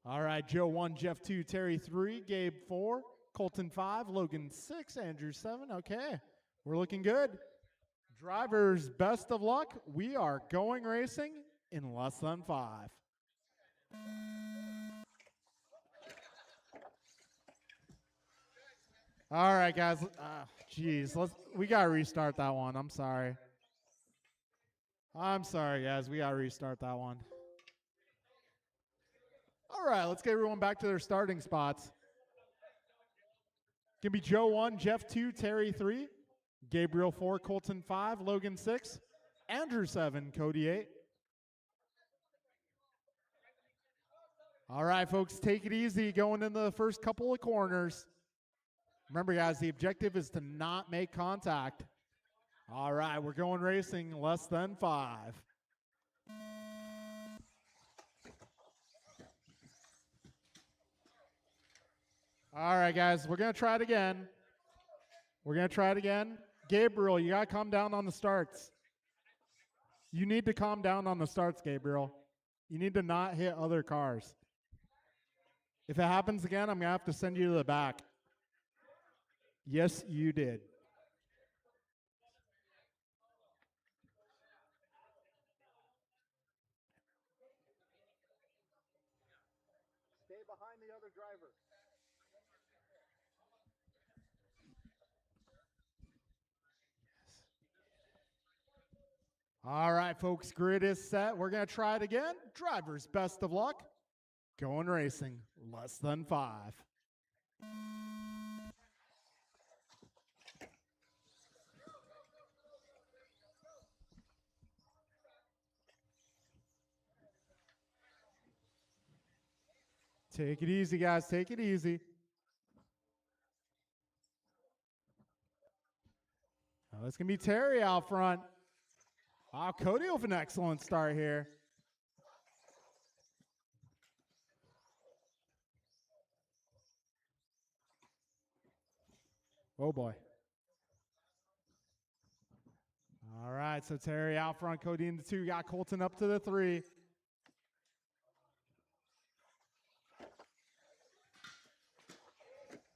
All right, Joe 1, Jeff 2, Terry 3, Gabe 4, Colton 5, Logan 6, Andrew 7. Okay, we're looking good. Drivers, best of luck. We are going racing in less than 5. All right, guys. Jeez, we gotta restart that one. I'm sorry. I'm sorry, guys. We gotta restart that one. All right, let's get everyone back to their starting spots. Gonna be Joe 1, Jeff 2, Terry 3, Gabriel 4, Colton 5, Logan 6, Andrew 7, Cody 8. All right, folks, take it easy going into the first couple of corners. Remember, guys, the objective is to not make contact. All right, we're going racing less than 5. All right, guys, we're going to try it again. Gabriel, you got to calm down on the starts. You need to calm down on the starts, Gabriel. You need to not hit other cars. If it happens again, I'm going to have to send you to the back. Yes, you did. Stay behind the other driver. All right, folks, grid is set. We're going to try it again. Drivers, best of luck. Going racing, less than 5. Take it easy, guys. Take it easy. Oh, it's going to be Terry out front. Wow, Cody with an excellent start here. Oh, boy. All right, so Terry out front, Cody into 2. Got Colton up to the 3.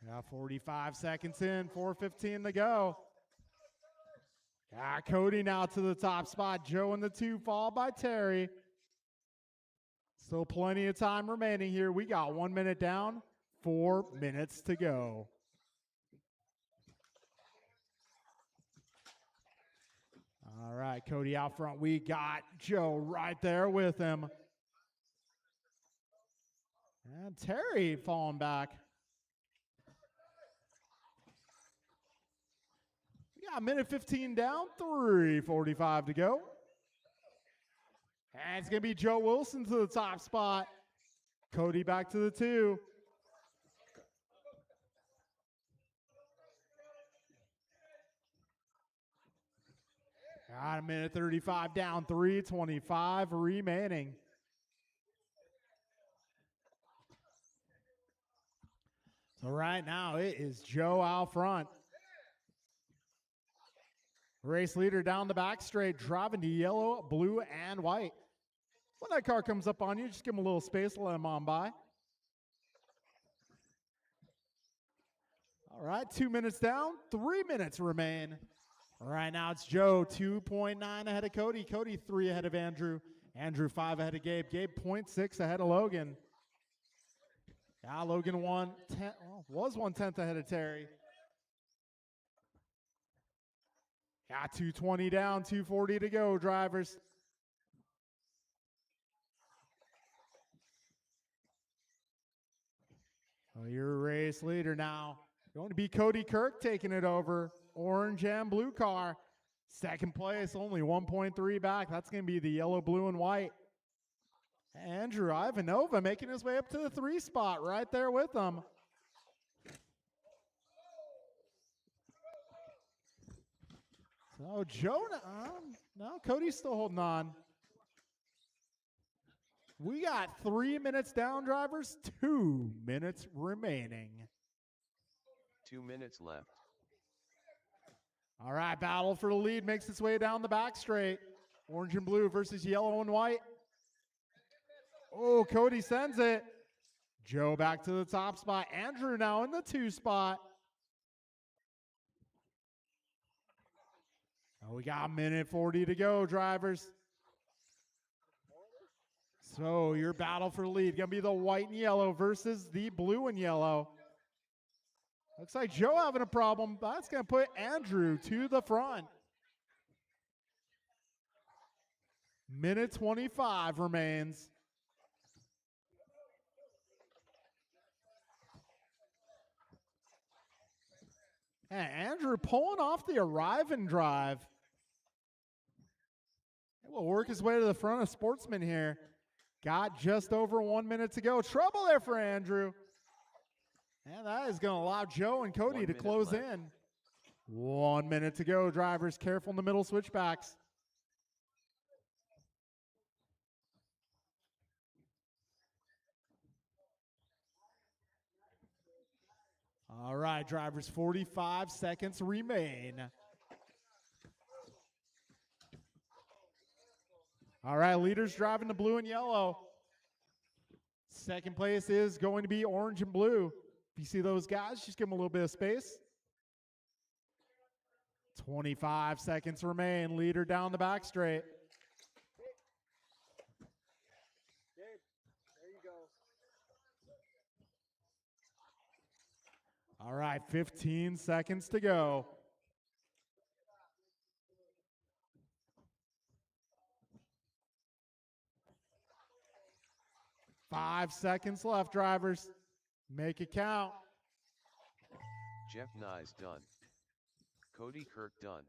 Got 45 seconds in, 4:15 to go. Got Cody now to the top spot. Joe in the 2, followed by Terry. Still plenty of time remaining here. We got 1 minute down, 4 minutes to go. All right, Cody out front. We got Joe right there with him. And Terry falling back. We got a minute 15 down, 3:45 to go. And it's going to be Joe Wilson to the top spot. Cody back to the 2. Got a minute 35 down, 3:25 remaining. So right now it is Joe out front. Race leader down the back straight, driving to yellow, blue, and white. When that car comes up on you, just give him a little space, let him on by. All right, 2 minutes down, 3 minutes remain. Right now it's Joe, 2.9 ahead of Cody. Cody 3 ahead of Andrew. Andrew 5 ahead of Gabe. Gabe 0.6 ahead of Logan. Yeah, Logan was 1/10 ahead of Terry. Yeah, 2:20 down, 2:40 to go, drivers. Oh, your race leader now. Going to be Cody Kirk taking it over. Orange and blue car. Second place, only 1.3 back. That's going to be the yellow, blue, and white. Andrew Ivanova making his way up to the 3 spot right there with them. So no, Cody's still holding on. We got 3 minutes down, drivers. 2 minutes remaining. 2 minutes left. All right, battle for the lead makes its way down the back straight. Orange and blue versus yellow and white. Oh, Cody sends it. Joe back to the top spot. Andrew now in the 2 spot. Oh, we got a minute 40 to go, drivers. So your battle for the lead going to be the white and yellow versus the blue and yellow. Looks like Joe having a problem. That's going to put Andrew to the front. Minute 25 remains. And Andrew pulling off the arrive and drive. He will work his way to the front of Sportsman here. Got just over 1 minute to go. Trouble there for Andrew. And that is going to allow Joe and Cody to close in. 1 minute to go. Drivers careful in the middle switchbacks. All right, drivers, 45 seconds remain. All right, leaders driving the blue and yellow. Second place is going to be orange and blue. If you see those guys, just give them a little bit of space. 25 seconds remain. Leader down the back straight. Gabe, there you go. All right, 15 seconds to go. Five seconds left, drivers. Make it count. Jeff Nyes done. Cody Kirk done.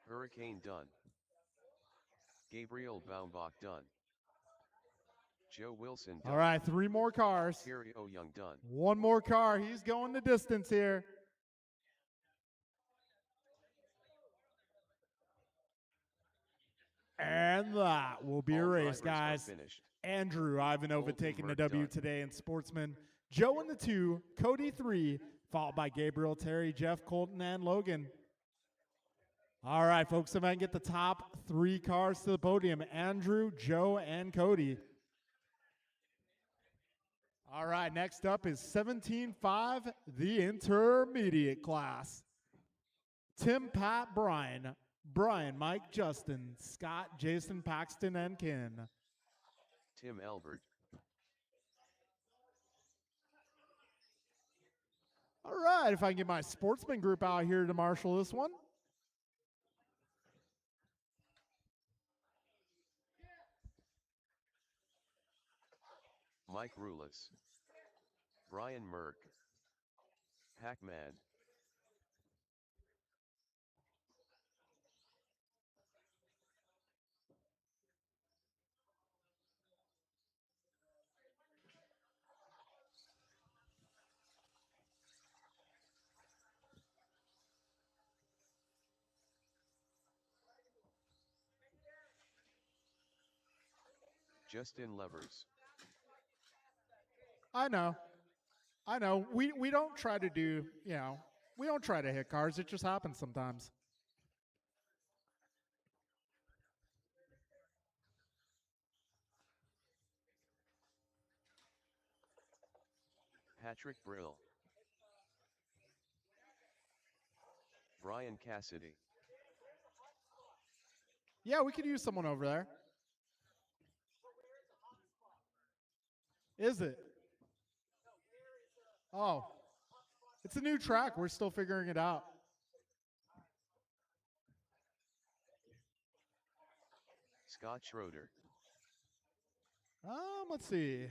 Hurricane done. Gabriel Baumbach done. Joe Wilson done. All right, 3 more cars. Terry Young done. 1 more car. He's going the distance here. And that will be a All race, drivers are guys. finished. Andrew Ivanova Colton taking the Merck W done. today in Sportsman. Joe in the 2, Cody 3, followed by Gabriel, Terry, Jeff, Colton, and Logan. All right, folks, if I can get the top 3 cars to the podium, Andrew, Joe, and Cody. All right, next up is 17.5, the intermediate class. Tim, Pat, Brian, Mike, Justin, Scott, Jason, Paxton, and Ken. Tim Albert. All right, if I can get my Sportsman group out here to marshal this one. Mike Rulis. Brian Merck. Hackman. Justin Levers. I know. We don't try to do, we don't try to hit cars. It just happens sometimes. Patrick Brill. Brian Cassidy. Yeah, we could use someone over there. Is it? Oh. It's a new track. We're still figuring it out. Scott Schroeder. Let's see.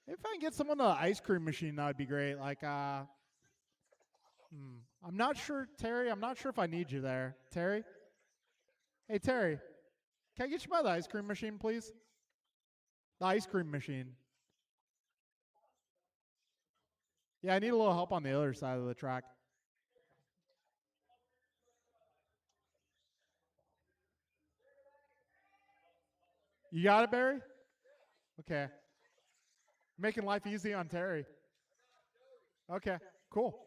If I can get someone to the ice cream machine, that would be great. Like, I'm not sure, Terry. I'm not sure if I need you there. Terry? Hey, Terry. Can I get you by the ice cream machine, please? The ice cream machine. Yeah, I need a little help on the other side of the track. You got it, Barry? Okay. Making life easy on Terry. Okay, cool.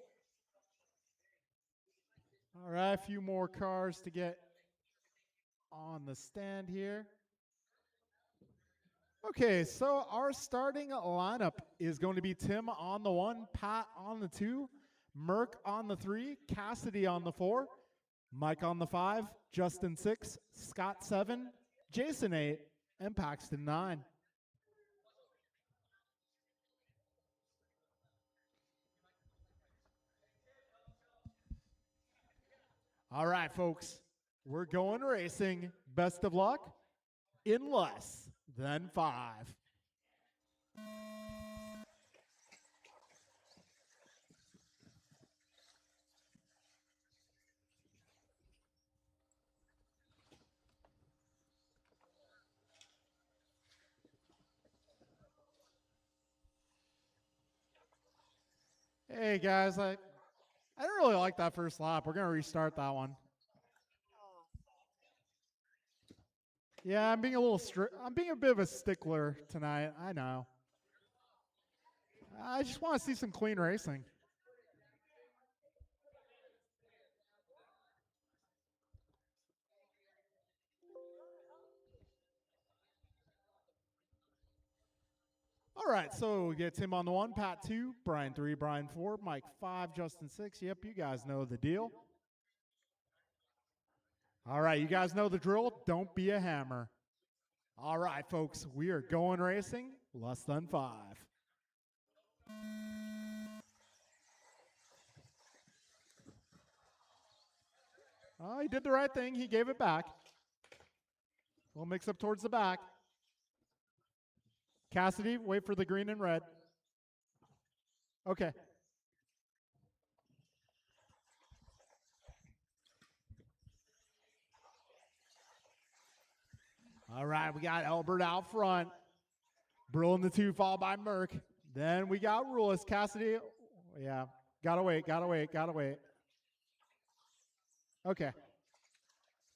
All right, a few more cars to get on the stand here. Okay, so our starting lineup is going to be Tim on the 1, Pat on the 2, Merck on the 3, Cassidy on the 4, Mike on the 5, Justin 6, Scott 7, Jason 8, and Paxton 9. All right, folks, we're going racing. Best of luck in less than 5. Hey guys, I didn't really like that first lap. We're gonna restart that one. Yeah, I'm being a little I'm being a bit of a stickler tonight. I know. I just want to see some clean racing. All right, so we get Tim on the 1, Pat 2, Brian 3, Brian 4, Mike 5, Justin 6. Yep, you guys know the deal. All right, you guys know the drill. Don't be a hammer. All right, folks, we are going racing. Less than 5. Oh, he did the right thing. He gave it back. We'll mix up towards the back. Cassidy, wait for the green and red. Okay. All right, we got Albert out front. Brill in the 2, followed by Merck. Then we got Rulis. Cassidy, yeah, gotta wait. Okay.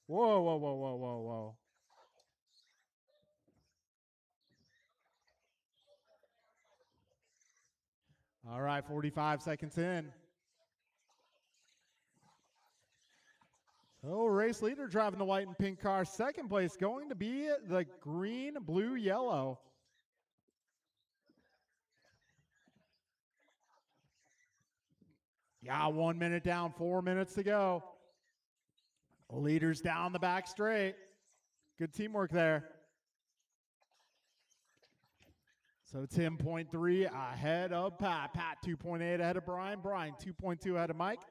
Whoa. All right, 45 seconds in. So race leader driving the white and pink car. Second place going to be the green, blue, yellow. Yeah, 1 minute down, 4 minutes to go. Leaders down the back straight. Good teamwork there. So Tim 0.3 ahead of Pat. Pat 2.8 ahead of Brian. Brian 2.2 ahead of Mike.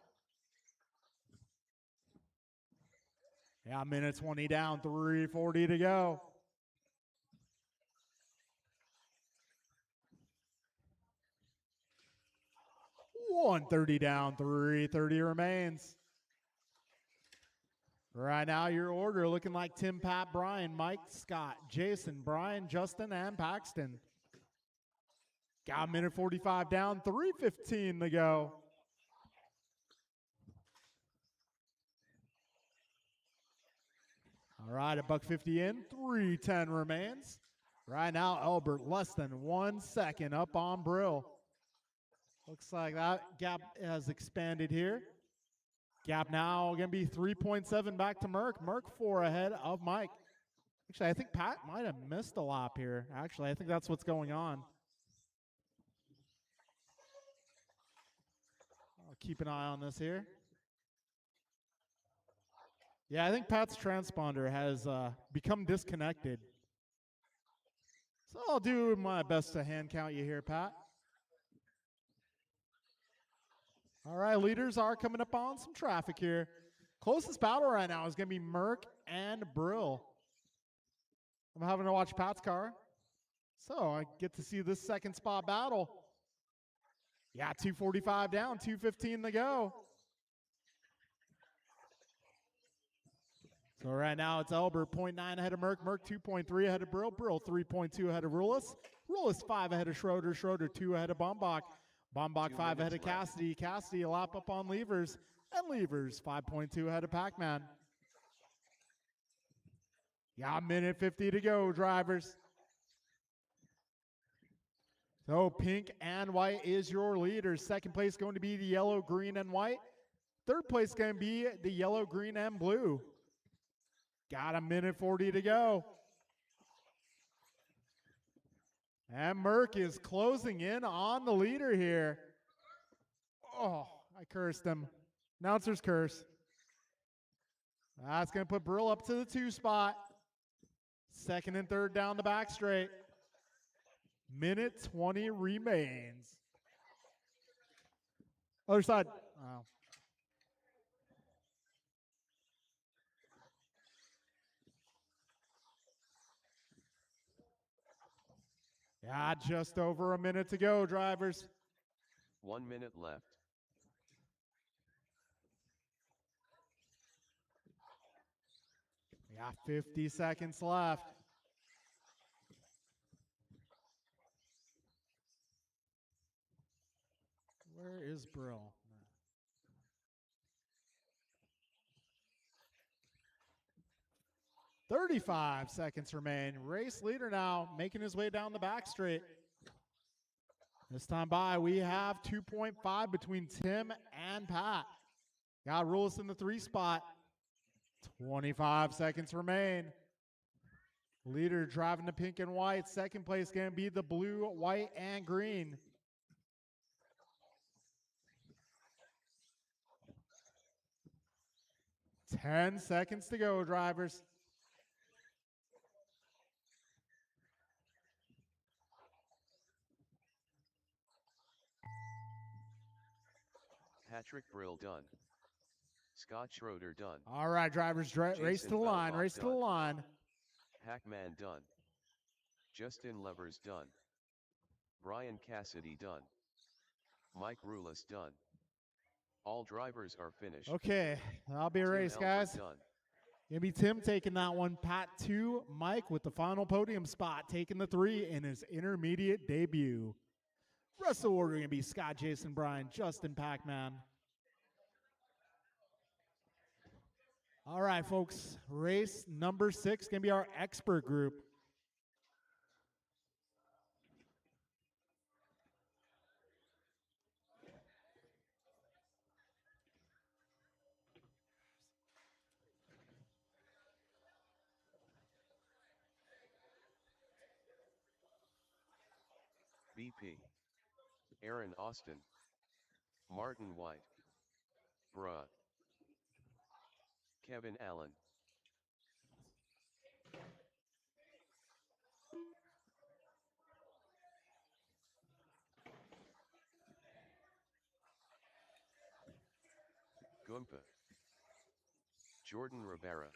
Yeah, minute 20 down, 3:40 to go. $130 down, 3:30 remains. Right now, your order looking like Tim, Pat, Brian, Mike, Scott, Jason, Brian, Justin, and Paxton. Got a minute 45 down, 3:15 to go. All right, $1.50 in, 3:10 remains. Right now, Albert less than 1 second up on Brill. Looks like that gap has expanded here. Gap now going to be 3.7 back to Merck. Merck 4 ahead of Mike. Actually, I think Pat might have missed a lap here. Actually, I think that's what's going on. I'll keep an eye on this here. Yeah, I think Pat's transponder has become disconnected. So I'll do my best to hand count you here, Pat. All right, leaders are coming up on some traffic here. Closest battle right now is going to be Merck and Brill. I'm having to watch Pat's car. So I get to see this second spot battle. Yeah, 2:45 down, 2:15 to go. So right now it's Albert 0.9 ahead of Merck. Merck 2.3 ahead of Brill. Brill 3.2 ahead of Rulis. Rulis 5 ahead of Schroeder. Schroeder 2 ahead of Bombach. Bombach 5 ahead of Cassidy. Cassidy a lap up on Levers. And Levers 5.2 ahead of Pac-Man. Yeah, minute 50 to go, drivers. So pink and white is your leaders. Second place going to be the yellow, green, and white. Third place going to be the yellow, green, and blue. Got a minute 40 to go. And Merck is closing in on the leader here. Oh, I cursed him. Announcer's curse. That's going to put Brill up to the 2 spot. Second and third down the back straight. Minute 20 remains. Other side. Oh. Yeah, just over a minute to go, drivers. 1 minute left. We got 50 seconds left. Where is Brill? 35 seconds remain. Race leader now making his way down the back straight. This time by, we have 2.5 between Tim and Pat. Got Rulis in the 3 spot. 25 seconds remain. Leader driving the pink and white. Second place going to be the blue, white, and green. Ten seconds to go, drivers. Patrick Brill done. Scott Schroeder done. All right, drivers, race to the line, race to the line. Hackman done. Justin Levers done. Brian Cassidy done. Mike Rulis done. All drivers are finished. Okay, that'll be a race, guys. Done. Gonna be Tim taking that one. Pat 2, Mike with the final podium spot, taking the 3 in his intermediate debut. Rest of the order gonna be Scott, Jason, Brian, Justin, Pac-Man. All right, folks. Race number 6 gonna be our expert group. BP. Aaron Austin. Martin White. Bruh. Kevin Allen. Gumpa. Jordan Rivera.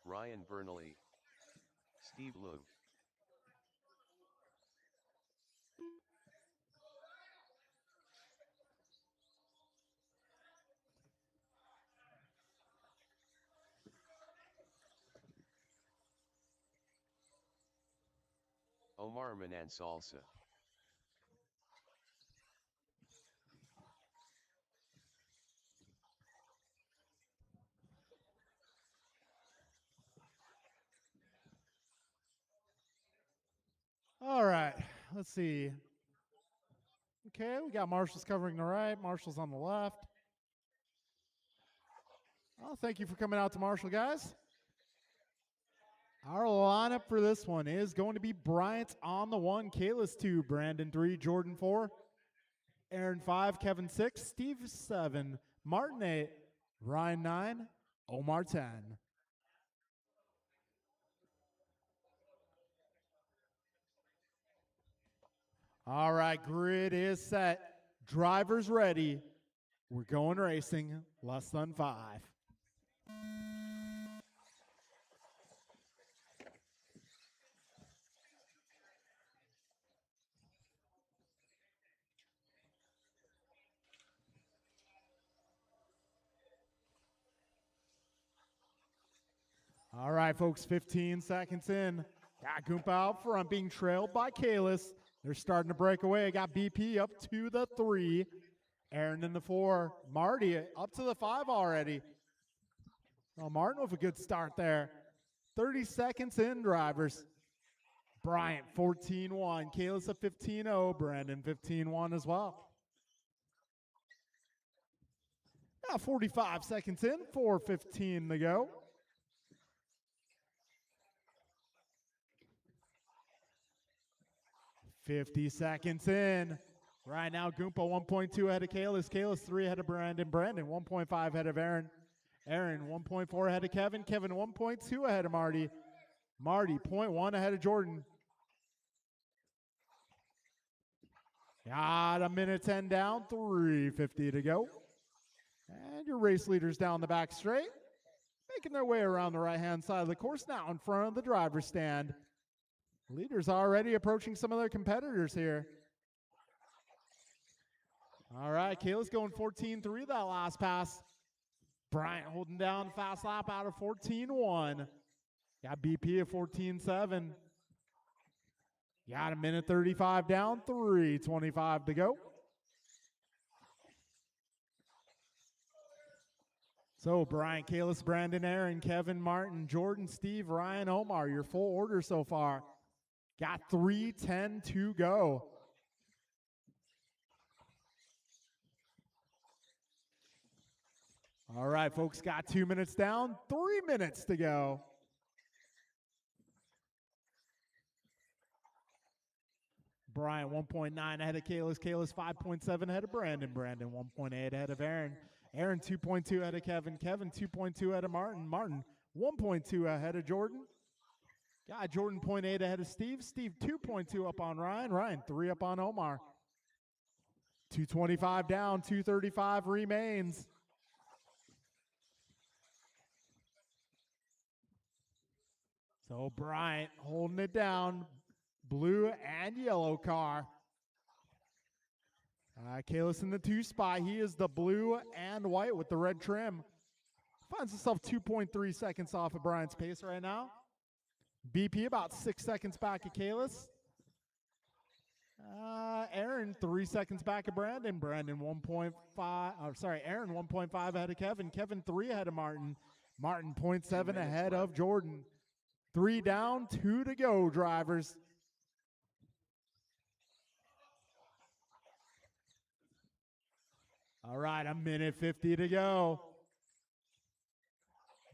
Ryan Bernally. Steve Liu. Omar Manan Salsa. All right, let's see. Okay, we got Marshall's covering the right, Marshall's on the left. Well, thank you for coming out to Marshall, guys. Our lineup for this one is going to be Bryant on the 1, Kalis 2, Brandon 3, Jordan 4, Aaron 5, Kevin 6, Steve 7, Martin 8, Ryan 9, Omar 10. All right, grid is set. Drivers ready. We're going racing, less than 5. All right, folks, 15 seconds in. Got Goomba out front, being trailed by Kalis. They're starting to break away. Got BP up to the 3. Aaron in the 4. Marty up to the 5 already. Oh, Martin with a good start there. 30 seconds in, drivers. Bryant 14-1. Kalis a 15-0. Brandon 15-1 as well. Now 45 seconds in, 4:15 to go. 50 seconds in. Right now, Goompa 1.2 ahead of Kalis. Kalis 3 ahead of Brandon. Brandon 1.5 ahead of Aaron. Aaron 1.4 ahead of Kevin. Kevin 1.2 ahead of Marty. Marty 0.1 ahead of Jordan. Got a minute 10 down, 3:50 to go. And your race leaders down the back straight, making their way around the right-hand side of the course, now in front of the driver's stand. Leaders already approaching some of their competitors here. All right, Kayla's going 14.3 that last pass. Bryant holding down fast lap out of 14.1. Got BP of 14.7. Got a minute 35 down, 3:25 to go. So Brian, Kalis, Brandon, Aaron, Kevin, Martin, Jordan, Steve, Ryan, Omar, your full order so far. Got 3:10 to go. All right, folks, got 2 minutes down, 3 minutes to go. Brian 1.9 ahead of Kalis. Kalis 5.7 ahead of Brandon. Brandon 1.8 ahead of Aaron. Aaron 2.2 ahead of Kevin. Kevin 2.2 ahead of Martin. Martin 1.2 ahead of Jordan. Got Jordan 0.8 ahead of Steve. Steve 2.2 up on Ryan. Ryan 3 up on Omar. 2:25 down, 2:35 remains. So Bryant holding it down. Blue and yellow car. Kalis in the 2 spot. He is the blue and white with the red trim. Finds himself 2.3 seconds off of Bryant's pace right now. BP about 6 seconds back of Kalis. Aaron 3 seconds back of Brandon. Brandon 1.5. Aaron 1.5 ahead of Kevin. Kevin 3 ahead of Martin. Martin 0.7 ahead of Jordan. 3 down, 2 to go, drivers. All right, a minute 50 to go.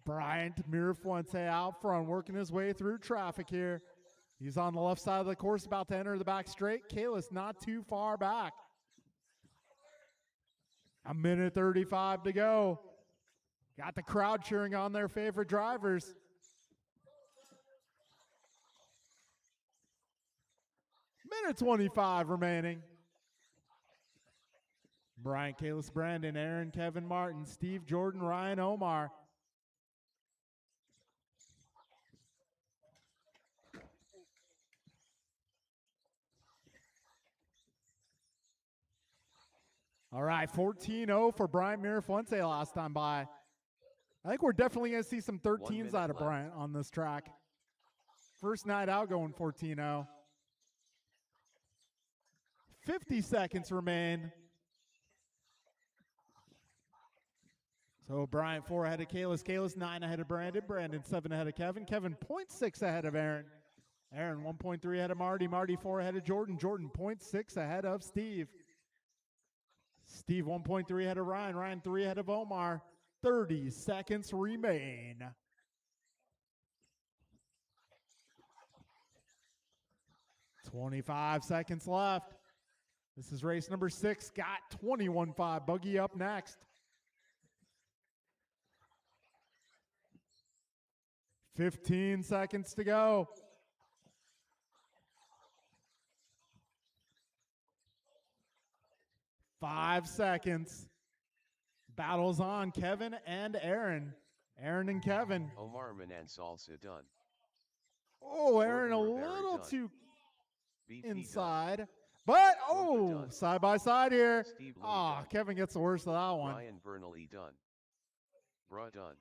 Bryant Mirafuente out front, working his way through traffic here. He's on the left side of the course, about to enter the back straight. Kalis not too far back. A minute 35 to go. Got the crowd cheering on their favorite drivers. Minute 25 remaining. Brian, Kalis, Brandon, Aaron, Kevin, Martin, Steve, Jordan, Ryan, Omar. All right, 14-0 for Brian Mirafuente last time by. I think we're definitely going to see some 13s out of Bryant on this track. First night out going 14-0. 50 seconds remain. So Bryant 4 ahead of Kalis. Kalis 9 ahead of Brandon. Brandon 7 ahead of Kevin. Kevin 0.6 ahead of Aaron. Aaron 1.3 ahead of Marty. Marty 4 ahead of Jordan. Jordan 0.6 ahead of Steve. Steve 1.3 ahead of Ryan. Ryan 3 ahead of Omar. 30 seconds remain. $25 seconds left. This is race number 6. Got 21.5. Buggy up next. 15 seconds to go. Five seconds. Battles on. Kevin and Aaron. Aaron and Kevin. Omar Manan Salsa done. Oh, Aaron a little too inside. But, oh, side by side here. Ah, Kevin gets the worst of that one. Ryan Bernally done. Bruh done.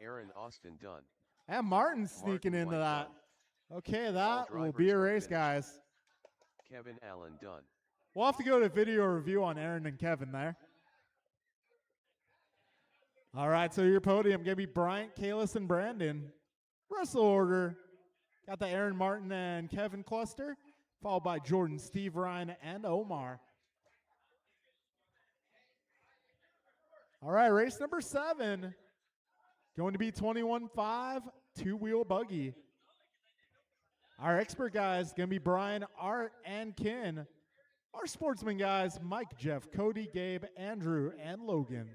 Aaron Austin done. And Martin sneaking into that. Okay, that will be a race, guys. Kevin Allen done. We'll have to go to video review on Aaron and Kevin there. All right, so your podium going to be Bryant, Kalis, and Brandon. Wrestle order. Got the Aaron, Martin, and Kevin cluster, followed by Jordan, Steve, Ryan, and Omar. All right, race number 7. Going to be 21.5, 2-wheel buggy. Our expert guys going to be Brian, Art, and Ken. Our sportsman guys, Mike, Jeff, Cody, Gabe, Andrew, and Logan.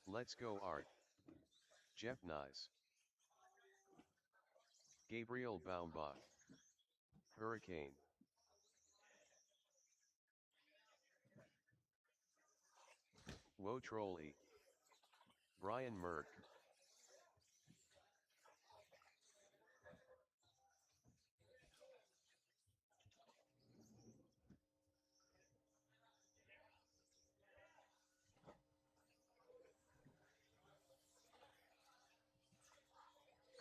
Let's go Art. Jeff Nyes. Gabriel Baumbach. Hurricane. Woe Trolley. Brian Merck.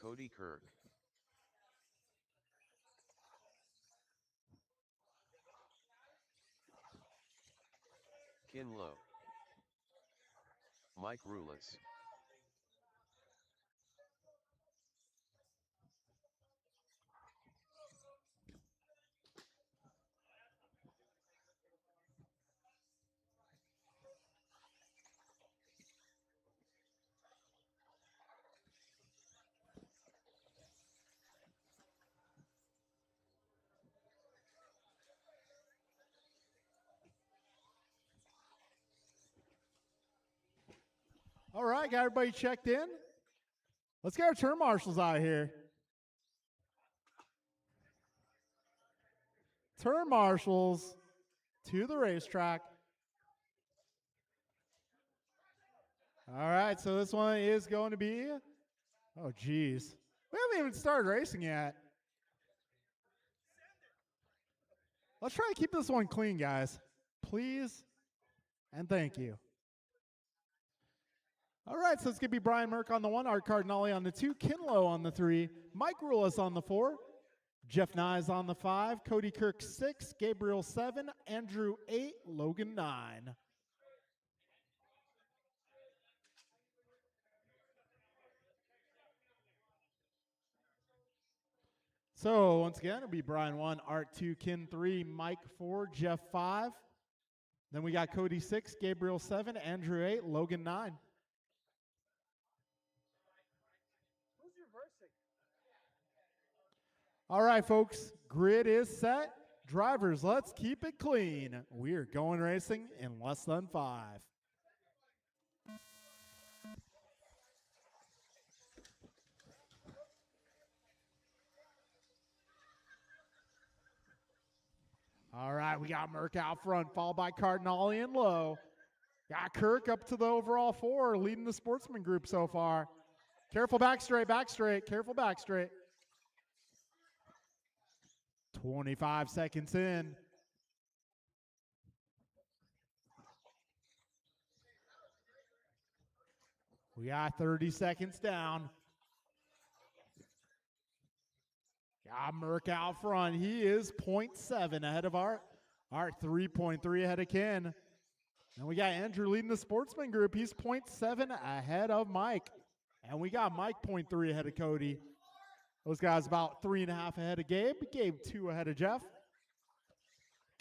Cody Kirk. Kin Lo. Mike Rulis. All right, got everybody checked in? Let's get our turn marshals out here. Turn marshals to the racetrack. All right, so this one is going to be, oh geez, we haven't even started racing yet. Let's try to keep this one clean, guys. Please and thank you. All right, so it's going to be Brian Merck on the 1, Art Cardinale on the 2, Kin Lo on the 3, Mike Rulis on the 4, Jeff Nyes on the 5, Cody Kirk 6, Gabriel 7, Andrew 8, Logan 9. So once again, it'll be Brian 1, Art 2, Kin 3, Mike 4, Jeff 5. Then we got Cody 6, Gabriel 7, Andrew 8, Logan 9. Who's reversing? All right, folks, grid is set. Drivers, let's keep it clean. We're going racing in less than 5. All right, we got Merck out front, followed by Cardinale and Low. Got Kirk up to the overall 4, leading the sportsman group so far. Careful back straight, careful back straight. 25 seconds in. We got 30 seconds down. Got Merck out front. He is 0.7 ahead of Art. Art 3.3 ahead of Ken. And we got Andrew leading the sportsman group. He's 0.7 ahead of Mike. And we got Mike 0.3 ahead of Cody. Those guys about 3.5 ahead of Gabe. Gabe 2 ahead of Jeff.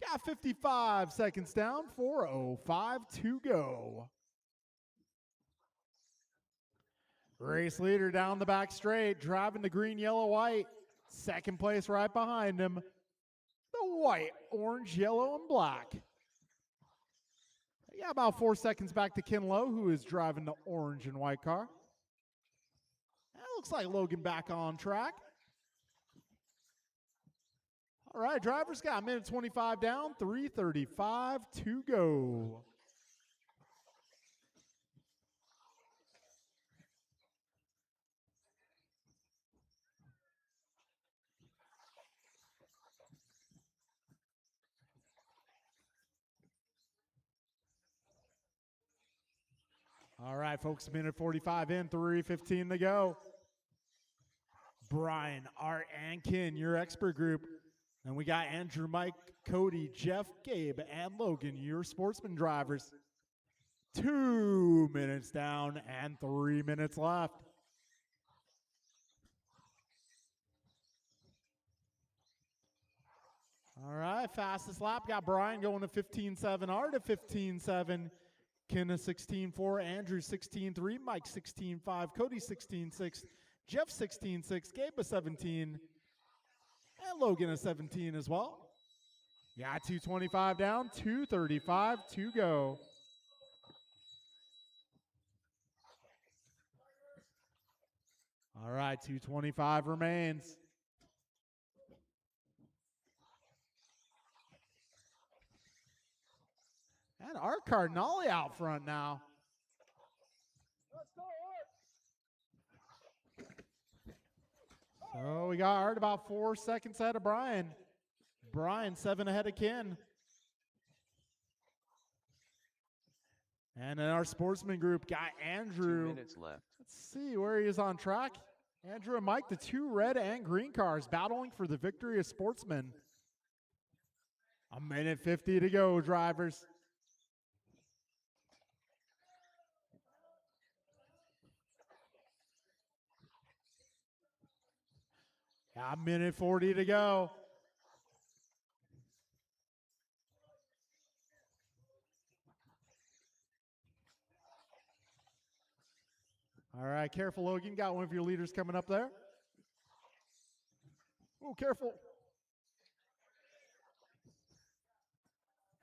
Got 55 seconds down. 4:05 to go. Race leader down the back straight, driving the green, yellow, white. Second place right behind him. The white, orange, yellow, and black. Yeah, about 4 seconds back to Kin Lo, who is driving the orange and white car. That looks like Logan back on track. All right, drivers got a minute 25 down, 3:35 to go. All right, folks, minute 45 in, 3:15 to go. Brian, Art, and Ken, your expert group. And we got Andrew, Mike, Cody, Jeff, Gabe, and Logan, your sportsman drivers. 2 minutes down and 3 minutes left. fastest lap. Got Brian going to 15.7, Art at 15.7, Ken a 16.4, Andrew 16.3, Mike 16.5, Cody 16.6, Jeff 16.6, Gabe a 17, and Logan a 17 as well. Yeah, 225 down, 235 to go. All right, 225 remains. And Art Cardinale out front now. Let's go, Art. So we got Art about 4 seconds ahead of Brian. Brian 7 ahead of Ken. And in our sportsman group, got 2 Andrew. minutes left. Let's see where he is on track. Andrew and Mike, the 2 red and green cars, battling for the victory of sportsmen. 1:50 to go, drivers. Yeah, 1:40 to go. All right, careful, Logan. Got one of your leaders coming up there. Oh, careful.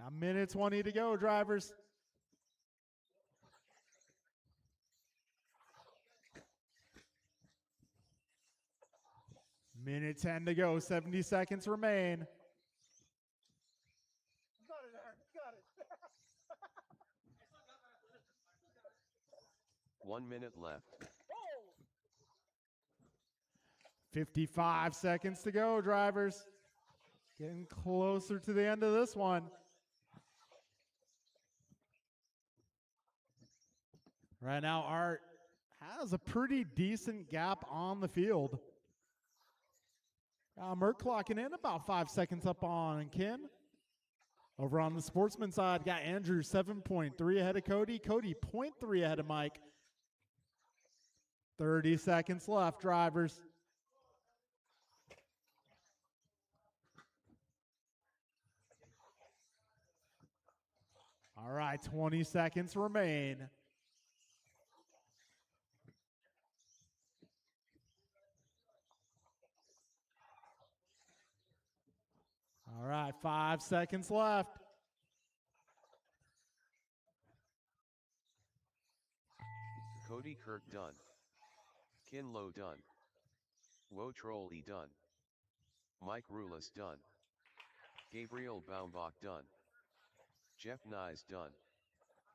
1:20 to go, drivers. Minute 10 to go, 70 seconds remain. You got it, Art. You got it. 1 minute left. 55 seconds to go, drivers. Getting closer to the end of this one. Right now, Art has a pretty decent gap on the field. Merck clocking in about 5 seconds up on Ken. Over on the sportsman side, got Andrew 7.3 ahead of Cody. Cody 0.3 ahead of Mike. 30 seconds left, drivers. All right, 20 seconds remain. All right, 5 seconds left. Cody Kirk done. Ken Lowe done. Wo Trolley done. Mike Rulis done. Gabriel Baumbach done. Jeff Nyes done.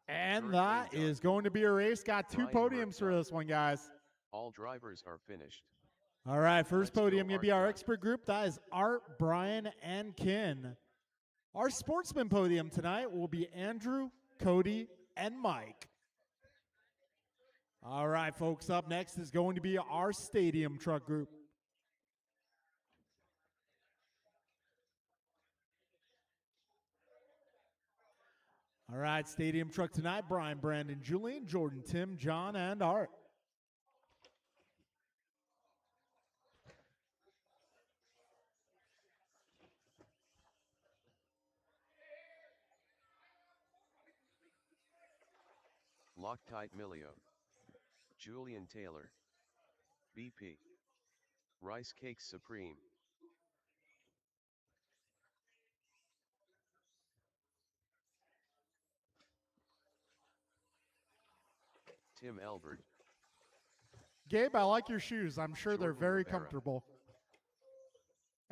And Hurricane that done. is going to be a race. Got 2 Ryan podiums Merck for done. this one, guys. All drivers are finished. All right, first Let's go, podium going to be Art our done. expert group. That is Art, Brian, and Ken. Our sportsman podium tonight will be Andrew, Cody, and Mike. All right, folks, up next is going to be our stadium truck group. All right, stadium truck tonight, Brian, Brandon, Julian, Jordan, Tim, John, and Art. Loctite Milio. Julian Taylor. BP. Rice Cakes Supreme. Tim Elbert. Gabe, I like your shoes. I'm sure they're Jordan very Rivera. comfortable.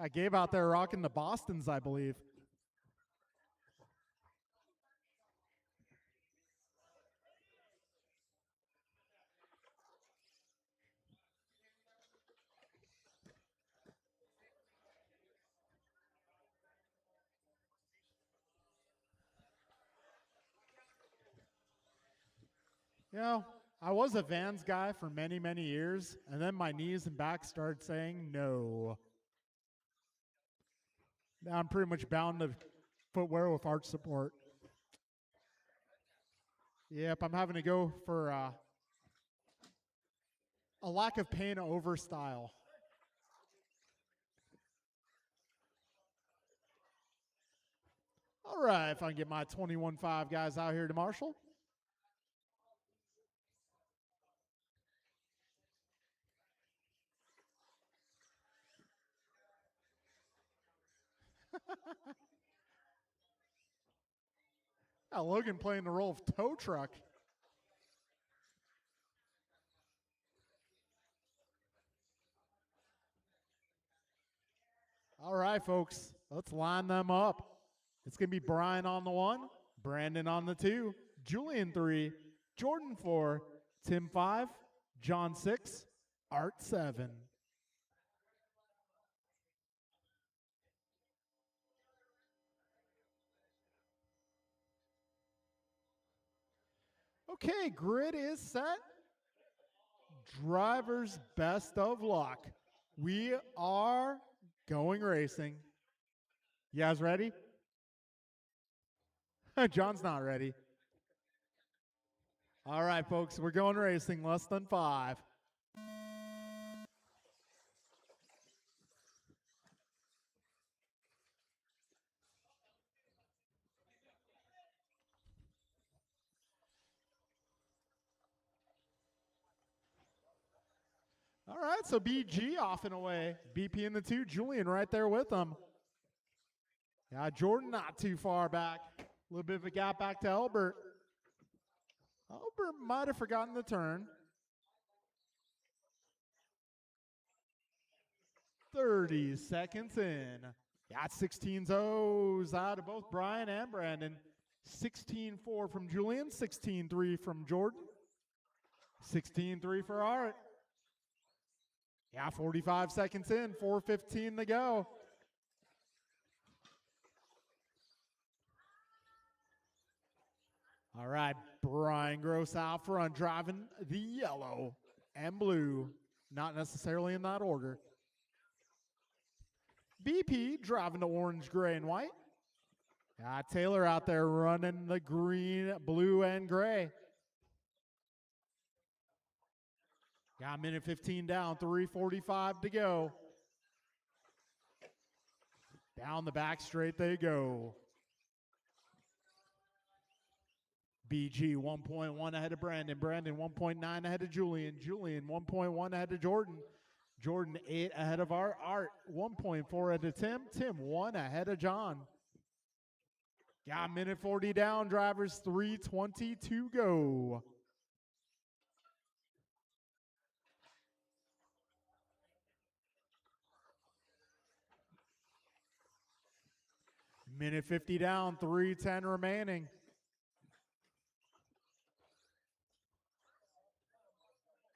Got Gabe out there rocking the Bostons, I believe. You know, I was a Vans guy for many, many years, and then my knees and back started saying no. Now I'm pretty much bound to footwear with arch support. Yep, I'm having to go for a lack of pain over style. All right, if I can get my 21.5 guys out here to Marshall. Logan playing the role of tow truck. All right, folks, let's line them up. It's going to be Brian on the 1, Brandon on the 2, Julian 3, Jordan 4, Tim 5, John 6, Art 7. Okay, grid is set. Drivers, best of luck. We are going racing. You guys ready? John's not ready. All right, folks, we're going racing. Less than 5. All right, so BG off and away. BP in the 2, Julian right there with them. Yeah, Jordan not too far back. A little bit of a gap back to Albert. Albert might have forgotten the turn. 30 seconds in. Got 16-0s out of both Brian and Brandon. 16-4 from Julian, 16-3 from Jordan, 16-3 for Art. Yeah, 45 seconds in, 4:15 to go. All right, Brian Gross out front, driving the yellow and blue. Not necessarily in that order. BP driving the orange, gray, and white. Taylor out there running the green, blue, and gray. Got a minute 15 down, 3:45 to go. Down the back straight they go. BG 1.1 ahead of Brandon. Brandon 1.9 ahead of Julian. Julian 1.1 ahead of Jordan. Jordan 8 ahead of Art. Art 1.4 ahead of Tim. Tim 1 ahead of John. Got a minute 40 down, drivers, 3:20 to go. Minute 50 down, 3:10 remaining.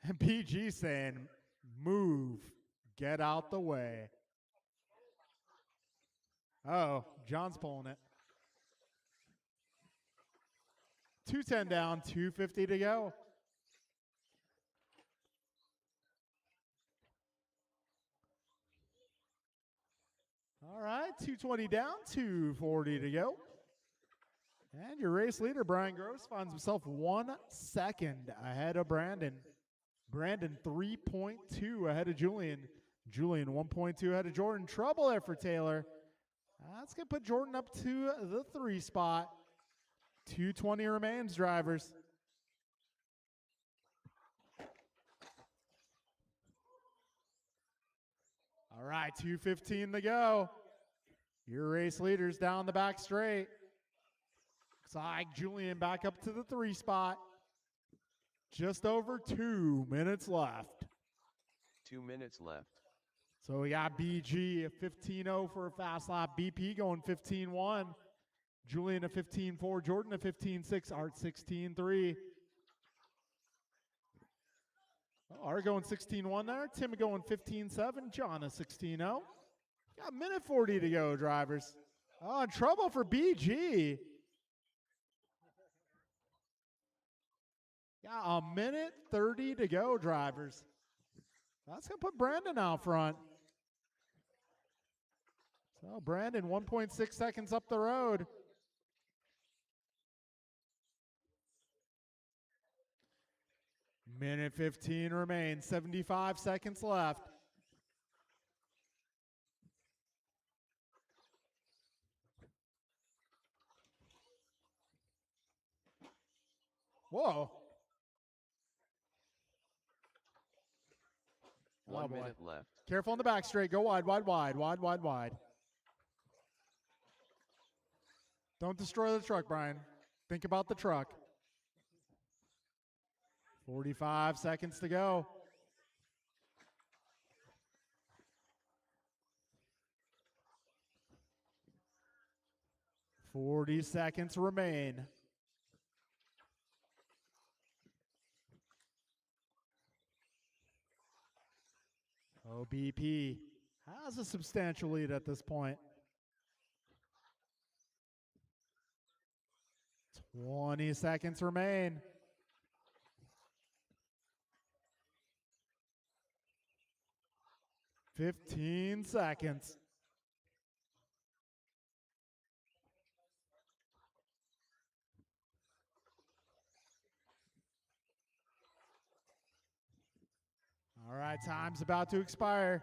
And PG saying, move, get out the way. Oh, John's pulling it. 2:10 down, 2:50 to go. All right, 2:20 down, 2:40 to go. And your race leader, Brian Gross, finds himself 1 second ahead of Brandon. Brandon 3.2 ahead of Julian. Julian 1.2 ahead of Jordan. Trouble there for Taylor. That's going to put Jordan up to the 3 spot. 2:20 remains, drivers. All right, 2:15 to go. Your race leaders down the back straight. Looks like Julian back up to the 3 spot. Just over 2 minutes left. 2 minutes left. So we got BG at 15.0 for a fast lap. BP going 15.1. Julian at 15.4. Jordan at 15.6. Art 16.3. Art going 16.1 there. Tim going 15.7. John at 16.0. Got a minute 40 to go, drivers. Oh, trouble for BG. Yeah, a minute 30 to go, drivers. That's going to put Brandon out front. So Brandon 1.6 seconds up the road. Minute 15 remains, 75 seconds left. Whoa. Oh, 1 boy. minute left. Careful on the back straight. Go wide, wide, wide, wide, wide, wide. Don't destroy the truck, Brian. Think about the truck. 45 seconds to go. "40 seconds remain. OBP has a substantial lead at this point. 20 seconds remain. 15 seconds. All right, time's about to expire.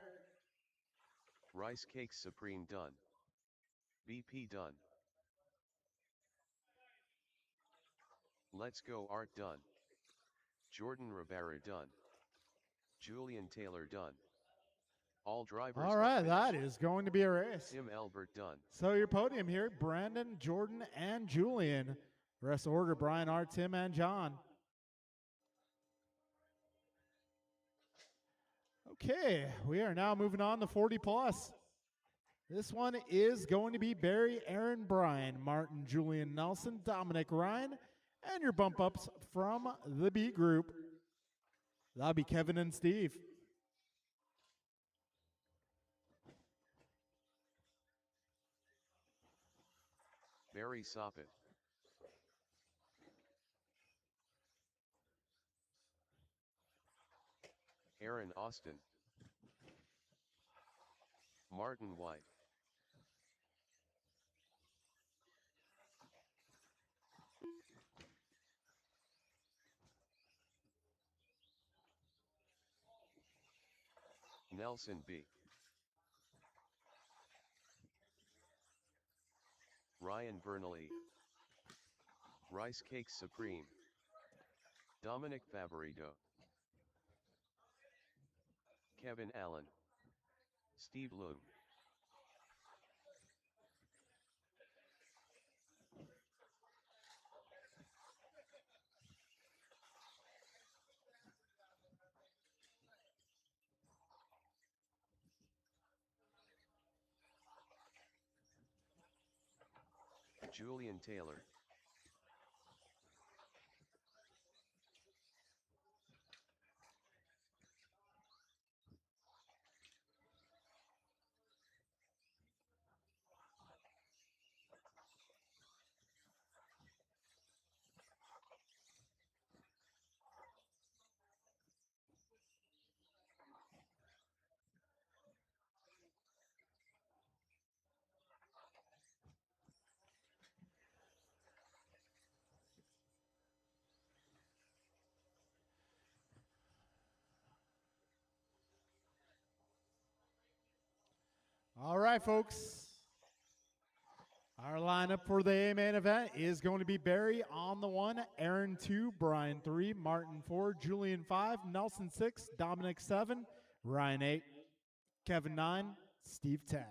Rice Cakes Supreme done. BP done. Let's Go Art done. Jordan Rivera done. Julian Taylor done. All drivers All are right, finished. that is going to be a race. Tim Albert done. So your podium here, Brandon, Jordan, and Julian. Rest order, Brian, Art, Tim, and John. Okay, we are now moving on to 40 plus. This one is going to be Barry, Aaron, Brian, Martin, Julian, Nelson, Dominic, Ryan, and your bump ups from the B group. That'll be Kevin and Steve. Barry Soppet. Aaron Austin. Martin White. Nelson B. Ryan Bernally. Rice Cakes Supreme. Dominic Favorito. Kevin Allen. Steve Loom. Julian Taylor. All right, folks. Our lineup for the A main event is going to be Barry on the 1, Aaron 2, Brian 3, Martin 4, Julian 5, Nelson 6, Dominic 7, Ryan 8, Kevin 9, Steve 10.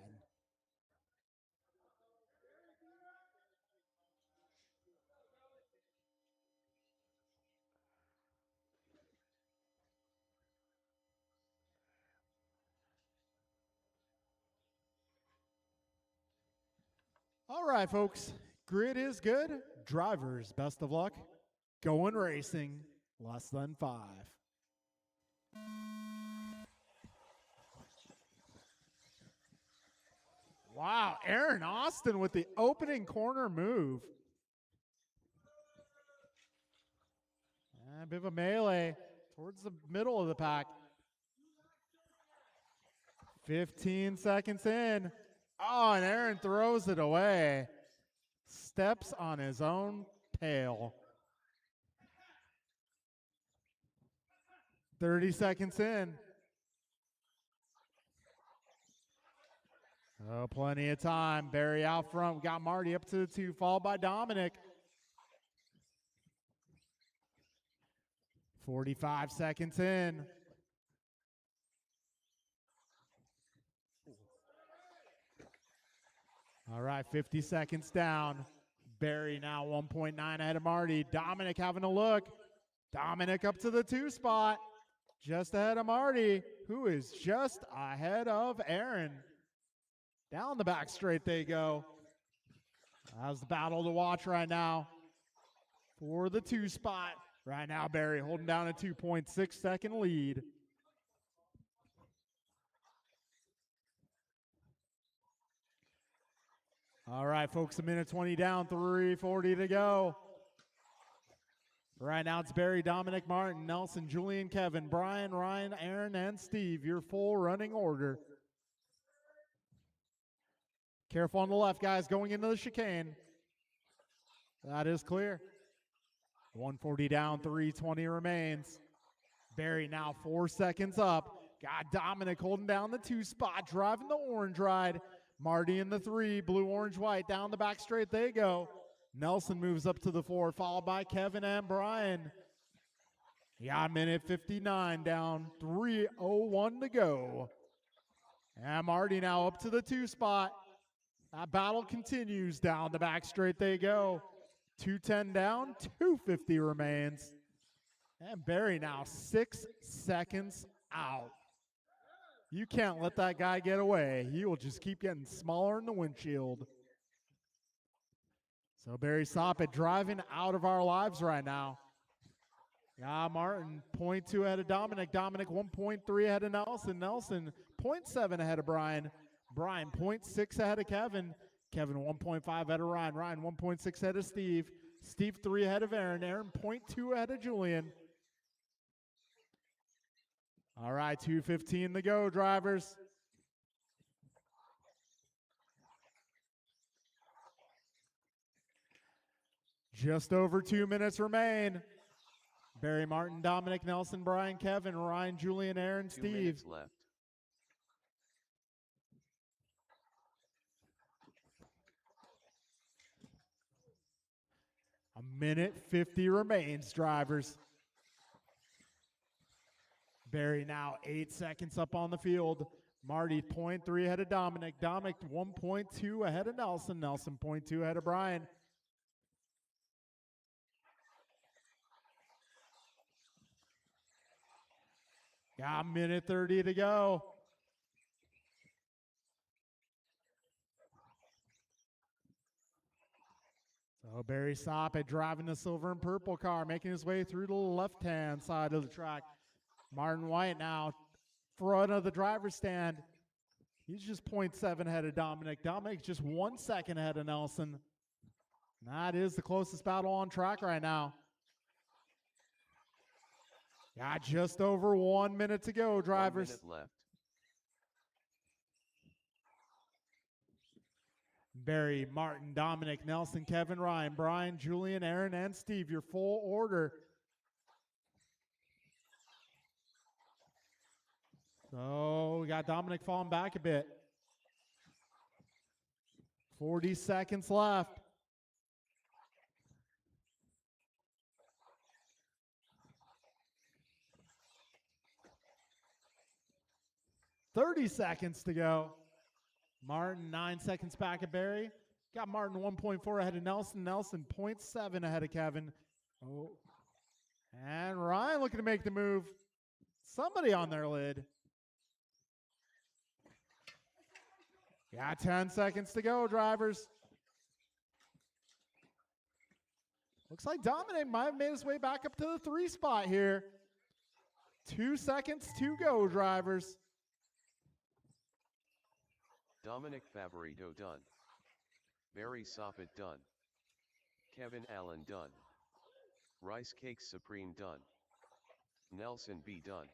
All right, folks. Grid is good. Drivers, best of luck. Going racing, less than 5. Wow, Aaron Austin with the opening corner move. A bit of a melee towards the middle of the pack. 15 seconds in. Oh, and Aaron throws it away. Steps on his own tail. 30 seconds in. Oh, plenty of time. Barry out front. We got Marty up to the 2, followed by Dominic. 45 seconds in. All right, 50 seconds down. Barry now 1.9 ahead of Marty. Dominic having a look. Dominic up to the 2 spot. Just ahead of Marty, who is just ahead of Aaron. Down the back straight they go. That's the battle to watch right now for the 2 spot. Right now, Barry holding down a 2.6-second lead. All right, folks, a minute 20 down, 3:40 to go. Right now, it's Barry, Dominic, Martin, Nelson, Julian, Kevin, Brian, Ryan, Aaron, and Steve, your full running order. Careful on the left, guys, going into the chicane. That is clear. 140 down, 3:20 remains. Barry now 4 seconds up. Got Dominic holding down the 2 spot, driving the orange ride. Marty in the 3, blue, orange, white. Down the back straight they go. Nelson moves up to the 4, followed by Kevin and Brian. Yeah, minute 59 down, 3:01 to go. And Marty now up to the 2 spot. That battle continues. Down the back straight they go. 2:10 down, 2:50 remains. And Barry now 6 seconds out. You can't let that guy get away. He will just keep getting smaller in the windshield. So Barry Soppett driving out of our lives right now. Yeah, Martin 0.2 ahead of Dominic. Dominic 1.3 ahead of Nelson. Nelson 0.7 ahead of Brian. Brian 0.6 ahead of Kevin. Kevin 1.5 ahead of Ryan. Ryan 1.6 ahead of Steve. Steve 3 ahead of Aaron. Aaron 0.2 ahead of Julian. All right, 2:15 to go, drivers. Just over 2 minutes remain. Barry, Martin, Dominic, Nelson, Brian, Kevin, Ryan, Julian, Aaron, 2 Steve. minutes left. A minute 50 remains, drivers. Barry now 8 seconds up on the field. Marty 0.3 ahead of Dominic. Dominic 1.2 ahead of Nelson. Nelson 0.2 ahead of Brian. Got a minute 30 to go. So Barry Soppett driving the silver and purple car, making his way through the left-hand side of the track. Martin White now front of the driver's stand. He's just 0.7 ahead of Dominic. Dominic just 1 second ahead of Nelson. And that is the closest battle on track right now. Got just over 1 minute to go, drivers. 1 minute left. Barry, Martin, Dominic, Nelson, Kevin, Ryan, Brian, Julian, Aaron, and Steve, your full order. So we got Dominic falling back a bit. 40 seconds left. $30 seconds to go. Martin 9 seconds back at Barry. Got Martin 1.4 ahead of Nelson. Nelson 0.7 ahead of Kevin. Oh. And Ryan looking to make the move. Somebody on their lid. Got 10 seconds to go, drivers. Looks like Dominic might have made his way back up to the 3 spot here. 2 seconds to go, drivers. Dominic Favorito done. Barry Soppett done. Kevin Allen done. Rice Cakes Supreme done. Nelson B done.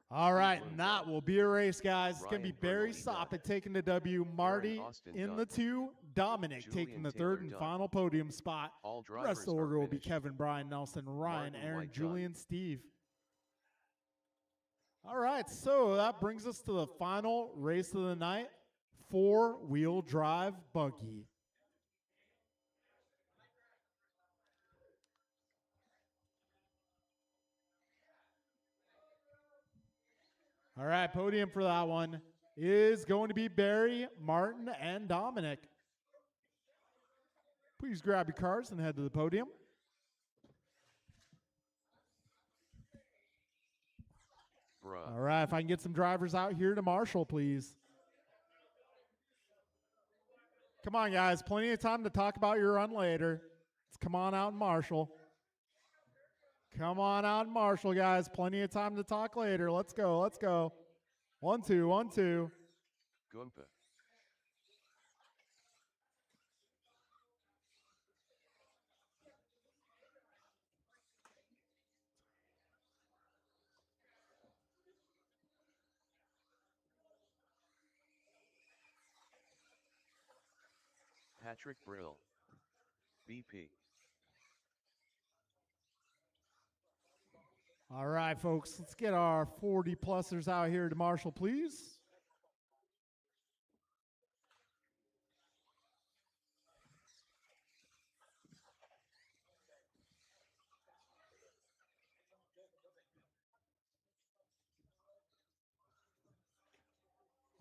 All right, and that will be a race, guys. It's going to be Ryan Barry Burnley done. Soppett taking the W, Marty Austin in done. the 2, Dominic Julian taking the Taylor 3rd and done. final podium spot. All The rest of the drivers are order will be finished. Kevin, Brian, Nelson, Ryan, Martin Aaron, White done. Julian, Steve. All right, so that brings us to the final race of the night, 4-wheel drive buggy. All right, podium for that one is going to be Barry, Martin, and Dominic. Please grab your cars and head to the podium. Bruh. All right, if I can get some drivers out here to Marshall, please. Come on, guys. Plenty of time to talk about your run later. Let's come on out and Marshall. Come on out and Marshall, guys. Plenty of time to talk later. Let's go. Let's go. 1, 2, 1, 2. Goompa. Patrick Brill. BP. All right, folks. Let's get our 40-plussers out here to Marshall, please.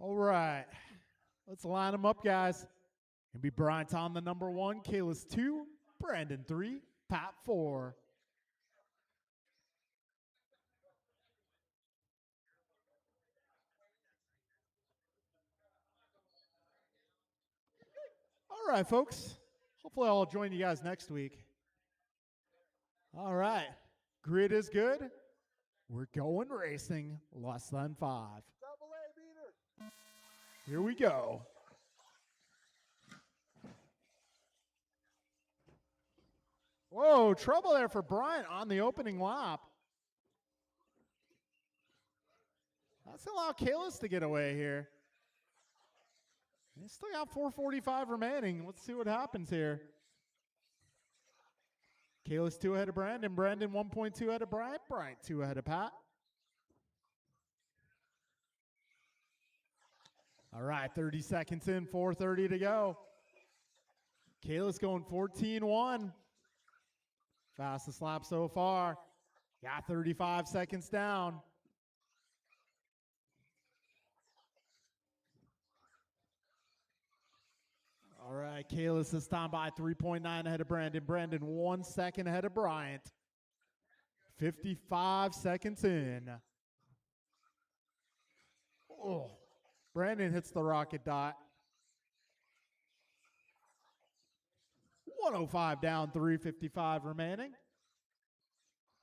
All right. Let's line them up, guys. It'll be Brian Tom, the number 1, Kalis 2, Brandon 3, Pat 4. All right, folks. Hopefully I'll join you guys next week. All right. Grid is good. We're going racing less than 5. Double A beater. Here we go. Whoa, trouble there for Bryant on the opening lap. That's allow Kalis to get away here. He's still got 4:45 remaining. Let's see what happens here. Kalis 2 ahead of Brandon. Brandon 1.2 ahead of Bryant. Bryant 2 ahead of Pat. All right, 30 seconds in, 4:30 to go. Kalis going 14-1. Fastest lap so far. Got 35 seconds down. All right, Kalis this time by 3.9 ahead of Brandon. Brandon 1 second ahead of Bryant. 55 seconds in. Oh, Brandon hits the rocket dot. 105 down, 3:55 remaining.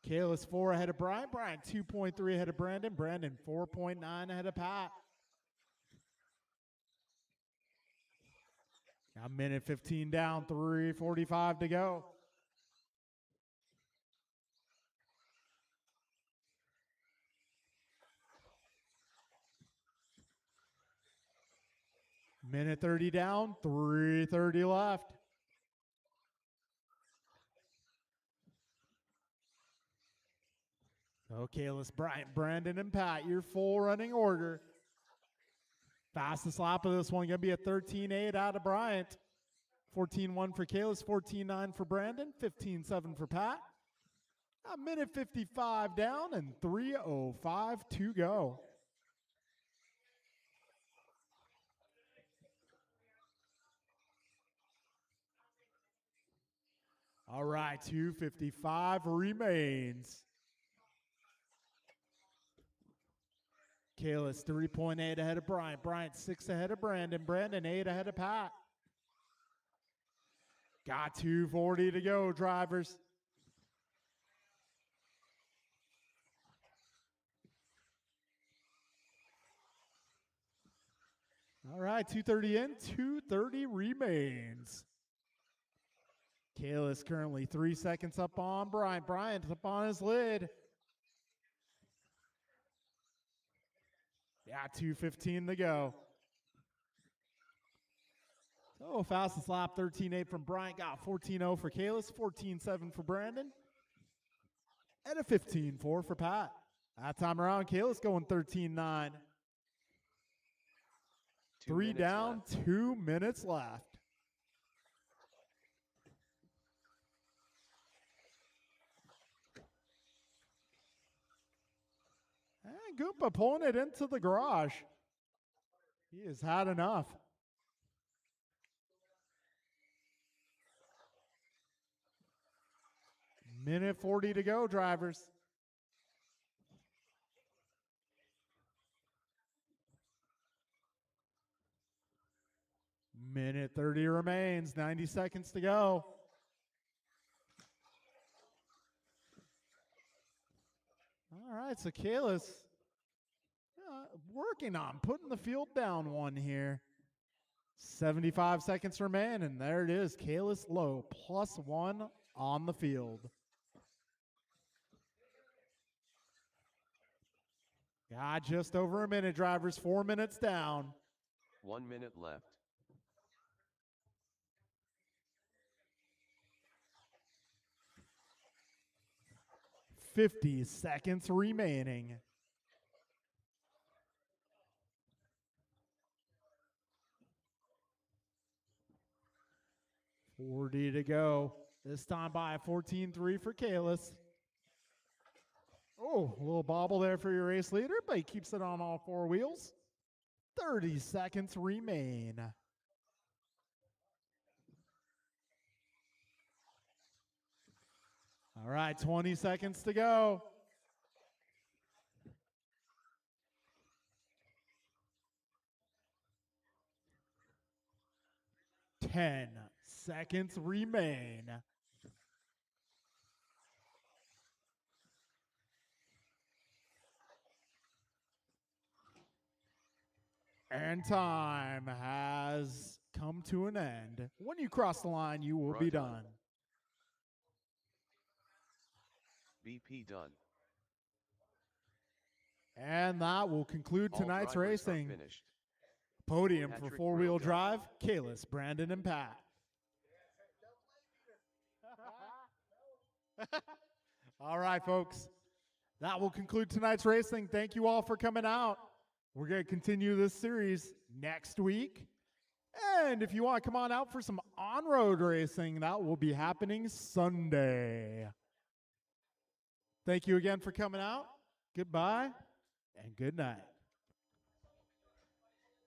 Kalis 4 ahead of Bryant. Bryant 2.3 ahead of Brandon. Brandon 4.9 ahead of Pat. Now minute 15 down, 3:45 to go. Minute 30 down, 3:30 left. Okay, let's Brandon and Pat, your full running order. Fastest lap of this one going to be a 13.8 out of Bryant. 14.1 for Kalis, 14.9 for Brandon, 15.7 for Pat. A minute 55 down and 3:05 to go. All right, 2:55 remains. Kalis 3.8 ahead of Bryant. Bryant 6 ahead of Brandon. Brandon 8 ahead of Pat. Got 2:40 to go, drivers. All right, 2:30 in, 2:30 remains. Kalis currently 3 seconds up on Bryant. Bryant's up on his lid. Yeah, 2:15 to go. So fastest lap, 13.8 from Bryant. Got 14.0 for Kalis, 14.7 for Brandon, and a 15.4 for Pat. That time around, Kalis going 13.9. 3 down, left. 2 minutes left. And Ryan Goomba pulling it into the garage. He has had enough. Minute 40 to go, drivers. Minute 30 remains, 90 seconds to go. All right, so Kalis working on putting the field down one here. 75 seconds remain, and there it is. Kalis Lowe, +1 on the field. Got just over a minute, drivers. 4 minutes down. 1 minute left. $50 seconds remaining. $40 to go. This time by 14-3 for Kalis. Oh, a little bobble there for your race leader, but he keeps it on all 4 wheels. 30 seconds remain. All right, 20 seconds to go. 10 seconds remain. And time has come to an end. When you cross the line, you will be done. BP done. And that will conclude All tonight's drivers are racing. finished. Podium for Patrick four-wheel Brill drive, Kalis, Brandon, and Pat. All right, folks. That will conclude tonight's racing. Thank you all for coming out. We're going to continue this series next week. And if you want to come on out for some on-road racing, that will be happening Sunday. Thank you again for coming out. Goodbye and good night.